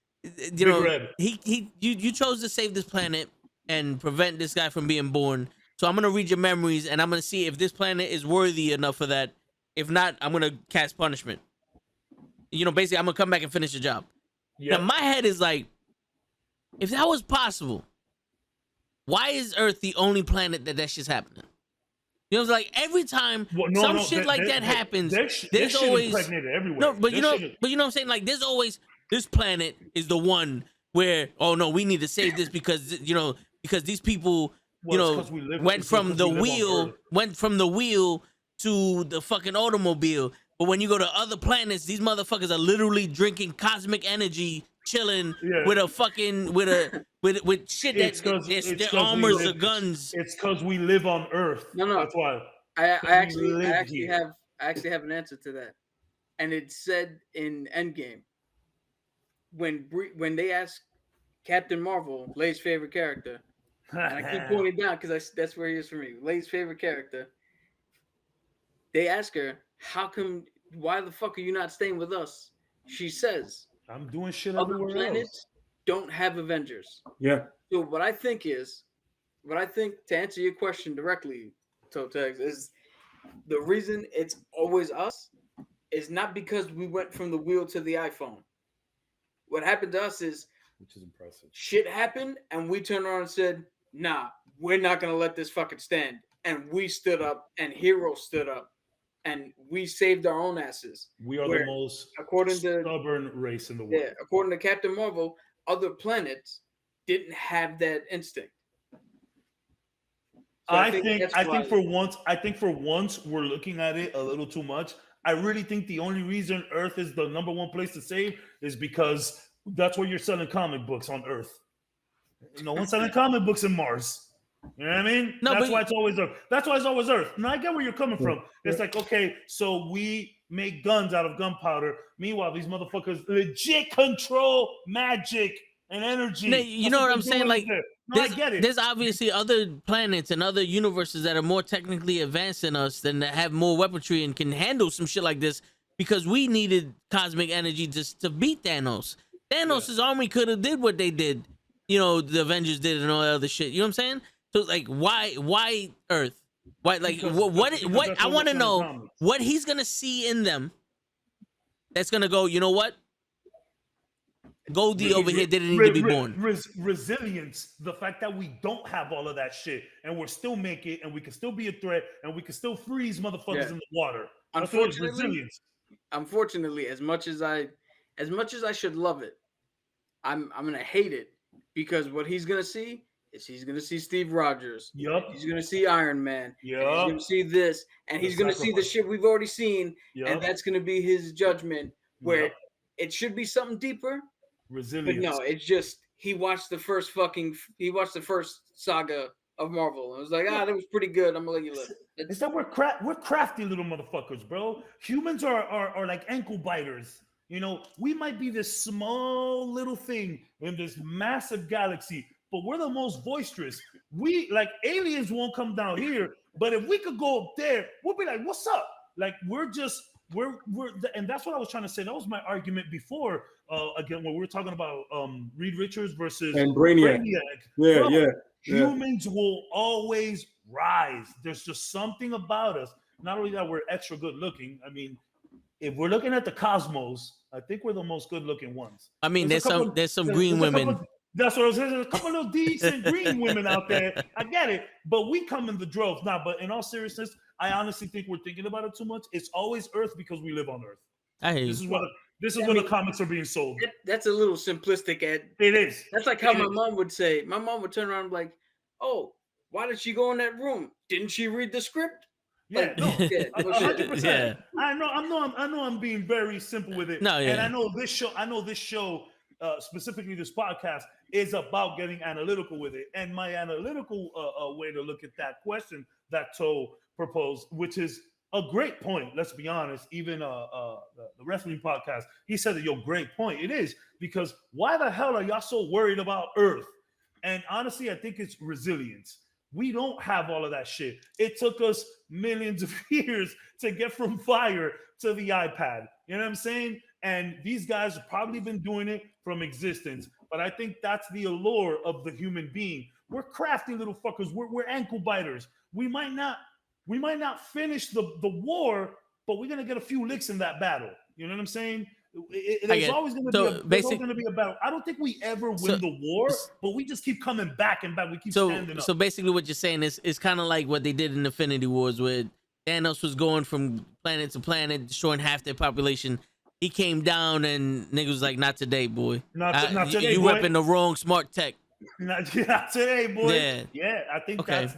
chose to save this planet and prevent this guy from being born. So I'm gonna read your memories and I'm gonna see if this planet is worthy enough for that. If not, I'm gonna cast punishment. Basically, I'm gonna come back and finish the job. Yep. Now my head is like, if that was possible, why is Earth the only planet that shit's happening? It's like every time shit like that happens, there's always everywhere. No, but you know what I'm saying? Like there's always this planet is the one where, oh no, we need to save this because these people went from the wheel to the fucking automobile. But when you go to other planets, these motherfuckers are literally drinking cosmic energy, chilling with a fucking with shit that their armors or guns. It's because we live on Earth. No. That's why. I actually have an answer to that, and it's said in Endgame when they ask Captain Marvel, Lay's favorite character, and I keep pointing down because that's where he is for me. Lay's favorite character. They ask her, why the fuck are you not staying with us? She says, I'm doing shit Other everywhere planets else. don't have Avengers. Yeah. So what I think to answer your question directly, Totex, is the reason it's always us is not because we went from the wheel to the iPhone. What happened to us is Which is impressive. shit happened and we turned around and said, nah, we're not going to let this fucking stand. And we stood up and Heroes stood up and we saved our own asses. We are Where, the most according to stubborn race in the world. Yeah, according to Captain Marvel, other planets didn't have that instinct. So I think that's why- for once we're looking at it a little too much. I really think the only reason Earth is the number one place to save is because that's where you're selling comic books on Earth. No one's selling comic books in Mars. You know what I mean? No, that's but- why it's always Earth. That's why it's always Earth. Now I get where you're coming from. It's like, okay, so we make guns out of gunpowder. Meanwhile, these motherfuckers legit control magic and energy. No, you know what I'm saying? Like, no, I get it. There's obviously other planets and other universes that are more technically advanced than us, than that have more weaponry and can handle some shit like this, because we needed cosmic energy just to beat Thanos. Thanos' army could have did what they did, you know, the Avengers did and all that other shit. You know what I'm saying? So like, why Earth? Why, like, Because what that's I what want to we're know trying to promise. what he's gonna see in them that's gonna go, you know what? Goldie over here didn't need to be born. Resilience, the fact that we don't have all of that shit and we're still make it and we can still be a threat and we can still freeze motherfuckers in the water. That's what it's resilience. Unfortunately, as much as I should love it, I'm gonna hate it, because what he's gonna see is he's gonna see Steve Rogers. Yup. He's gonna see Iron Man. He's Yup. gonna see this, and he's gonna see the shit we've already seen, Yup. and that's gonna be his judgment. Where Yup. it should be something deeper, but Resilience. no, it's just he watched the first saga of Marvel and was like, that was pretty good. I'm gonna let you live. It's that we're crafty little motherfuckers, bro. Humans are like ankle biters. You know, we might be this small little thing in this massive galaxy, but we're the most boisterous. We, like, aliens won't come down here, but if we could go up there, we'll be like, what's up? Like, we're and that's what I was trying to say. That was my argument before. Again, when we were talking about Reed Richards versus And Brainiac. Yeah, Bro, yeah. Humans will always rise. There's just something about us. Not only that we're extra good looking. I mean, if we're looking at the cosmos, I think we're the most good looking ones. I mean, there's some green there's a women. couple- that's what I was saying. There's a couple of decent green women out there. I get it, but we come in the droves now. But in all seriousness, I honestly think we're thinking about it too much. It's always Earth because we live on Earth. I hear This you. is where the comics are being sold. That's a little simplistic, Ed. It is. That's like how my mom would say. My mom would turn around and be like, "Oh, why did she go in that room? Didn't she read the script?" Yeah, no, Yeah, 100%. Yeah. I know I'm being very simple with it. No, yeah. And I know this show, specifically this podcast, is about getting analytical with it. And my analytical way to look at that question that Toe proposed, which is a great point. Let's be honest. Even the wrestling podcast, he said that, great point. It is, because why the hell are y'all so worried about Earth? And honestly, I think it's resilience. We don't have all of that shit. It took us millions of years to get from fire to the iPad. You know what I'm saying? And these guys have probably been doing it from existence. But I think that's the allure of the human being. We're crafty little fuckers. We're ankle biters. We might not finish the war, but we're gonna get a few licks in that battle. You know what I'm saying? There's always going to be a battle. I don't think we ever win the war, but we just keep coming back and back. We keep standing up. So basically, what you're saying is it's kind of like what they did in Infinity Wars, where Thanos was going from planet to planet, destroying half their population. He came down and niggas was like, "Not today, boy. Not today, you boy. repping the wrong smart tech." Not today, boy. Yeah. I think Okay.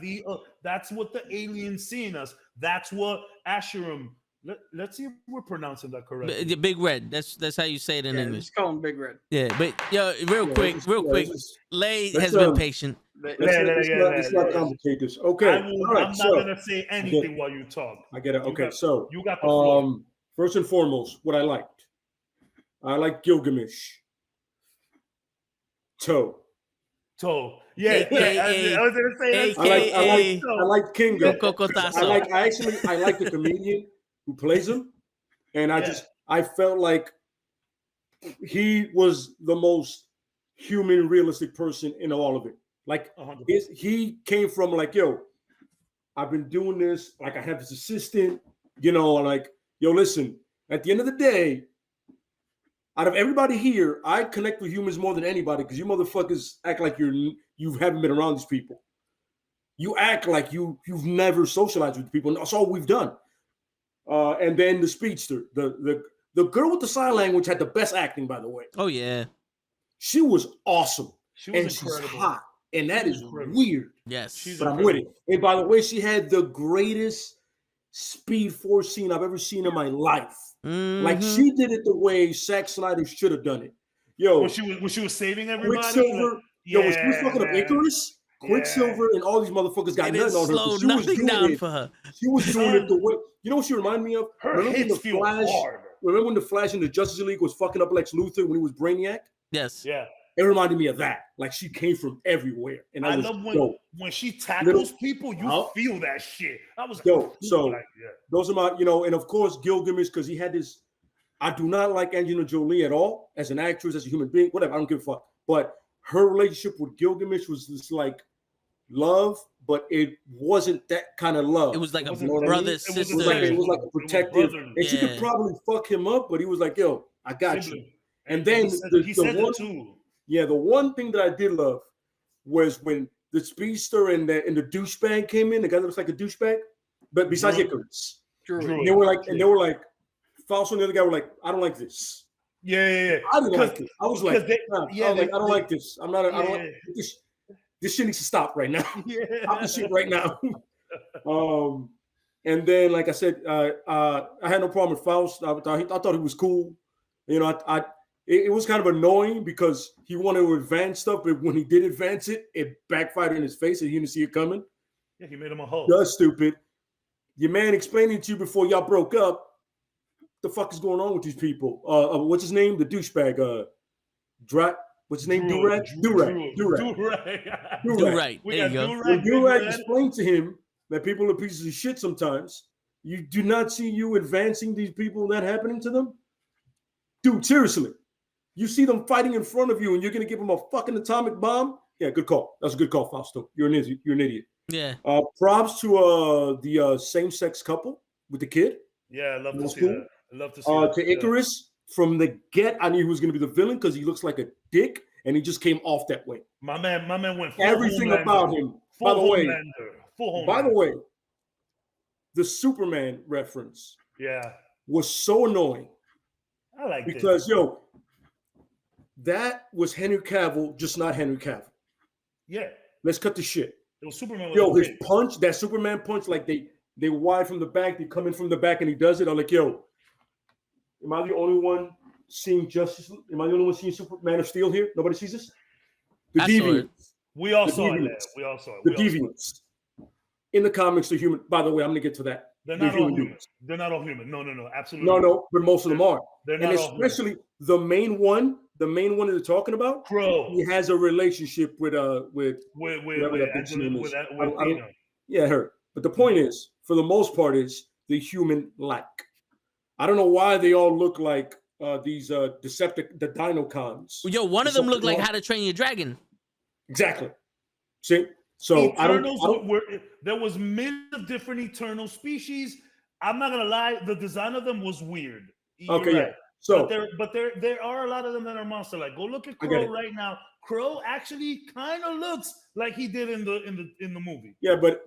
that's what the aliens see in us. That's what Asherim. Let's see if we're pronouncing that correctly. The Big Red. That's how you say it in English. Just call him Big Red. Yeah, but real quick. Lay has been patient. Let's not complicate this. Okay. I'm not gonna say anything while you talk. I get it. Okay, you got the floor. First and foremost, what I like Gilgamesh. Toe. Yeah, I was gonna say that. I like Kingo. Cocotazo. I like the comedian who plays him, and I felt like he was the most human, realistic person in all of it. Like, he came from like, yo, I've been doing this. Like, I have this assistant, like, yo, listen, at the end of the day, out of everybody here, I connect with humans more than anybody because you motherfuckers act like you haven't been around these people. You act like you've never socialized with people, and that's all we've done. And then the speedster, the girl with the sign language had the best acting, by the way. Oh yeah, she was awesome. She was incredible. She's hot, and that is weird. Yes, but I'm with it. And by the way, she had the greatest Speed Force scene I've ever seen in my life. Mm-hmm. Like, she did it the way Zack Snyder should have done it. Yo, when she was saving everybody. Quicksilver, when she was fucking up Icarus, Quicksilver and all these motherfuckers got nothing on her. Slow She was doing down it. For her. She was doing it the way. You know what she reminded me of? Her hits feel hard. Remember when the Flash in the Justice League was fucking up Lex Luthor when he was Brainiac? Yes. Yeah. It reminded me of that. Like, she came from everywhere. And I love when she tackles people, you feel that shit. I was so those are my, and of course Gilgamesh, because he had this. I do not like Angelina Jolie at all as an actress, as a human being, whatever. I don't give a fuck. But her relationship with Gilgamesh was just like love, but it wasn't that kind of love. It was like a brother sister. It was like a protective, and she could probably fuck him up, but he was like, "Yo, I got you." And then the one thing that I did love was when the speedster and the douchebag came in. The guy that looks like a douchebag, but besides Icarus, they were like, Fausto and the other guy were like, I don't like this. Yeah. I didn't like it. I was like, I don't like this. I don't like this. This shit needs to stop right now. Stop this shit right now. And then, like I said, I had no problem with Faust. I thought he was cool. It was kind of annoying because he wanted to advance stuff, but when he did advance it, it backfired in his face and he didn't see it coming. Yeah, he made him a hoe. That's stupid. Your man explaining to you before y'all broke up, the fuck is going on with these people? What's his name? The douchebag. What's his name? Durag. There you go. Durag explained to him that people are pieces of shit sometimes. You do not see you advancing these people that happening to them? Dude, seriously. You see them fighting in front of you and you're going to give them a fucking atomic bomb? Yeah, good call. That's a good call, Fausto. You're an idiot. You're an idiot. Yeah. Props to the same-sex couple with the kid. Yeah, I love to see that. I love to see that. To Icarus, from the get, I knew he was going to be the villain because he looks like a dick and he just came off that way. My man went full everything Homelander. About him. Full By the way, the Superman reference was so annoying. I like it. Because, that was Henry Cavill, just not Henry Cavill. Yeah. Let's cut the shit. It was Superman. His punch, that Superman punch, like they wide from the back, they come in from the back and he does it. I'm like, am I the only one seeing Justice? Am I the only one seeing Superman of Steel here? Nobody sees this? The Deviants. We all saw it. We all saw it. The Deviants. In the comics, they're human. By the way, I'm going to get to that. They're not all human. They're not all human. No, absolutely. No, but most of them are. They're not all especially human. the main one that they're talking about, Crow. He has a relationship with her. But the point is, for the most part, is the human-like. I don't know why they all look like these the Dinocons. One of them looked like How to Train Your Dragon. Exactly. See? So there was many different Eternal species. I'm not gonna lie, the design of them was weird. You're right. So but there are a lot of them that are monster like. Go look at Crow right now. Crow actually kind of looks like he did in the movie. Yeah, but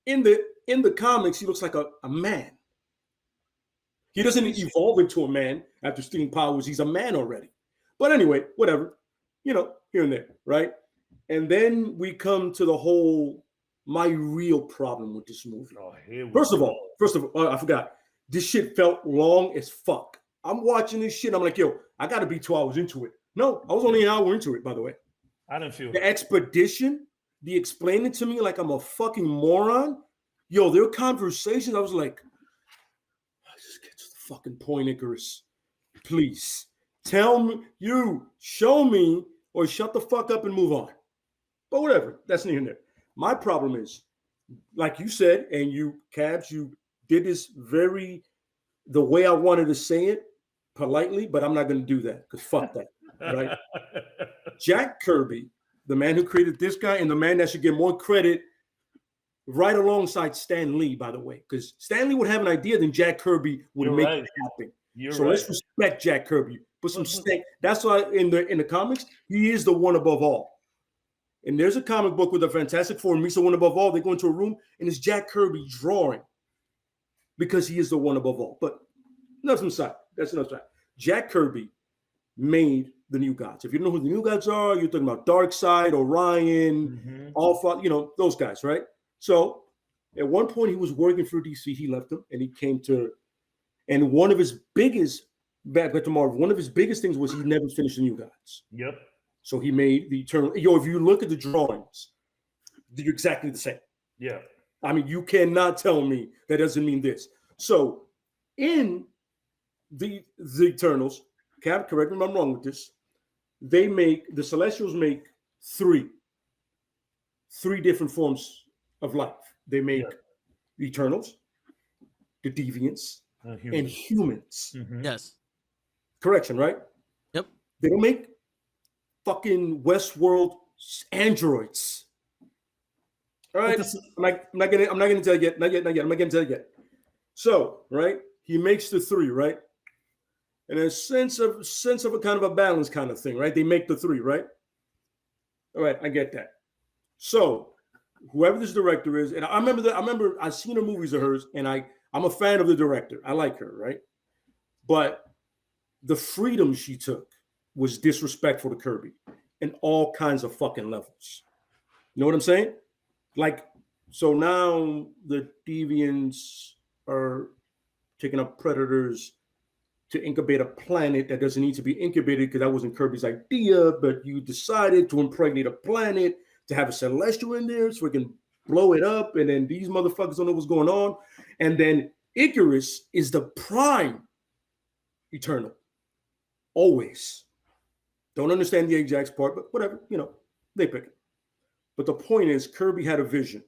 in the comics, he looks like a man. He doesn't evolve into a man after stealing powers. He's a man already. But anyway, whatever. Here and there, right? And then we come to my real problem with this movie. First of all, I forgot. This shit felt long as fuck. I'm watching this shit. I'm like, I got to be 2 hours into it. No, I was only an hour into it, by the way. I didn't feel the expedition, the explaining to me like I'm a fucking moron. Their conversations, I was like, just get to the fucking point, Icarus. Please. Tell me, show me, or shut the fuck up and move on. But whatever, that's neither there. My problem is, like you said, and you did this the way I wanted to say it, politely, but I'm not going to do that because fuck that, right? Jack Kirby, the man who created this guy, and the man that should get more credit, right alongside Stan Lee, by the way, because Stan Lee would have an idea, then Jack Kirby would make it happen. Let's respect Jack Kirby. Put some stake. That's why in the comics, he is the one above all. And there's a comic book with the Fantastic Four meets the one above all. They go into a room and it's Jack Kirby drawing because he is the one above all. But that's aside. That's another side. Jack Kirby made the New Gods. If you don't know who the New Gods are, you're talking about Darkseid, Orion, Alpha, those guys, right? So at one point he was working for DC. He left them and he came to, and one of his biggest, back to Marvel, one of his biggest things was he never finished the New Gods. Yep. So he made the Eternal. If you look at the drawings, they're exactly the same. Yeah. I mean, you cannot tell me that doesn't mean this. So in the Eternals, Cap, correct me if I'm wrong with this, the Celestials make three different forms of life. They make the Eternals, the Deviants, and humans. Yes. Correction, right? Yep. They don't make fucking Westworld androids. All right. I'm not gonna tell you yet. Not yet. I'm not gonna tell you yet. So, right, he makes the three, right? And a sense of a kind of a balance kind of thing, right? They make the three, right? All right, I get that. So whoever this director is, and I remember I've seen her movies of hers, and I'm a fan of the director. I like her, right? But the freedom she took was disrespectful to Kirby in all kinds of fucking levels. You know what I'm saying? Like, so now the Deviants are taking up Predators to incubate a planet that doesn't need to be incubated because that wasn't Kirby's idea, but you decided to impregnate a planet to have a Celestial in there so we can blow it up, and then these motherfuckers don't know what's going on. And then Icarus is the prime Eternal. Always. Don't understand the Ajax part, but whatever, they pick it. But the point is, Kirby had a vision.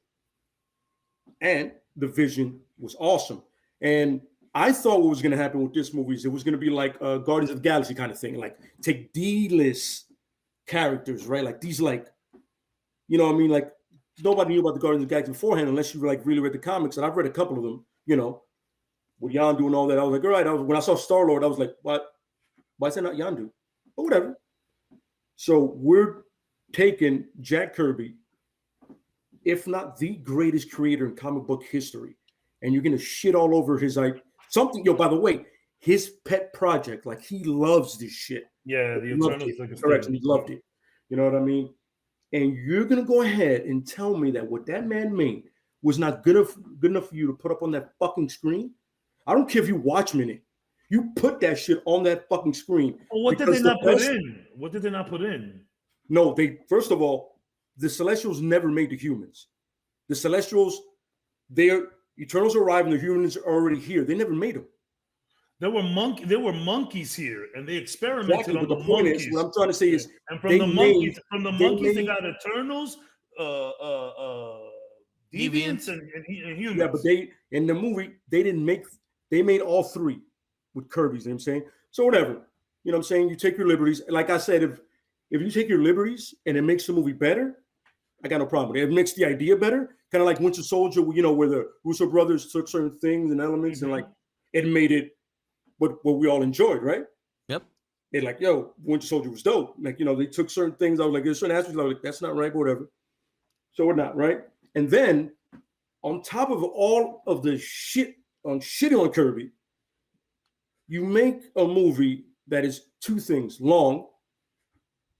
And the vision was awesome. And I thought what was going to happen with this movie is it was going to be like Guardians of the Galaxy kind of thing. Like, take D-list characters, right? Like, these, like, like, nobody knew about the Guardians of the Galaxy beforehand unless you, like, really read the comics. And I've read a couple of them, with Yondu and all that. I was like, all right. When I saw Star-Lord, I was like, what? Why is that not Yondu? But whatever. So we're taking Jack Kirby, if not the greatest creator in comic book history, and you're going to shit all over his something. By the way, his pet project, like, he loves this shit. Yeah, the Eternals. Correction, he loved it. You know what I mean? And you're going to go ahead and tell me that what that man made was not good enough for you to put up on that fucking screen? I don't care if you Watchmen it. You put that shit on that fucking screen. Well, what did they not put in? What did they not put in? No, first of all, the Celestials never made the humans. The Celestials, Eternals arrive and the humans are already here. They never made them. There were monkeys here, and they experimented on the monkeys. What I'm trying to say is, and from the monkeys, they got Eternals, Deviants, and humans. Yeah, but in the movie they made all three with Kirby's. You know what I'm saying? So whatever. You know what I'm saying? You take your liberties. Like I said, if you take your liberties and it makes the movie better, I got no problem with it. It makes the idea better. Kind of like Winter Soldier, where the Russo brothers took certain things and elements and, like, it made it what we all enjoyed, right? Yep. They're like, yo, Winter Soldier was dope. Like, they took certain things. I was like, there's certain aspects I was like, that's not right, but whatever. So we're not, right? And then on top of all of the shit on Kirby, you make a movie that is two things: long,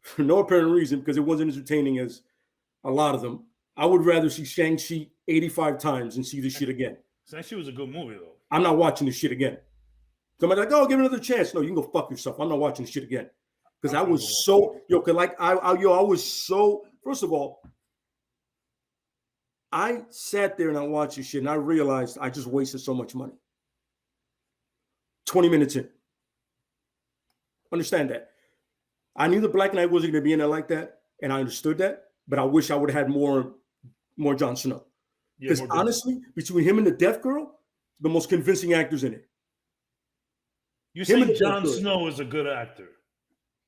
for no apparent reason, because it wasn't entertaining as a lot of them. I would rather see Shang-Chi 85 times and see this shit again. Shang-Chi was a good movie, though. I'm not watching this shit again. Somebody's like, oh, give it another chance. No, you can go fuck yourself. I'm not watching this shit again. Because I was so, I was so, first of all, I sat there and I watched this shit and I realized I just wasted so much money. 20 minutes in. Understand that. I knew the Black Knight wasn't going to be in there like that, and I understood that, but I wish I would have had more Jon Snow. Because honestly, between him and the Deaf Girl, the most convincing actors in it. You're Him saying and Jon Death Girl. Snow is a good actor.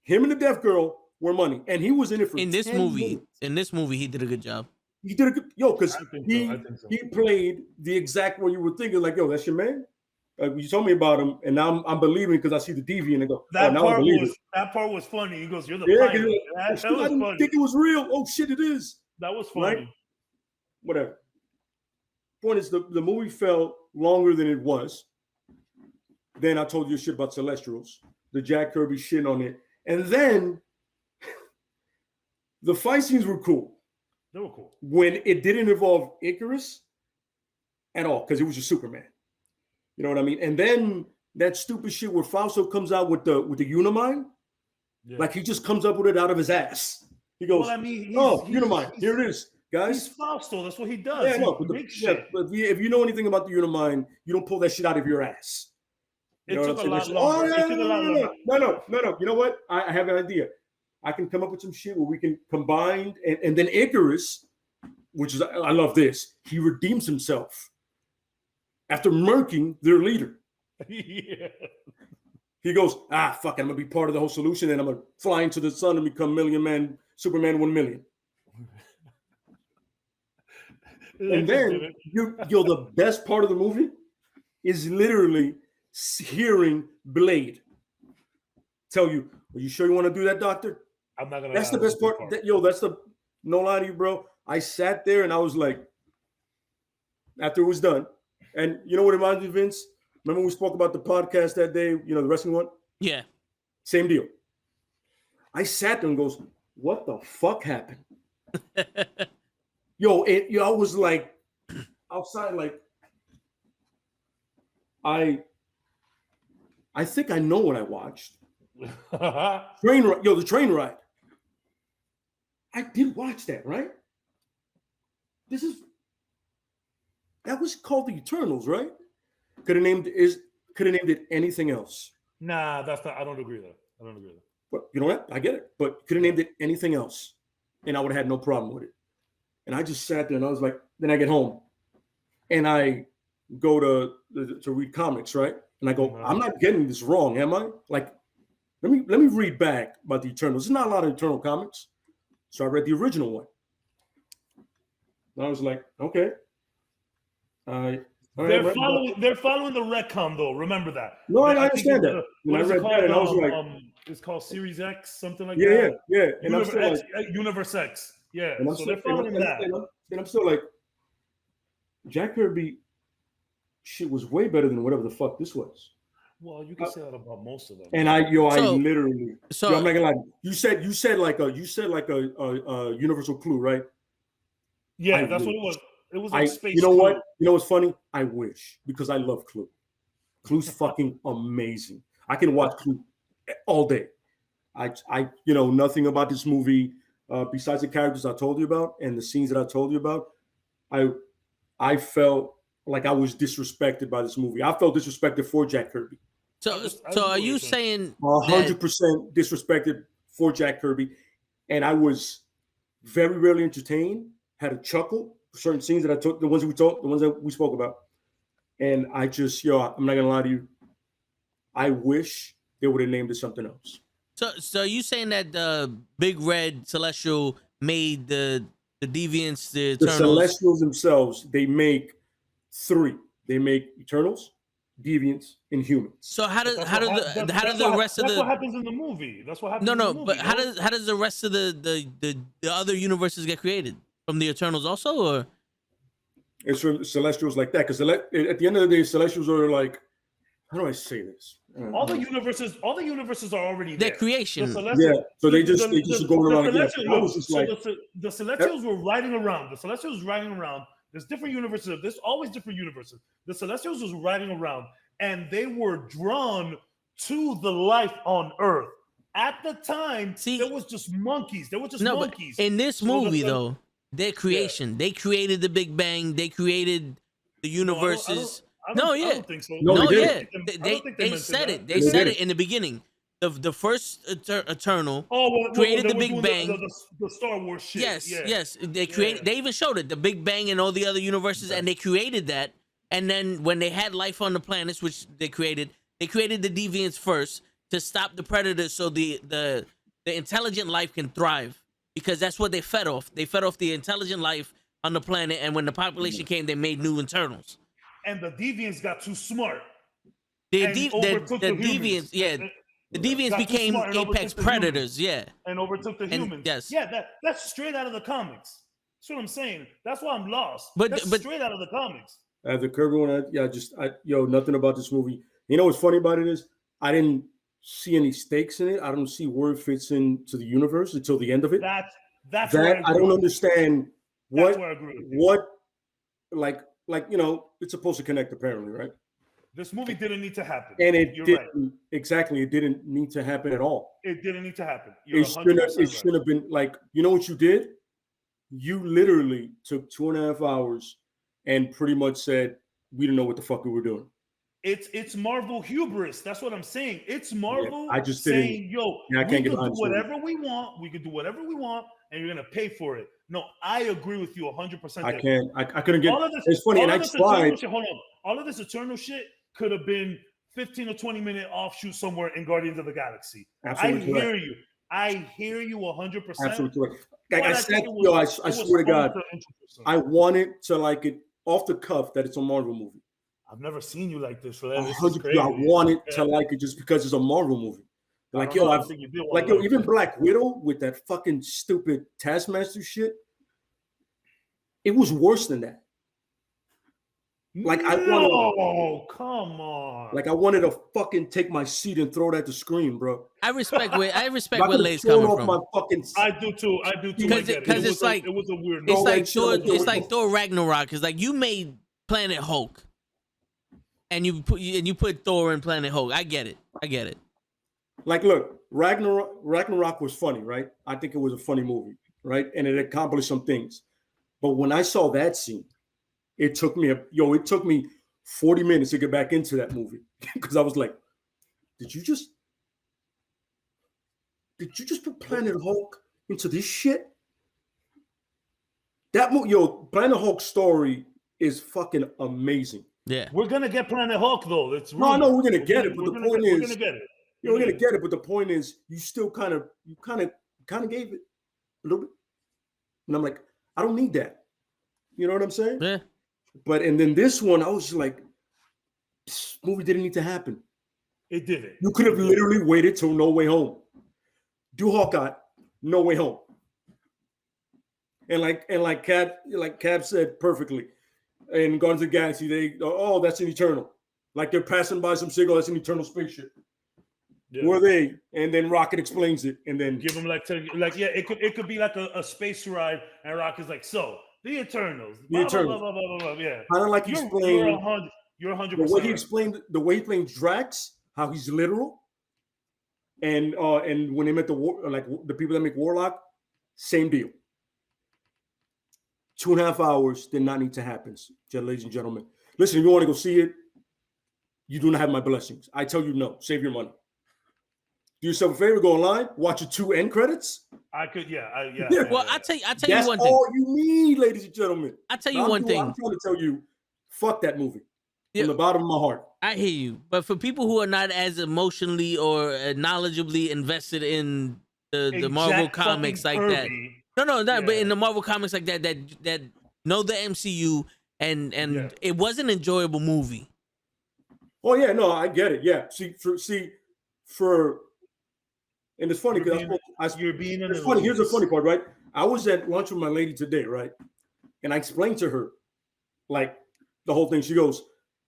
Him and the Deaf Girl were money, and he was in it for In this 10 movie, minutes. he did a good job. He did a good because I think so. he played the exact one you were thinking, like, yo, that's your man. You told me about him, and now I'm believing because I see the deviant and go, That now I believe it. part was funny. He goes, "You're the Yeah, pilot." I That was didn't funny. think it was real. Oh shit, it is. That was funny. Right? Whatever. Point is, the movie felt longer than it was. Then I told you shit about Celestials, the Jack Kirby shit on it, and then the fight scenes were cool. They were cool. When it didn't involve Icarus at all, because it was just Superman. You know what I mean? And then that stupid shit where Fausto comes out with the Unimind, like he just comes up with it out of his ass. He goes, Well, I mean, Unimind, here it is, guys. He's Fausto. That's what he does. Yeah, no, He but, makes shit. but if you know anything about the Unimind, you don't pull that shit out of your ass. You know It took what a I'm lot saying? longer. Oh, It took a lot longer. no. You know what? I have an idea. I can come up with some shit where we can combine, and then Icarus, which is, I love this. He redeems himself after murking their leader. Yeah. He goes, fuck it, I'm gonna be part of the whole solution, and I'm gonna fly into the sun and become Superman 1 million. And then the best part of the movie is literally hearing Blade tell you, "Are you sure you want to do that, Doctor?" I'm not gonna. That's the best part. That's the no lie to you, bro. I sat there and I was like, after it was done, and you know what it reminds me, Vince? Remember we spoke about the podcast that day, the wrestling one? Yeah. Same deal. I sat there and goes, what the fuck happened? I was like, outside, like, I think I know what I watched. The train ride. I did watch that, right? That was called the Eternals, right? Could have named it anything else. Nah, that's not. I don't agree with that. But you know what? I get it. But could have named it anything else, and I would have had no problem with it. And I just sat there and I was like, then I get home, and I go to read comics, right? And I go, I'm not getting this wrong, am I? Like, let me read back about the Eternals. There's not a lot of Eternal comics, so I read the original one. And I was like, okay. They're following the retcon, though. Remember that. No, I understand that. What is it called? And I was like, it's called Series X, something like that. Yeah. And Universe X. Yeah. And So they're following that. And I'm still like, Jack Kirby shit was way better than whatever the fuck this was. Well, you can say that about most of them. And I literally. So I'm not gonna lie. You said like a universal clue, right? Yeah, that's what it was. It was like space. You know what? You know what's funny? I wish, because I love Clue. Clue's fucking amazing. I can watch Clue all day. I nothing about this movie besides the characters I told you about and the scenes that I told you about. I felt like I was disrespected by this movie. I felt disrespected for Jack Kirby. So are you saying 100% disrespected for Jack Kirby? And I was very rarely entertained, had a chuckle for certain scenes that I took, the ones that we spoke about. And I just, I'm not gonna lie to you. I wish they would have named it something else. So are you saying that the Big Red Celestial made the Deviants, the Eternals? The Celestials themselves, they make 3. They make Eternals, Deviants, and Humans. So how does the rest of the? That's what happens in the movie. That's what happens. No, but how does the rest of the other universes get created from the Eternals also, or? It's from Celestials like that, because at the end of the day, Celestials are like, how do I say this? All the universes are already there. Their creation. So they just go around again. The Celestials were riding around. There's different universes. There's always different universes. The Celestials was riding around, and they were drawn to the life on Earth. At the time, there was just monkeys. Monkeys. But in this movie, though, their creation. They created the Big Bang. They created the universes. I don't think so. They said it. They said it in the beginning. The first Eternal created the Big Bang. The Star Wars shit. Yes. They created. They even showed it, the Big Bang and all the other universes, and they created that. And then when they had life on the planets, which they created, They created the deviants first to stop the predators, so the intelligent life can thrive, because that's what they fed off. They fed off the intelligent life on the planet, and when the population came, they made new internals. And the deviants got too smart. The and overtook the deviants, humans. the deviants got too became smart and apex overtook the predators, and overtook the humans. yes. Yeah, that's straight out of the comics. That's what I'm saying. That's why I'm lost. But That's straight out of the comics. The Kirby one, nothing about this movie. You know what's funny about it is I didn't see any stakes in it. I don't see where it fits into the universe until the end of it. That's that I don't understand what like it's supposed to connect apparently, right? This movie didn't need to happen. And it You're didn't right. Exactly. It didn't need to happen at all. It didn't need to happen. It should have been like, you know what you did? You literally took 2.5 hours and pretty much said, we didn't know what the fuck we were doing. It's Marvel hubris. That's what I'm saying. It's Marvel I just saying, yo, I can't we get can do behind whatever we want. We can do whatever we want, and you're going to pay for it. No, I agree with you 100%. I can't. I couldn't get all of this, it's funny, and I tried. Hold on. All of this Eternal shit could have been 15 or 20-minute offshoot somewhere in Guardians of the Galaxy. Absolutely correct. I hear you 100%. Absolutely correct. Like I said, I swear to God, I wanted to like it off the cuff that it's a Marvel movie. I've never seen you like this, man. This is crazy. I wanted to like it just because it's a Marvel movie. Like even Black Widow with that fucking stupid Taskmaster shit. It was worse than that. Like I come on. Like I wanted to fucking take my seat and throw it at the screen, bro. I respect where Lay's coming from. I do too. Because it's like it was a weird. It's like Thor Ragnarok. It's like you made Planet Hulk, and you put Thor in Planet Hulk. I get it. Like, look, Ragnarok was funny, right? I think it was a funny movie, right? And it accomplished some things. But when I saw that scene, it took me 40 minutes to get back into that movie because I was like, did you just put Planet Hulk into this shit? Planet Hulk's story is fucking amazing. Yeah, we're gonna get Planet Hulk though. We're gonna get it, but the point is, we're gonna get it. We're gonna get it, but the point is, you still kind of gave it a little bit, and I'm like, I don't need that. You know what I'm saying? Yeah. But and then this one, I was just like, this movie didn't need to happen. It didn't. You could have literally waited till No Way Home. Do Hawkeye, No Way Home. And like Cab said perfectly, in Guardians of the Galaxy, that's an Eternal. Like they're passing by some signal, that's an Eternal spaceship. Yeah. Were they? And then Rocket explains it, and then give them it could be like a space ride, and Rocket's like, so the Eternals, blah, blah, blah, blah, blah, yeah. Kind of like he explained. You're 100%. The way he explained, the way he explained Drax, how he's literal, and when they met the people that make Warlock, same deal. 2.5 hours did not need to happen, ladies and gentlemen. Listen, if you want to go see it, you do not have my blessings. I tell you no. Save your money. Do yourself a favor, go online, watch your 2 end credits. I could, yeah. Well, I tell you one thing. That's all you need, ladies and gentlemen. I tell you one thing. I'm trying to tell you, fuck that movie from the bottom of my heart. I hear you, but for people who are not as emotionally or knowledgeably invested in the Marvel comics like that, but in the Marvel comics like that know the MCU and it was an enjoyable movie. Oh yeah, no, I get it. Yeah, and it's funny because it's funny. Here's the funny part, right? I was at lunch with my lady today, right? And I explained to her, like, the whole thing. She goes,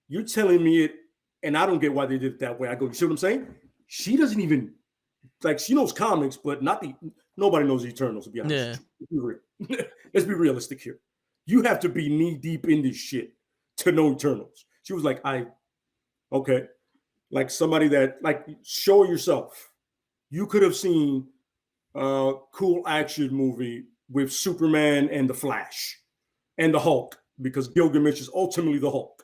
"You're telling me it, and I don't get why they did it that way." I go, "You see what I'm saying?" She doesn't even she knows comics, but nobody knows the Eternals. To be honest, let's be realistic here. You have to be knee deep in this shit to know Eternals. She was like, okay, like somebody that show yourself. You could have seen a cool action movie with Superman and the Flash and the Hulk, because Gilgamesh is ultimately the Hulk.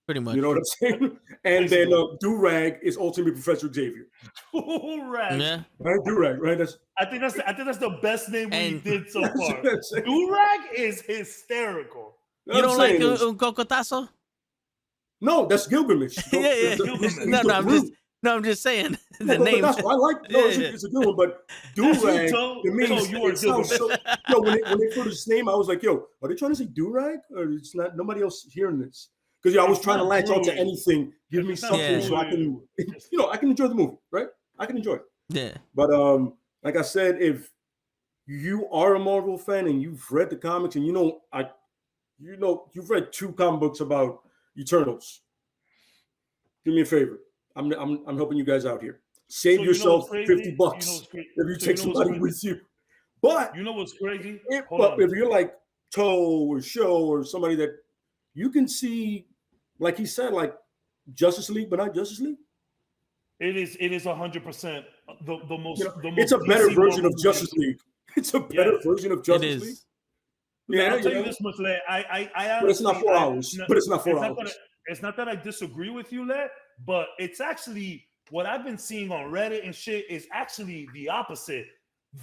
Pretty much. You know what I'm saying? And then Durag is ultimately Professor Xavier. Durag. Yeah. Right? Durag, right? I think that's the best name we did so far. Durag is hysterical. You don't like Un Cocotazo? No, that's Gilgamesh. Yeah. I'm just saying the name. That's why I like. No, it's a good one. But do-rag to me, it sounds so. Yo, when they put his name, I was like, yo, are they trying to say do-rag, or it's not? Nobody else hearing this? Because I was trying to latch on to anything. Give me something so I can, I can enjoy the movie, right? I can enjoy it. Yeah. But like I said, if you are a Marvel fan and you've read the comics and you've read 2 comic books about Eternals, do me a favor. I'm helping you guys out here. Save yourself $50 if you take somebody with you. But you know what's crazy? If you're like Toe or Show or somebody that you can see, like he said, like Justice League, but not Justice League. It is 100% the most. It's a better version of Justice League. It's a better version of Justice League. Yeah, I'll tell you this much, Le. I but it's not 4 hours. But it's not 4 hours. It's not that I disagree with you, Le, but it's actually what I've been seeing on Reddit and shit is actually the opposite.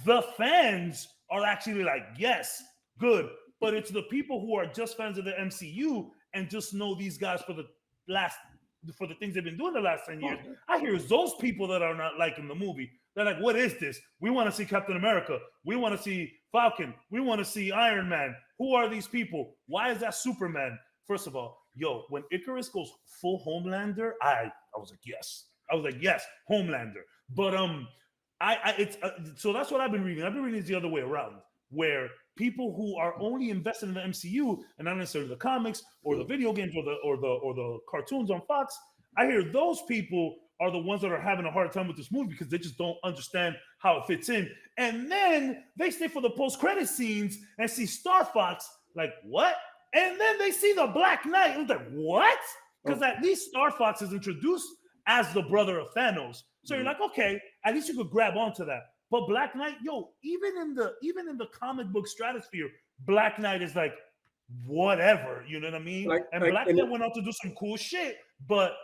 The fans are actually like, yes, good. But it's the people who are just fans of the MCU and just know these guys for the things they've been doing the last 10 years. I hear those people that are not liking the movie. They're like, what is this? We want to see Captain America. We want to see Falcon. We want to see Iron Man. Who are these people? Why is that Superman? First of all, when Icarus goes full Homelander, I was like, yes. I was like, yes, Homelander. But so that's what I've been reading. I've been reading it the other way around, where people who are only invested in the MCU and not necessarily the comics or the video games or the cartoons on Fox, I hear those people are the ones that are having a hard time with this movie because they just don't understand how it fits in. And then they stay for the post-credit scenes and see Star Fox, like, what? And then they see the Black Knight. And they're like, what? Because at least Star Fox is introduced as the brother of Thanos. So you're like, okay, at least you could grab onto that. But Black Knight, even in the comic book stratosphere, Black Knight is like, whatever, you know what I mean? Black Knight went on to do some cool shit, but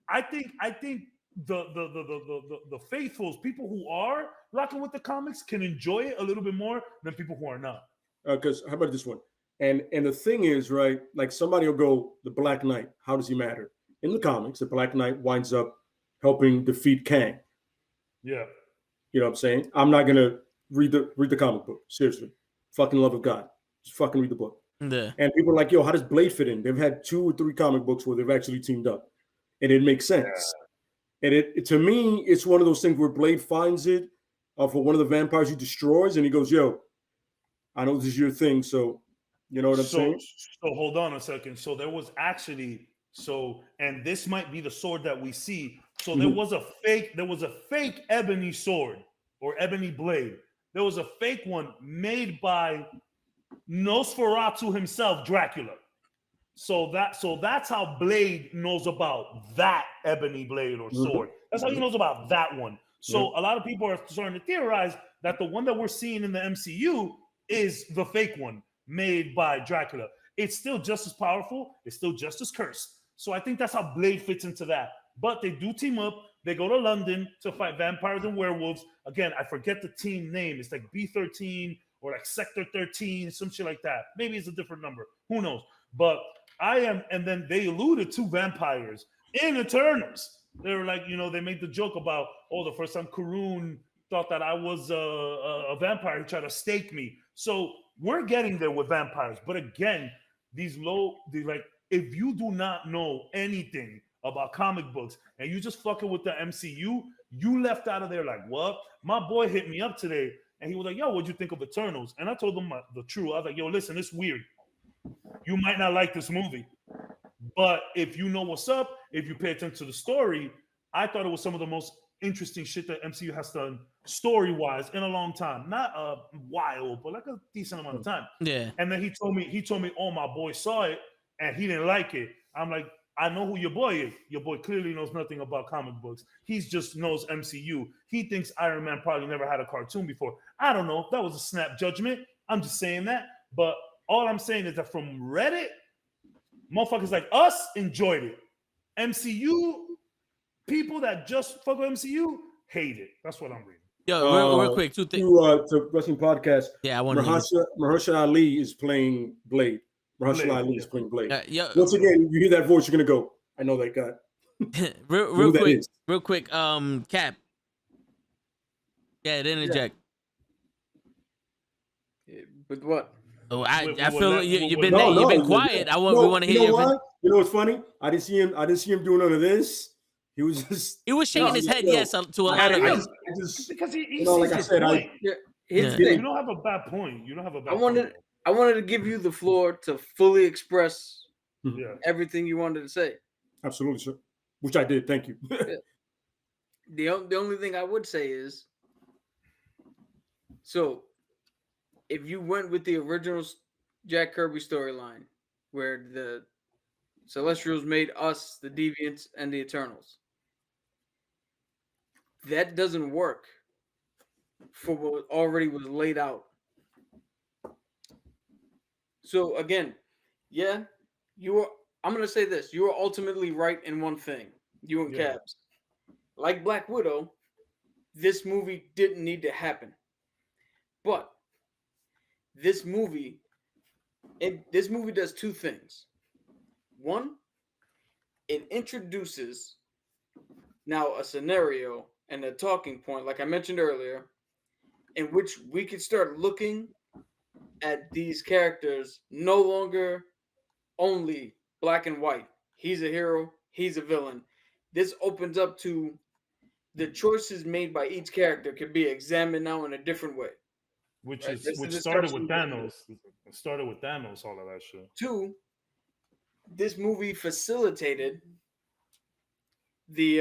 I think the faithfuls, people who are rocking with the comics, can enjoy it a little bit more than people who are not. Because how about this one? And the thing is, right? Like somebody will go, the Black Knight. How does he matter? In the comics, the Black Knight winds up helping defeat Kang. Yeah. You know what I'm saying? I'm not gonna read the comic book. Seriously. Fucking love of God. Just fucking read the book. Yeah. And people are like, yo, how does Blade fit in? They've had 2 or 3 comic books where they've actually teamed up. And it makes sense. Yeah. And it to me, it's one of those things where Blade finds it for one of the vampires he destroys, and he goes, yo, I know this is your thing, so you know what I'm saying? So hold on a second. So there was actually and this might be the sword that we see. So there was a fake ebony sword or ebony blade. There was a fake one made by Nosferatu himself, Dracula. So that's how Blade knows about that ebony blade or sword. That's how he knows about that one. So a lot of people are starting to theorize that the one that we're seeing in the MCU is the fake one made by Dracula. It's still just as powerful. It's still just as cursed. So I think that's how Blade fits into that. But they do team up. They go to London to fight vampires and werewolves. Again, I forget the team name. It's like B13 or like Sector 13, some shit like that. Maybe it's a different number. Who knows? But and then they alluded to vampires in Eternals. They were like, they made the joke about, the first time Karun thought that I was a vampire, he tried to stake me. So we're getting there with vampires. But again, if you do not know anything about comic books and you just fucking with the MCU, you left out of there like, what? My boy hit me up today and he was like, yo, what'd you think of Eternals? And I told him the truth. I was like, yo, listen, it's weird. You might not like this movie, but if you know what's up, if you pay attention to the story, I thought it was some of the most interesting shit that MCU has done story-wise in a long time. Not a while, but like a decent amount of time. Yeah. And then he told me, oh, my boy saw it and he didn't like it. I'm like, I know who your boy is. Your boy clearly knows nothing about comic books. He just knows MCU. He thinks Iron Man probably never had a cartoon before. I don't know. That was a snap judgment. I'm just saying that. But all I'm saying is that from Reddit, motherfuckers like us enjoyed it. MCU, people that just fuck with MCU, hate it. That's what I'm reading. Yo, real quick, 2 things. To Wrestling Podcast. Yeah, I want to. Mahershala Ali is playing Blade. Mahershala Ali is playing Blade. Yeah. Once again, you hear that voice, you're gonna go, I know that guy. real Who that quick, is. real quick. Cap. Yeah, interject. With what? Oh, I With feel that- you've with been that- you've been No, quiet. no, We want to hear you know your. what? You know what's funny? I didn't see him doing none of this. He was just. He was shaking No, his head yo, yes to a I lot of it. just because he you know, like sees I your said, point. Yeah. Here's Yeah. the You thing. don't have a bad point. You don't have a bad I wanted point. I wanted to give you the floor to fully express Yeah. everything you wanted to say. absolutely, sir. Which I did. Thank you. The only thing I would say is, so if you went with the original Jack Kirby storyline, where the Celestials made us the Deviants and the Eternals, that doesn't work for what already was laid out. So again, yeah, you are. I'm gonna say this: you are ultimately right in one thing. You and Yeah. Cabs, like Black Widow, this movie didn't need to happen, but this movie does two things. One, it introduces now a scenario and a talking point, like I mentioned earlier, in which we could start looking at these characters no longer only black and white. He's a hero, he's a villain. This opens up to the choices made by each character can be examined now in a different way. Which Right, is this which is started discussion. with Thanos. It started with Thanos, all of that shit. Two, this movie facilitated the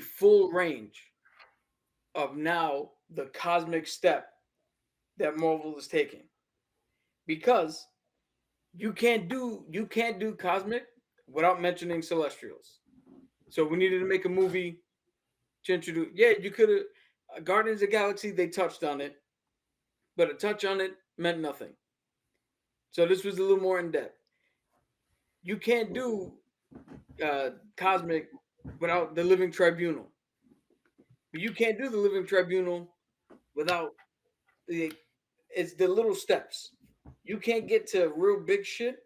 full range of now the cosmic step that Marvel is taking. Because you can't do cosmic without mentioning Celestials. So we needed to make a movie to introduce. Yeah, you could have Guardians of the Galaxy. They touched on it, but a touch on it meant nothing. So this was a little more in depth. You can't do cosmic without the Living Tribunal. But you can't do the Living Tribunal without it's the little steps. You can't get to real big shit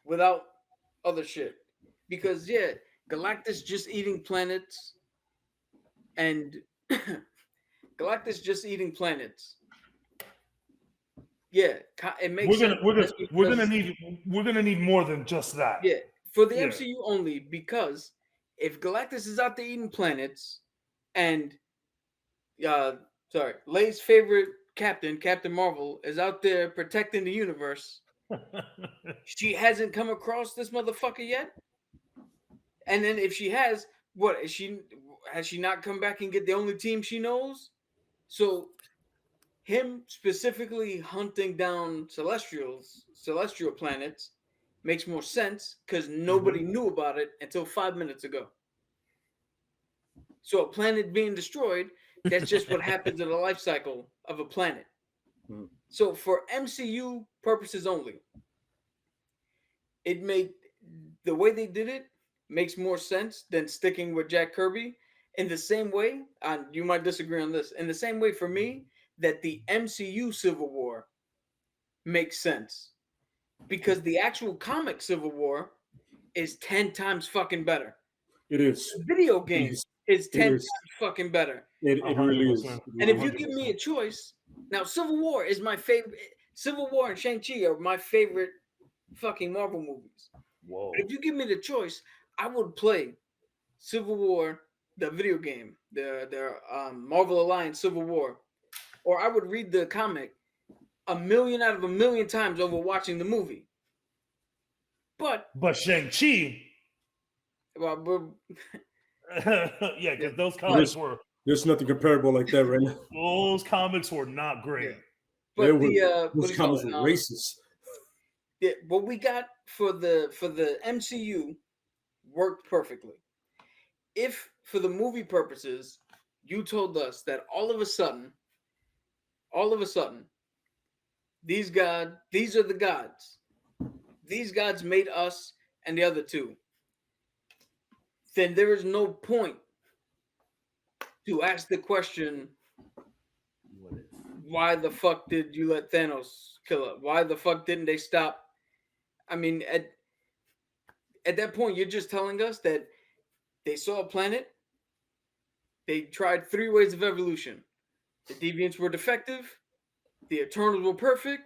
without other shit. Because yeah, Galactus just eating planets and Galactus just eating planets. Yeah, it makes sense. We're gonna need more than just that. Yeah, for the Yeah. MCU only, because if Galactus is out there eating planets and Leia's favorite captain, Captain Marvel, is out there protecting the universe, she hasn't come across this motherfucker yet. And then if she has, has she not come back and get the only team she knows? So him specifically hunting down celestial planets makes more sense because nobody knew about it until 5 minutes ago. So a planet being destroyed, that's just what happens in the life cycle of a planet. So for MCU purposes only, it made the way they did it makes more sense than sticking with Jack Kirby. In the same way, you might disagree on this, in the same way for me, that the MCU Civil War makes sense. Because the actual comic Civil War is 10 times fucking better. It is. The video game is 10 times fucking better. It really is. And if you give me a choice, now Civil War is my favorite. Civil War and Shang-Chi are my favorite fucking Marvel movies. Whoa. But if you give me the choice, I would play Civil War, the video game, the Marvel Alliance Civil War, or I would read the comic 1,000,000 out of 1,000,000 times over watching the movie. But Shang-Chi, yeah, because those comics were there's nothing comparable like that right now. those comics were not great. Yeah. But those comics were racist. Yeah, what we got for the MCU worked perfectly. If for the movie purposes, you told us that all of a sudden, these are the gods. These gods made us and the other two. Then there is no point to ask the question, why the fuck did you let Thanos kill her? Why the fuck didn't they stop? I mean, at that point, you're just telling us that they saw a planet. They tried 3 ways of evolution. The deviants were defective, the Eternals were perfect,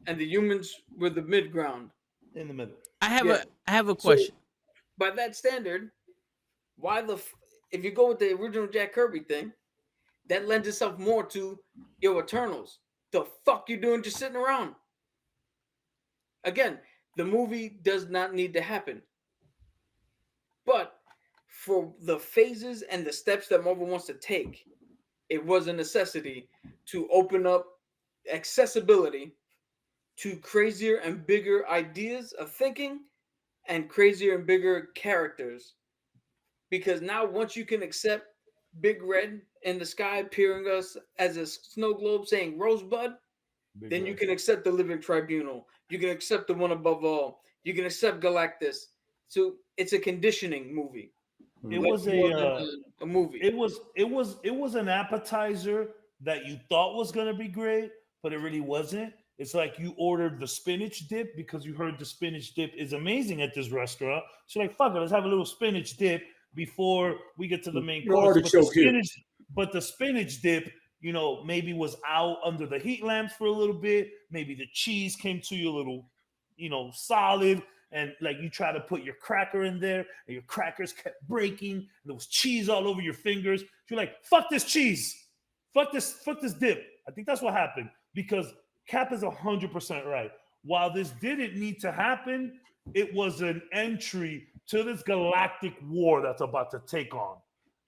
and the humans were the mid ground. In the middle. I have a question. So, by that standard, why if you go with the original Jack Kirby thing, that lends itself more to Eternals. The fuck you doing just sitting around? Again, the movie does not need to happen. But for the phases and the steps that Marvel wants to take, it was a necessity to open up accessibility to crazier and bigger ideas of thinking and crazier and bigger characters. Because now once you can accept Big Red in the sky appearing us as a snow globe saying Rosebud, then you can accept the Living Tribunal. You can accept the One Above All. You can accept Galactus. So it's a conditioning movie. It was a movie. It was an appetizer that you thought was gonna be great, but it really wasn't. It's like you ordered the spinach dip because you heard the spinach dip is amazing at this restaurant. So like, fuck it, let's have a little spinach dip before we get to the main course. But the spinach dip, you know, maybe was out under the heat lamps for a little bit. Maybe the cheese came to you a little, you know, solid. And like you try to put your cracker in there and your crackers kept breaking. And there was cheese all over your fingers. You're like, fuck this cheese. Fuck this dip. I think that's what happened because Cap is 100% right. While this didn't need to happen, it was an entry to this galactic war that's about to take on.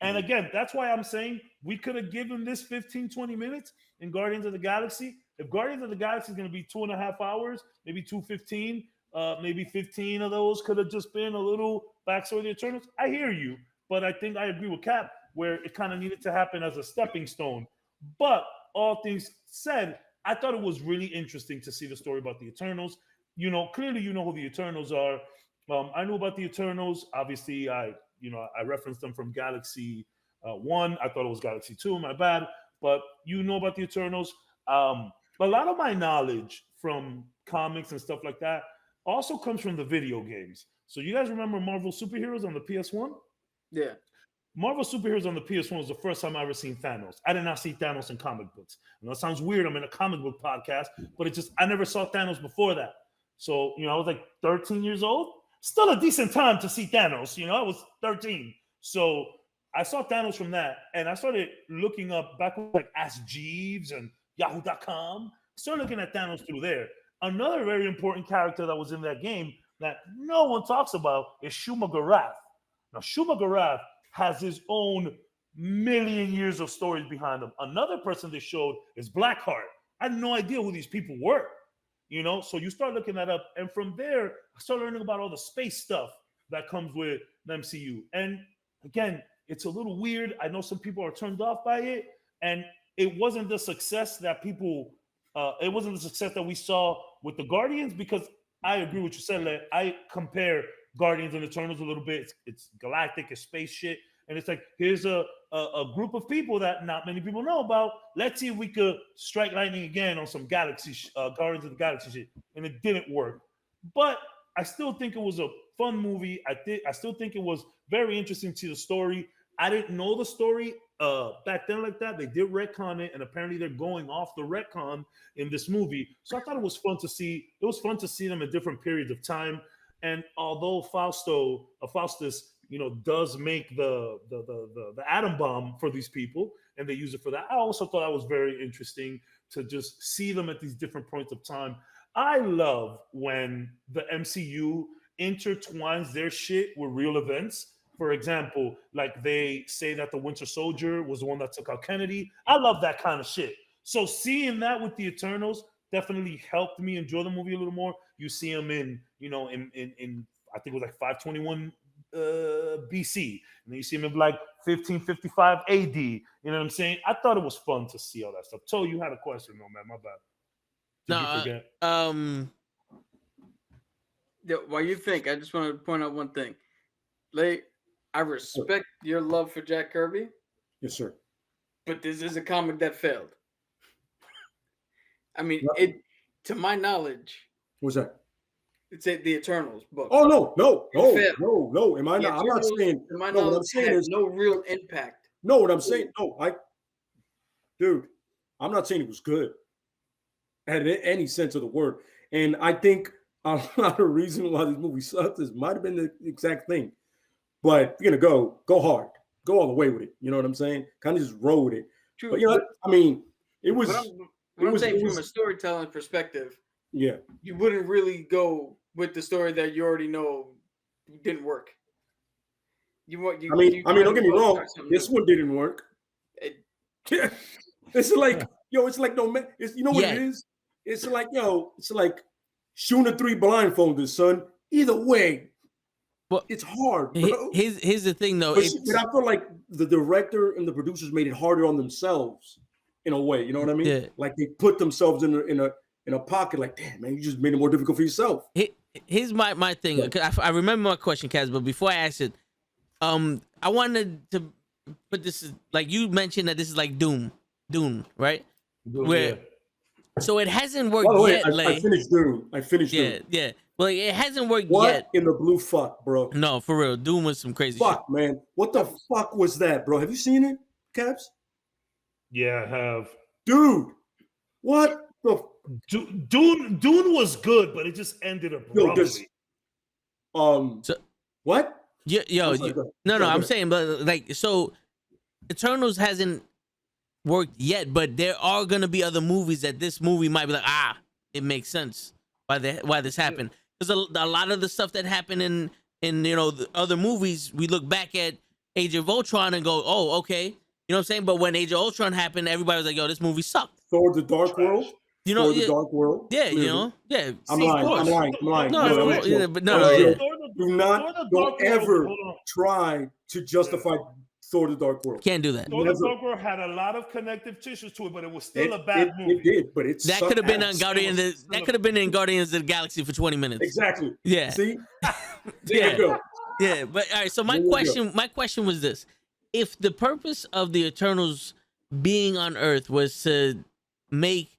And again, that's why I'm saying we could have given this 15, 20 minutes in Guardians of the Galaxy. If Guardians of the Galaxy is going to be 2.5 hours, maybe 2:15, maybe 15 of those could have just been a little backstory of the Eternals. I hear you, but I think I agree with Cap where it kind of needed to happen as a stepping stone. But all things said, I thought it was really interesting to see the story about the Eternals. You know, clearly you know who the Eternals are. I knew about the Eternals. Obviously, I referenced them from Galaxy 1. I thought it was Galaxy 2, my bad. But you know about the Eternals. A lot of my knowledge from comics and stuff like that also comes from the video games. So you guys remember Marvel Superheroes on the PS1? Yeah. Marvel Superheroes on the PS1 was the first time I ever seen Thanos. I did not see Thanos in comic books. And that sounds weird. I'm in a comic book podcast, but I never saw Thanos before that. So, you know, I was like 13 years old. Still a decent time to see Thanos. You know, I was 13. So I saw Thanos from that. And I started looking up back with like Ask Jeeves and Yahoo.com. Started looking at Thanos through there. Another very important character that was in that game that no one talks about is Shuma Gorath. Now, Shuma Gorath has his own million years of stories behind him. Another person they showed is Blackheart. I had no idea who these people were, you know? So you start looking that up. And from there, I started learning about all the space stuff that comes with the MCU. And again, it's a little weird. I know some people are turned off by it. And it wasn't the success that it wasn't the success that we saw with the Guardians, because I agree with what you said. Like, I compare Guardians and Eternals a little bit. It's galactic, it's space shit. And it's like, here's a group of people that not many people know about. Let's see if we could strike lightning again on some Guardians of the Galaxy shit. And it didn't work. But I still think it was a fun movie. I still think it was very interesting to the story. I didn't know the story back then like that. They did retcon it, and apparently they're going off the retcon in this movie. So I thought it was fun to see. It was fun to see them at different periods of time. And although Faustus, you know, does make the atom bomb for these people, and they use it for that, I also thought that was very interesting to just see them at these different points of time. I love when the MCU intertwines their shit with real events. For example, like they say that the Winter Soldier was the one that took out Kennedy. I love that kind of shit. So seeing that with the Eternals definitely helped me enjoy the movie a little more. You see him in I think it was like 521 BC, and then you see him in like 1555 AD. You know what I'm saying? I thought it was fun to see all that stuff. So you had a question, though, man. My bad. Did you forget? Yeah, while you think, I just want to point out one thing. I respect your love for Jack Kirby. Yes, sir. But this is a comic that failed. I mean, Yeah. it. To my knowledge, What's that? it's the Eternals book. Oh no. failed. No. Am I The not? I'm not Eternals, saying. to my No, what I'm knowledge, saying had is no real impact. no. What I'm saying, no. Dude, I'm not saying it was good. Had any sense of the word, and I think a lot of reason why this movie sucks is might have been the exact thing. But you're gonna go hard, go all the way with it. You know what I'm saying? Kind of just roll with it. True, But you know, I mean, it was. What I'm saying it from was- a storytelling perspective, Yeah. you wouldn't really go with the story that you already know didn't work. I mean, don't get me wrong. This one didn't work. It- It's like, it's like no man. It's you know what it is. It's like, it's like shooting a 3 blindfolded, son. Either way, Well, it's hard, bro. Here's the thing, though. But I feel like the director and the producers made it harder on themselves in a way. You know what I mean? Yeah. Like they put themselves in a pocket. Like, damn, man, you just made it more difficult for yourself. Here's my thing. 'Cause I remember my question, Kaz, but before I ask it, I wanted to put this like you mentioned that this is like Dune, right? Where so it hasn't worked By the way, yet. I finished Dune. Yeah. Well, it hasn't worked What yet. in the blue fuck, bro? No, for real. Dune was some crazy Fuck, man. What the fuck was that, bro? Have you seen it, Caps? Yeah, I have. Dude, what the? Dune was good, but it just ended abruptly. What? Yeah, I'm sorry, go ahead. I'm saying, but like, so Eternals hasn't worked yet, but there are gonna be other movies that this movie might be like, it makes sense why this happened. Because a lot of the stuff that happened in the other movies, we look back at Age of Ultron and go, oh, okay, you know what I'm saying? But when Age of Ultron happened, everybody was like, yo, this movie sucked. Thor: The Dark World. You know, The Dark World. yeah, clearly. I'm lying. No, Don't ever try to justify Thor: The Dark World. Can't do that. Thor: The Dark World had a lot of connective tissues to it, but it was still a bad movie. It did, but it's that could have been on Guardians. That could have been in Guardians of the Galaxy for 20 minutes. Exactly. Yeah. See. There you go. Yeah, but all right. So my question was this: if the purpose of the Eternals being on Earth was to make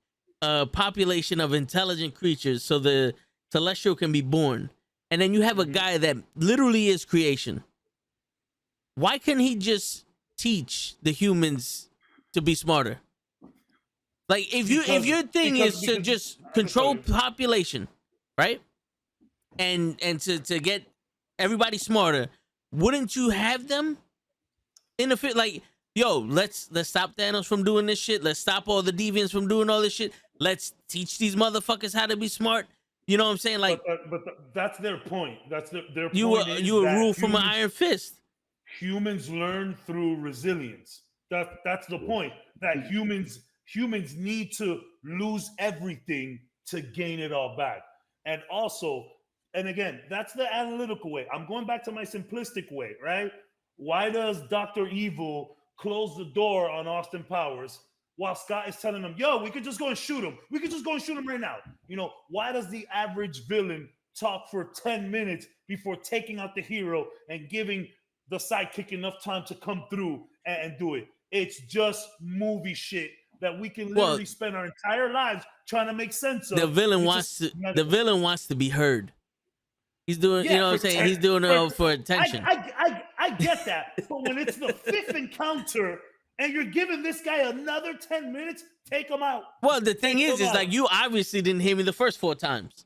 a population of intelligent creatures so the Celestial can be born, and then you have a guy that literally is creation, why can't he just teach the humans to be smarter? Like if your thing is to just control population, right? And to get everybody smarter, wouldn't you have them interfere? Like, yo, let's stop Thanos from doing this shit. Let's stop all the deviants from doing all this shit. Let's teach these motherfuckers how to be smart. You know what I'm saying? Like, but that's their point. That's their point. You will rule from an iron fist. Humans learn through resilience. That's the point. That humans need to lose everything to gain it all back. And also, and again, that's the analytical way. I'm going back to my simplistic way, right? Why does Dr. Evil close the door on Austin Powers while Scott is telling him, yo, we could just go and shoot him. We could just go and shoot him right now. You know, why does the average villain talk for 10 minutes before taking out the hero and giving the sidekick enough time to come through and do it? It's just movie shit that we can literally spend our entire lives trying to make sense of. The villain wants to be heard. He's doing, you know what I'm saying? He's doing it for attention. I get that. But when it's the 5th encounter and you're giving this guy another 10 minutes, take him out. Well, the thing is like you obviously didn't hear me the first 4 times.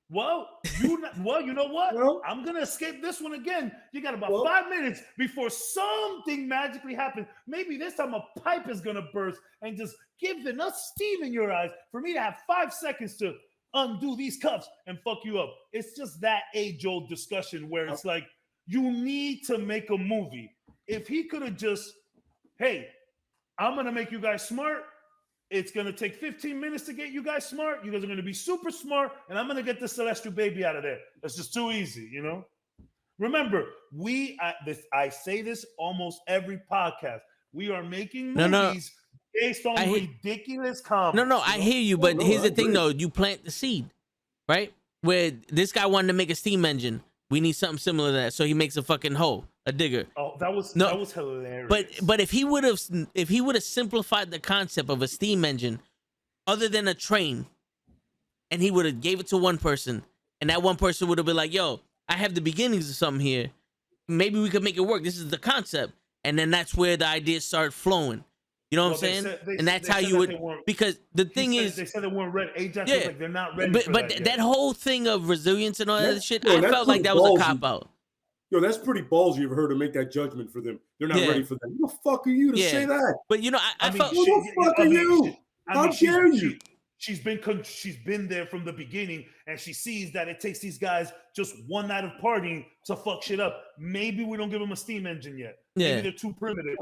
Well, you know what? Well, I'm going to escape this one again. You got about 5 minutes before something magically happens. Maybe this time a pipe is going to burst and just give enough steam in your eyes for me to have 5 seconds to undo these cuffs and fuck you up. It's just that age-old discussion where it's like, you need to make a movie. If he could have just, hey, I'm going to make you guys smart. It's going to take 15 minutes to get you guys smart. You guys are going to be super smart, and I'm going to get the celestial baby out of there. That's just too easy, you know? Remember, I say this almost every podcast. We are making movies based on ridiculous comments. No, I hear you, but here's the thing, though. You plant the seed, right? Where this guy wanted to make a steam engine. We need something similar to that. So he makes a fucking hoe, a digger. Oh, that was hilarious. But if he would have simplified the concept of a steam engine, other than a train, and he would have gave it to one person, and that one person would have been like, yo, I have the beginnings of something here. Maybe we could make it work. This is the concept. And then that's where the ideas start flowing. You know what I'm saying? And that's how you would, because the thing is, they said they weren't ready. Ajax yeah, was like, they're not ready. But that whole thing of resilience and all that shit, yo, I felt like that was a cop out. Yo, that's pretty ballsy of her to make that judgment for them. They're not ready for that. Who the fuck are you to say that? But you know, I felt. Who the fuck are you? How dare you? She's been there from the beginning, and she sees that it takes these guys just one night of partying to fuck shit up. Maybe we don't give them a steam engine yet. Yeah. Maybe they're too primitive.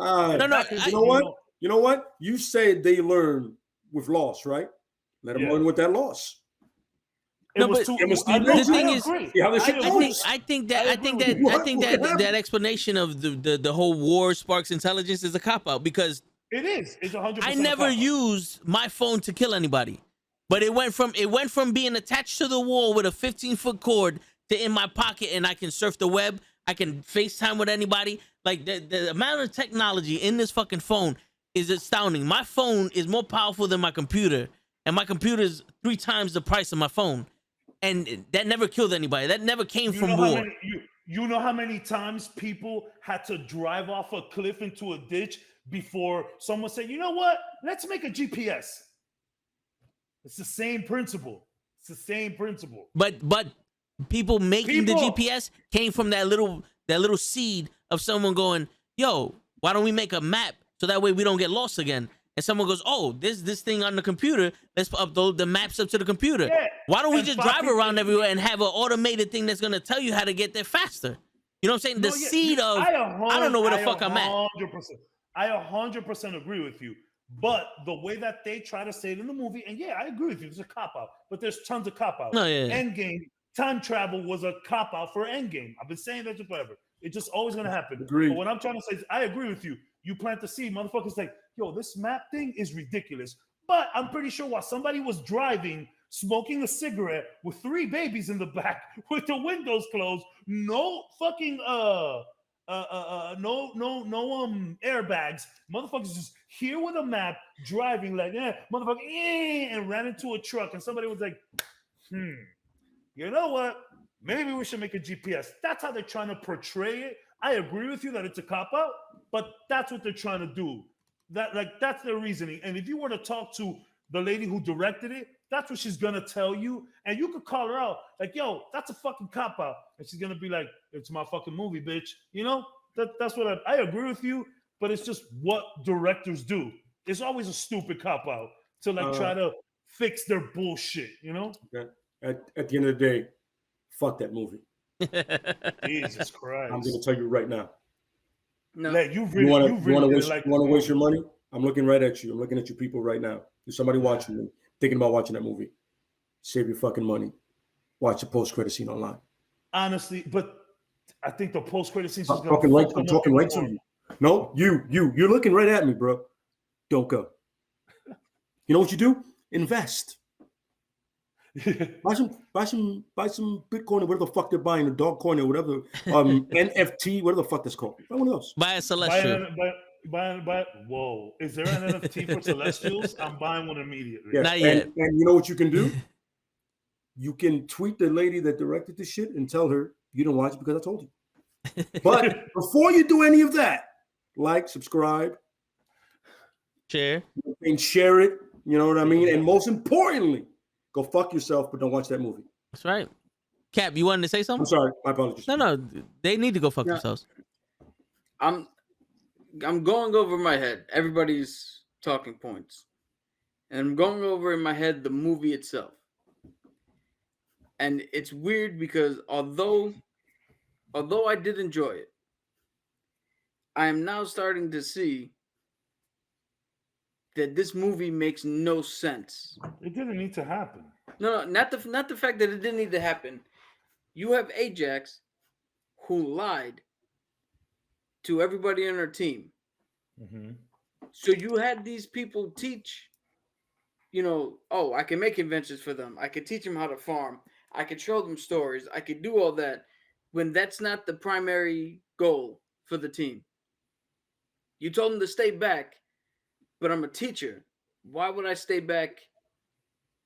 You know what? You said they learn with loss, right? Let them learn with that loss. No, but the thing is, I think that explanation of the whole war sparks intelligence is a cop out, because it is. It's 100%. I never used my phone to kill anybody, but it went from being attached to the wall with a 15-foot cord to in my pocket, and I can surf the web. I can FaceTime with anybody. Like the amount of technology in this fucking phone is astounding. My phone is more powerful than my computer, and my computer is 3 times the price of my phone. And that never killed anybody. That never came from war. You know how many times people had to drive off a cliff into a ditch before someone said, you know what? Let's make a GPS. It's the same principle. But people making the GPS came from that little seed of someone going, yo, why don't we make a map so that way we don't get lost again? And someone goes, oh, this thing on the computer, let's upload the maps up to the computer. Yeah. Why don't we just drive around everywhere and have an automated thing that's going to tell you how to get there faster? You know what I'm saying? I don't know where the fuck I'm at. I 100% agree with you. But the way that they try to say it in the movie, and I agree with you, it's a cop-out. But there's tons of cop-outs. No, yeah. Endgame, time travel was a cop-out for Endgame. I've been saying that forever. It's just always going to happen. Agreed. But what I'm trying to say is I agree with you. You plant the seed. Motherfuckers like, yo, this map thing is ridiculous. But I'm pretty sure while somebody was driving, smoking a cigarette with 3 babies in the back with the windows closed, no fucking airbags, motherfuckers just here with a map, driving like, and ran into a truck, and somebody was like, you know what? Maybe we should make a GPS. That's how they're trying to portray it. I agree with you that it's a cop-out, but that's what they're trying to do. That's their reasoning. And if you were to talk to the lady who directed it, that's what she's going to tell you. And you could call her out like, yo, that's a fucking cop-out. And she's going to be like, it's my fucking movie, bitch. You know, that's what I agree with you, but it's just what directors do. It's always a stupid cop-out to try to fix their bullshit, you know? At the end of the day, fuck that movie. Jesus Christ! I'm going to tell you right now. No, you want to waste your money? I'm looking right at you. I'm looking at you people right now. There's somebody watching me, thinking about watching that movie. Save your fucking money. Watch the post-credit scene online. Honestly, but I think the post-credit scene is I'm talking right to you. No, you're looking right at me, bro. Don't go. You know what you do? Invest. buy some Bitcoin or whatever the fuck they're buying, the dog coin or whatever, NFT, whatever the fuck that's called. Buy one of those. Buy a Celestial. Whoa, is there an NFT for Celestials? I'm buying one immediately. Yeah. Not yet. And you know what you can do? You can tweet the lady that directed the shit and tell her you didn't watch it because I told you. But before you do any of that, like, subscribe, share, and share it. You know what I mean? And most importantly, go fuck yourself, but don't watch that movie. That's right. Cap, you wanted to say something? I'm sorry. My apologies. No. They need to go fuck themselves. I'm going over my head everybody's talking points. And I'm going over in my head the movie itself. And it's weird because although I did enjoy it, I am now starting to see that this movie makes no sense. It didn't need to happen. No, not the fact that it didn't need to happen. You have Ajax who lied to everybody on her team. Mm-hmm. So you had these people teach, I can make inventions for them. I could teach them how to farm. I could show them stories. I could do all that when that's not the primary goal for the team. You told them to stay back, but I'm a teacher. Why would I stay back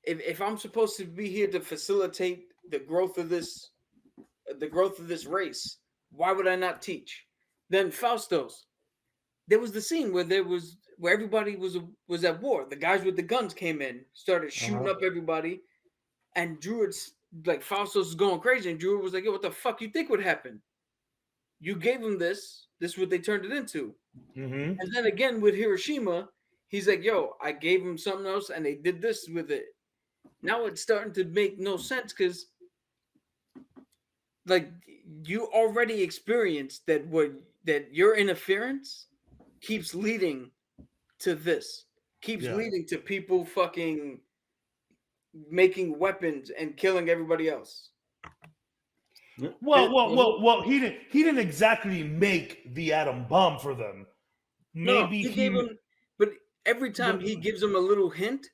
if I'm supposed to be here to facilitate the growth of this race, why would I not teach? Then Faustos, there was the scene where everybody was at war. The guys with the guns came in, started shooting up everybody, and Druid's like Faustos was going crazy, and Druid was like, "Yo, what the fuck you think would happen? You gave him this. This is what they turned it into." And then again with Hiroshima, he's like, "Yo, I gave him something else, and they did this with it." Now it's starting to make no sense because, like, you already experienced that your interference keeps leading to this, leading to people fucking making weapons and killing everybody else. Well, he didn't exactly make the atom bomb for them. Maybe he gave him, but every time he gives them a little hint,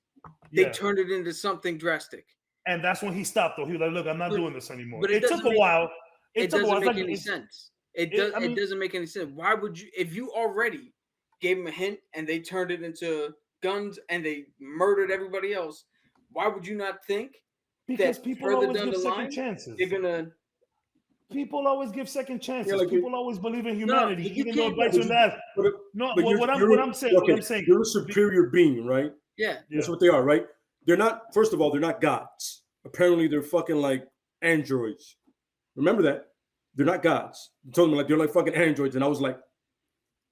they turned it into something drastic. And that's when he stopped, though. He was like, "Look, I'm not doing this anymore." But it took a while. It doesn't make any sense. It doesn't make any sense. Why would you, if you already gave him a hint and they turned it into guns and they murdered everybody else, why would you not think because that people further always down give the second line, chances. they're gonna... People always give second chances. like people always believe in humanity, even though it bites but you in the ass. What I'm saying, you're a superior being, right? Yeah. That's what they are, right? They're not, first of all, they're not gods. Apparently they're fucking like androids. Remember that? They're not gods. You told me like they're like fucking androids, and I was like,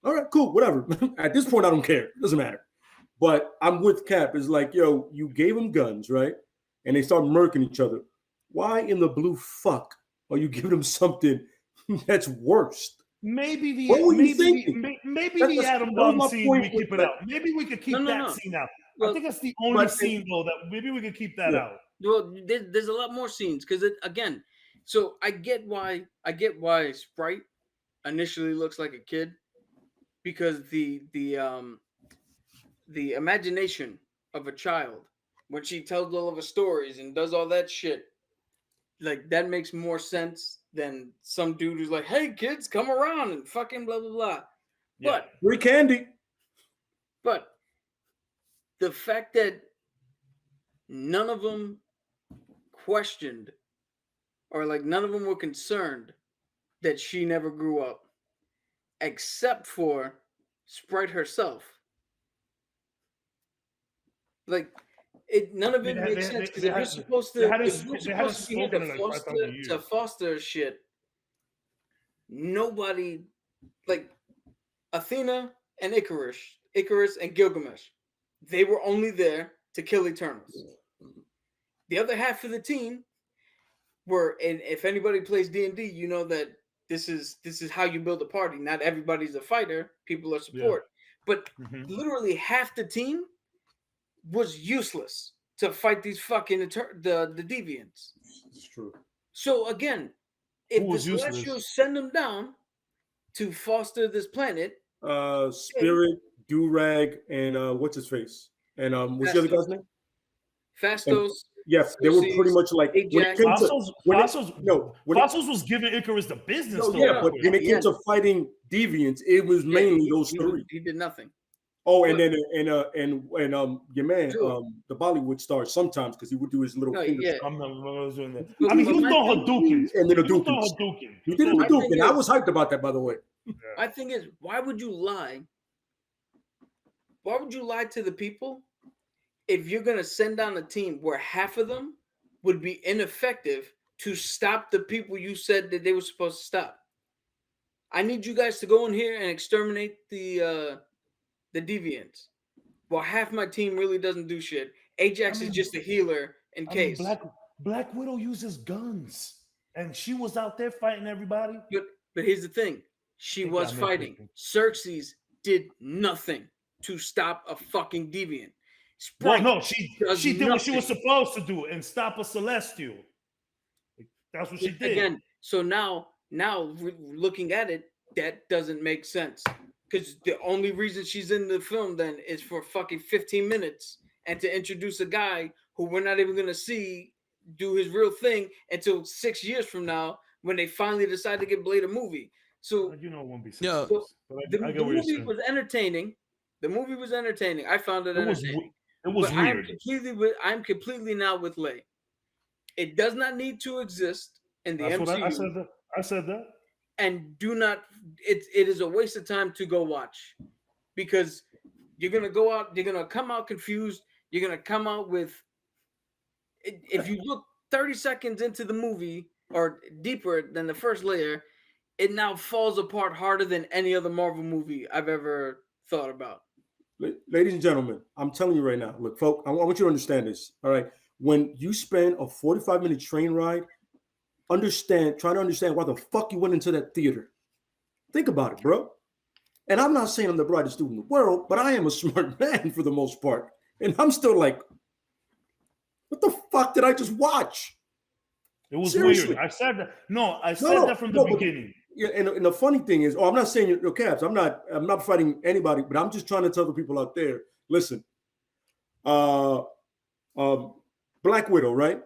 all right, cool, whatever. At this point, I don't care. It doesn't matter. But I'm with Cap. It's like, yo, you gave them guns, right? And they start murking each other. Why in the blue fuck are you giving them something that's worse? Maybe the atom bomb scene we keep it out. Maybe we could keep that scene out. Well, I think that's the only scene though that maybe we could keep that out. Well, there's a lot more scenes because again, so I get why Sprite initially looks like a kid, because the imagination of a child when she tells all of her stories and does all that shit, like that makes more sense than some dude who's like, "Hey kids, come around and fucking blah blah blah." Yeah. But free candy. But the fact that none of them questioned, or like none of them were concerned that she never grew up, except for Sprite herself. Like, none of it makes sense because if you're supposed to be here to foster shit, nobody, like Athena and Icarus and Gilgamesh, they were only there to kill Eternals. The other half of the team were, and if anybody plays D&D, you know that this is how you build a party. Not everybody's a fighter; people are support. Yeah. But literally half the team was useless to fight these fucking the deviants. It's true. So again, if the Celestials send them down to foster this planet, Spirit, Durag, and what's his face, and what's the other guy's name? Fastos. Yes, they were pretty much like Fossils was giving Icarus the business. But when it came to fighting deviants, it was mainly those three. He did nothing. Oh, and then your man, the Bollywood star, sometimes because he would do his little fingers. Yeah. I'm not doing that. I mean, he was doing Hadouken. And then Hadouken. He did it Hadouken. I was hyped about that, by the way. My thing is, why would you lie? Why would you lie to the people if you're going to send down a team where half of them would be ineffective to stop the people you said that they were supposed to stop? I need you guys to go in here and exterminate the deviants. Well, half my team really doesn't do shit. Ajax is just a healer in case. Black Widow uses guns, and she was out there fighting everybody. But here's the thing: she was fighting. Xerxes did nothing to stop a fucking deviant. Sprite she did what she was supposed to do and stop a celestial. That's what she did. Again, so now looking at it, that doesn't make sense. Because the only reason she's in the film then is for fucking 15 minutes and to introduce a guy who we're not even going to see do his real thing until 6 years from now when they finally decide to give Blade a movie. So, it won't be 6 years. The movie was entertaining. I found it entertaining. It was but weird. I'm completely now with Lay. It does not need to exist in the That's MCU. what I said. I said that. And do not. It is a waste of time to go watch, because you're gonna go out. You're gonna come out confused. You're gonna come out with. If you look 30 seconds into the movie or deeper than the first layer, it now falls apart harder than any other Marvel movie I've ever thought about. Ladies and gentlemen, I'm telling you right now. Look, folks, I want you to understand this. All right, when you spend a 45-minute train ride, try to understand why the fuck you went into that theater. Think about it, bro. And I'm not saying I'm the brightest dude in the world, but I am a smart man for the most part. And I'm still like, what the fuck did I just watch? It was Seriously. weird. I said that. No, I said that from the beginning. Yeah, and the funny thing is, I'm not saying your Cabs. I'm not fighting anybody, but I'm just trying to tell the people out there. Listen, Black Widow, right,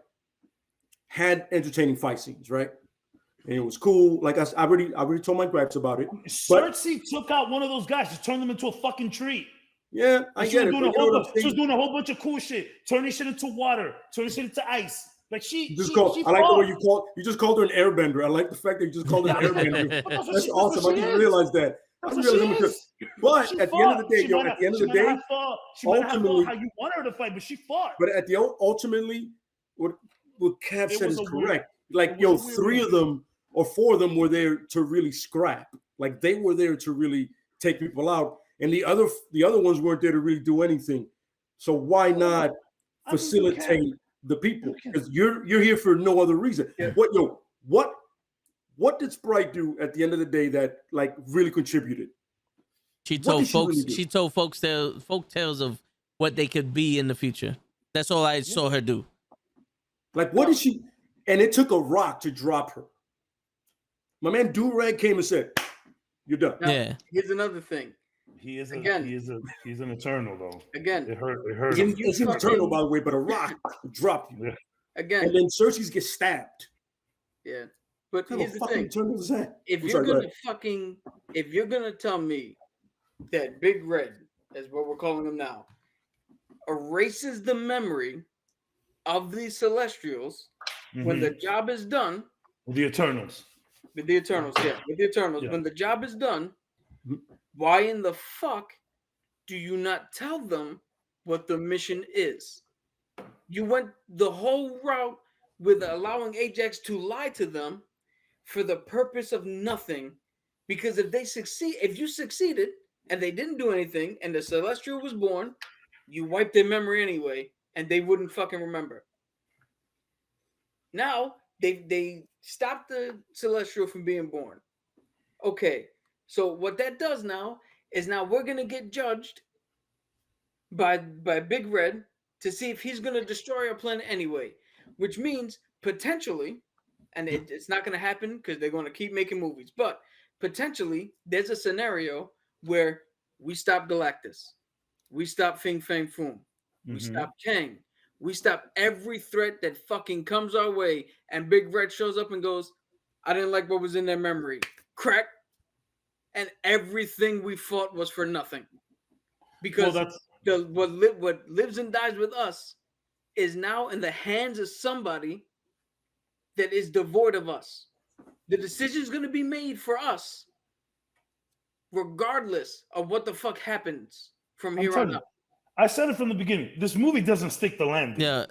had entertaining fight scenes, right, and it was cool. Like I already told my gripes about it. Cersei took out one of those guys, just turned them into a fucking tree. Yeah, I get it. She was doing a whole bunch of cool shit, turning shit into water, turning shit into ice. Like she I like the way you just called her an airbender. I like the fact that you just called her an airbender. That's awesome. I didn't realize that. But at the end of the day, she might have fought how you want her to fight, but she fought. But ultimately, what Cav said is correct. Like, three of them or four of them were there to really scrap. Like, they were there to really take people out, and the other ones weren't there to really do anything. So why not facilitate the people? Because you're here for no other reason. Yeah. What did Sprite do at the end of the day that like really contributed? She told folk tales of what they could be in the future. That's all I saw her do. Like, what did she? And it took a rock to drop her. My man Durag came and said, "You're done." Now, here's another thing. He's an eternal though. Again, it hurt. It's an eternal, by the way, but a rock dropped you. Yeah. Again, and then Cersei's get stabbed. Yeah, but what here's the thing: is that? if you're gonna tell me that Big Red, is what we're calling him now, erases the memory of the Celestials when the job is done, the Eternals. With the Eternals, when the job is done. Why in the fuck do you not tell them what the mission is? You went the whole route with allowing Ajax to lie to them for the purpose of nothing. Because if you succeeded and they didn't do anything and the Celestial was born, you wiped their memory anyway and they wouldn't fucking remember. Now they stopped the Celestial from being born. Okay. So what that does now is we're gonna get judged by Big Red to see if he's gonna destroy our planet anyway, which means potentially, and it's not gonna happen because they're gonna keep making movies, but potentially there's a scenario where we stop Galactus, we stop Fin Fang Foom, we stop Kang, we stop every threat that fucking comes our way, and Big Red shows up and goes, "I didn't like what was in their memory." Crack. And everything we fought was for nothing, because what lives and dies with us is now in the hands of somebody that is devoid of us. The decision is going to be made for us, regardless of what the fuck happens from here on out. I said it from the beginning. This movie doesn't stick the landing. Yeah.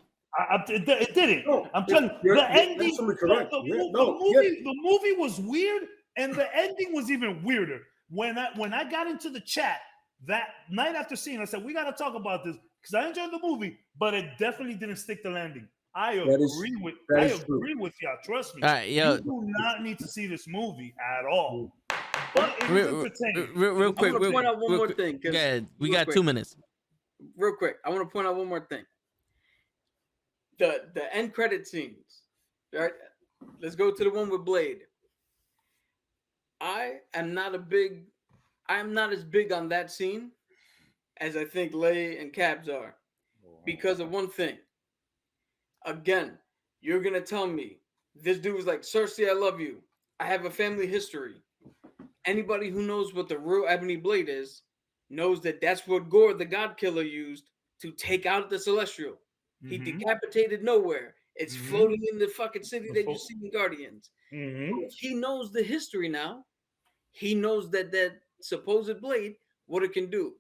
It didn't. No, I'm telling you, the ending. The movie was weird. And the ending was even weirder. When I got into the chat that night after seeing, I said, we got to talk about this because I enjoyed the movie, but it definitely didn't stick the landing. I agree with y'all. Trust me. All right, yo. You do not need to see this movie at all. But it is entertaining. Real quick. I want to point out one more thing. Yeah, we got 2 minutes. Real quick. I want to point out one more thing. The end credit scenes. All right. Let's go to the one with Blade. I am not as big on that scene as I think Lay and Cabs are, because of one thing. Again, you're gonna tell me this dude was like, "Cersei, I love you. I have a family history." Anybody who knows what the real Ebony Blade is knows that that's what Gore, the God Killer, used to take out the Celestial. He Mhm. decapitated Nowhere. It's Mhm. floating in the fucking city that you see in Guardians. Mhm. If he knows the history now, he knows that supposed blade, what it can do.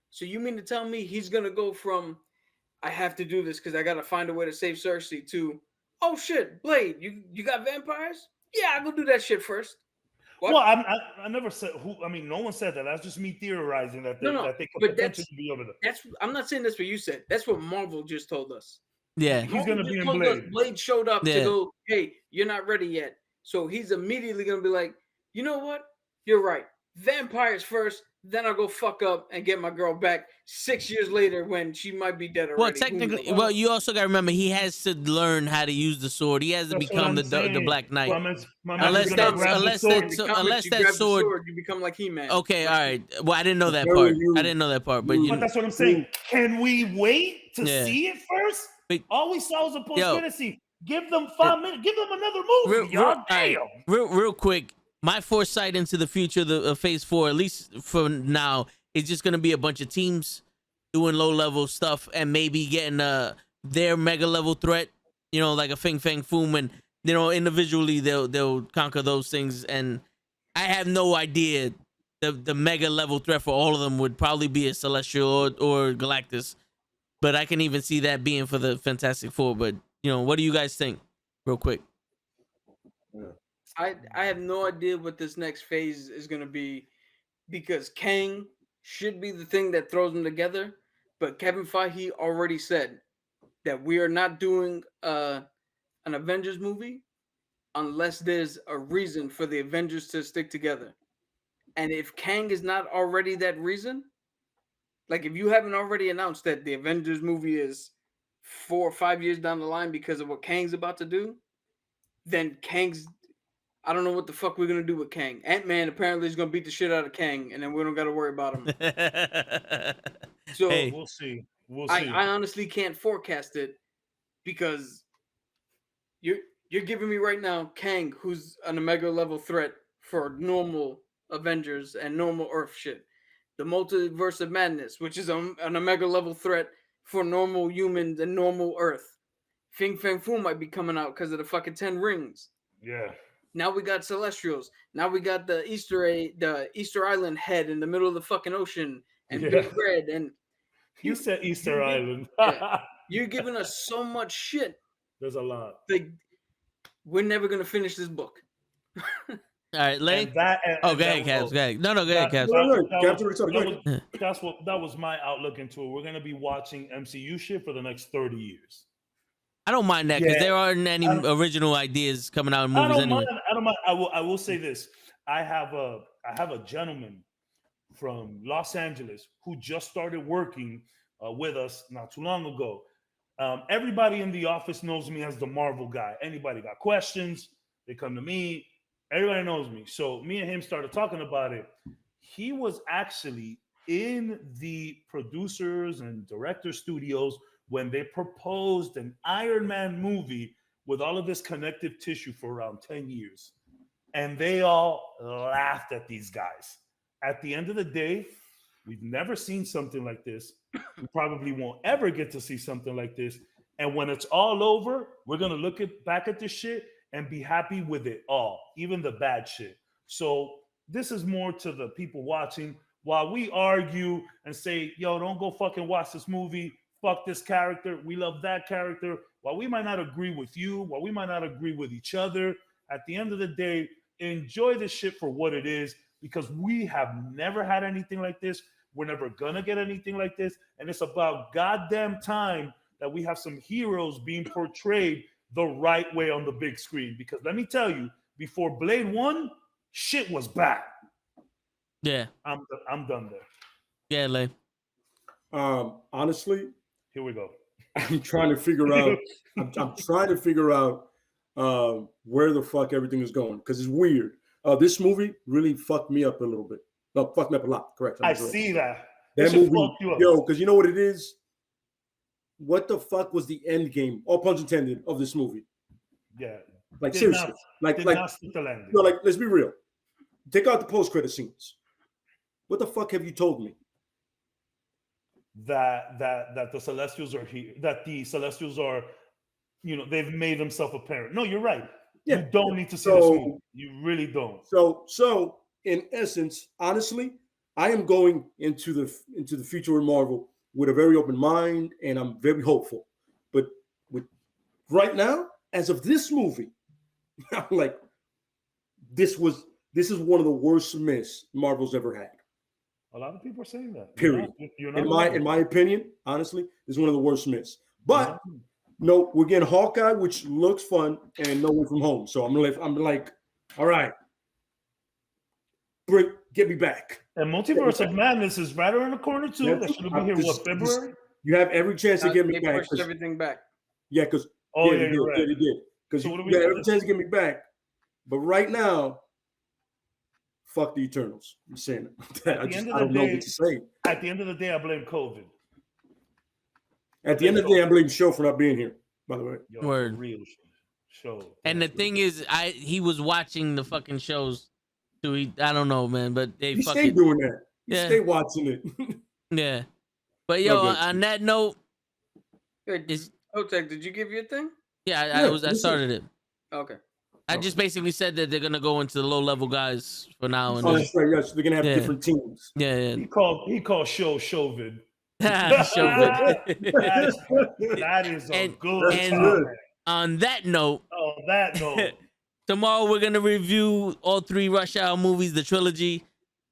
So you mean to tell me he's gonna go from I have to do this because I gotta find a way to save Cersei to oh shit, Blade, you got vampires? Yeah, I'll go do that shit first. What? Well, I never said who. I mean, no one said that. That's just me theorizing that they, No, that they could but potentially be over there. I'm not saying that's what you said. That's what Marvel just told us. Yeah. He's Marvel gonna just be in told us Blade. Blade showed up to Yeah. go, hey, you're not ready yet. So he's immediately gonna be like, you know what? You're right. Vampires first, then I'll go fuck up and get my girl back 6 years later when she might be dead already. Well, Who technically, knows? well, you also got to remember he has to learn how to use the sword. He has to That's what become I'm the saying. Black Knight. My Unless man's gonna that's- grab the unless sword. that's- In the so comics, unless you that grab the sword- you become like He-Man. Okay, all right. Well, I didn't know that Very part. you- I didn't know that part. But you- you, But that's what I'm saying. Can we wait to Yeah. see it first? Wait. All we saw was a post-credit scene. Give them 5 minutes. Give them another movie, y'all. all right, Damn. real quick. My foresight into the future, the Phase 4, at least for now, is just gonna be a bunch of teams doing low level stuff and maybe getting their mega level threat. You know, like a Fing Fang Foom, and you know individually they'll conquer those things. And I have no idea the mega level threat for all of them would probably be a Celestial or Galactus. But I can even see that being for the Fantastic Four. But you know, what do you guys think, real quick? I have no idea what this next phase is going to be because Kang should be the thing that throws them together. But Kevin Feige already said that we are not doing an Avengers movie unless there's a reason for the Avengers to stick together. And if Kang is not already that reason, like if you haven't already announced that the Avengers movie is 4 or 5 years down the line because of what Kang's about to do, then I don't know what the fuck we're gonna do with Kang. Ant-Man apparently is gonna beat the shit out of Kang, and then we don't gotta worry about him. So Hey. We'll see. We'll I see. honestly can't forecast it because you're giving me right now Kang, who's an Omega level threat for normal Avengers and normal Earth shit. The Multiverse of Madness, which is an Omega level threat for normal humans and normal Earth. Fing Fang Foom might be coming out because of the fucking 10 rings. Yeah. Now we got Celestials. Now we got the Easter Island head in the middle of the fucking ocean and Yeah. Big Red. And You said Easter Island. Yeah. you're giving us so much shit. There's a lot. Like, we're never gonna finish this book. All right, Lay. And that, and, Oh, and go that ahead, was- Cavs. Go ahead. No, go ahead, Cavs. That was my outlook into it. We're gonna be watching MCU shit for the next 30 years. I don't mind that because Yeah. there aren't any I don't- original ideas coming out in I movies don't anyway. mind. I don't mind. I will say this. I have a gentleman from Los Angeles who just started working with us not too long ago. Everybody in the office knows me as the Marvel guy. Anybody got questions, they come to me. Everybody knows me. So me and him started talking about it. He was actually in the producers and director studios when they proposed an Iron Man movie with all of this connective tissue for around 10 years. And they all laughed at these guys. At the end of the day, we've never seen something like this. We probably won't ever get to see something like this. And when it's all over, we're going to look back at this shit and be happy with it all, even the bad shit. So this is more to the people watching. While we argue and say, yo, don't go fucking watch this movie, fuck this character, we love that character, while we might not agree with you, while we might not agree with each other, at the end of the day, enjoy this shit for what it is, because we have never had anything like this. We're never gonna get anything like this. And it's about goddamn time that we have some heroes being portrayed the right way on the big screen. Because let me tell you, before Blade 1, shit was bad. Yeah. I'm done there. Yeah, Lay. Honestly, here we go. I'm trying to figure out. I'm trying to figure out where the fuck everything is going, because it's weird. This movie really fucked me up a little bit. No, fucked me up a lot. Correct. I see that. That movie, fucked you up. Yo, because you know what it is. What the fuck was the end game, all puns intended, of this movie? Yeah. Like seriously, no, like let's be real. Take out the post-credit scenes. What the fuck have you told me? that the Celestials are here, that the Celestials are, they've made themselves apparent. No, you're right. Yeah. You don't need to see this movie. You really don't. So in essence, honestly, I am going into the future of Marvel with a very open mind, and I'm very hopeful. But right now, as of this movie, I'm like, this is one of the worst myths Marvel's ever had. A lot of people are saying that. Period. You're not in my opinion, honestly, this is one of the worst myths. But no, we're getting Hawkeye, which looks fun, and No Way From Home. So I'm like, all right, get me back. And Multiverse of Madness is right around the corner too. Yeah. That should be here. February? You have every chance to get me They back. pushed everything back. Yeah, because you're right. Yeah, they did. Because So you what do got we- every chance to get me back. But right now, fuck the Eternals. I'm saying it. I don't know what to say. At the end of the day, I blame COVID. At the end of the day, I blame Show for not being here, by the way. Yo, Word. Real show. And the thing is, he was watching the fucking shows too. I don't know, man, but they You fucking stay doing that. You Yeah. stay watching it. yeah. But yo, Okay. on that note, Hey, Tech, did you give your thing? I listen. started it. Okay. I just basically said that they're gonna go into the low level guys for now, and Oh, then, that's right. Yes, they're gonna have Yeah. different teams. yeah, He called show Chauvin. Show That is a And- good. and- comment. On that note, On that note, tomorrow we're gonna review all 3 Rush Hour movies, the trilogy,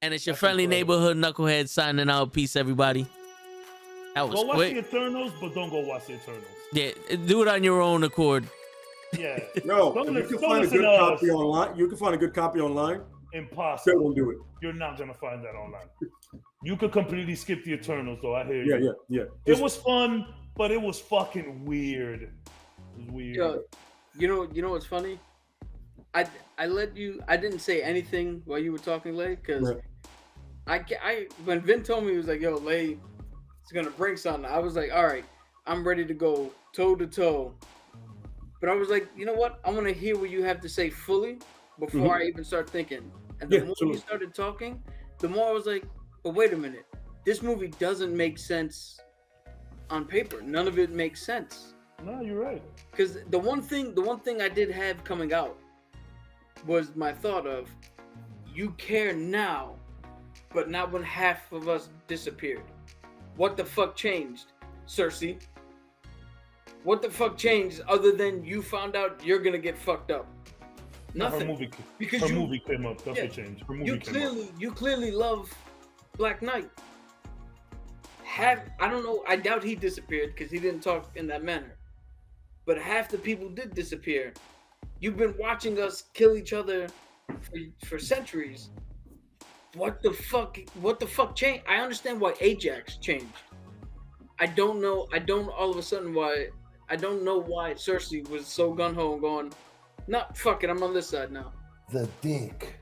and it's your That's friendly incredible. neighborhood Knucklehead signing out. Peace, everybody. That was go watch quick. the Eternals, but don't go watch the Eternals. Yeah, do it on your own accord. Yeah, No, Don't if you listen- can don't find a listen good to copy us. online. You can find a good copy online. They impossible. won't do it. You're not gonna find that online. You could completely skip the Eternals, though. I hear you. Yeah. It was fun, but it was fucking weird. It was weird. Yo, you know what's funny? I didn't say anything while you were talking, Lay, because I when Vin told me, he was like, yo, Lay is gonna bring something, I was like, all right, I'm ready to go toe to toe. But I was like, you know what? I want to hear what you have to say fully before I even start thinking. And the more absolutely. you started talking, the more I was like, but wait a minute, this movie doesn't make sense on paper. None of it makes sense. No, you're right. Because the one thing I did have coming out was my thought of, you care now, but not when half of us disappeared. What the fuck changed, Cersei? What the fuck changed other than you found out you're gonna get fucked up? Nothing. Her movie, Because her you- movie came up. That's yeah, what changed. Her movie came up. You clearly love Black Knight. I don't know. I doubt he disappeared because he didn't talk in that manner. But half the people did disappear. You've been watching us kill each other for centuries. What the fuck? What the fuck changed? I understand why Ajax changed. I don't know. I don't all of a sudden why. I don't know why Cersei was so gun ho and going, "Nah, fuck it. I'm on this side now." The dick.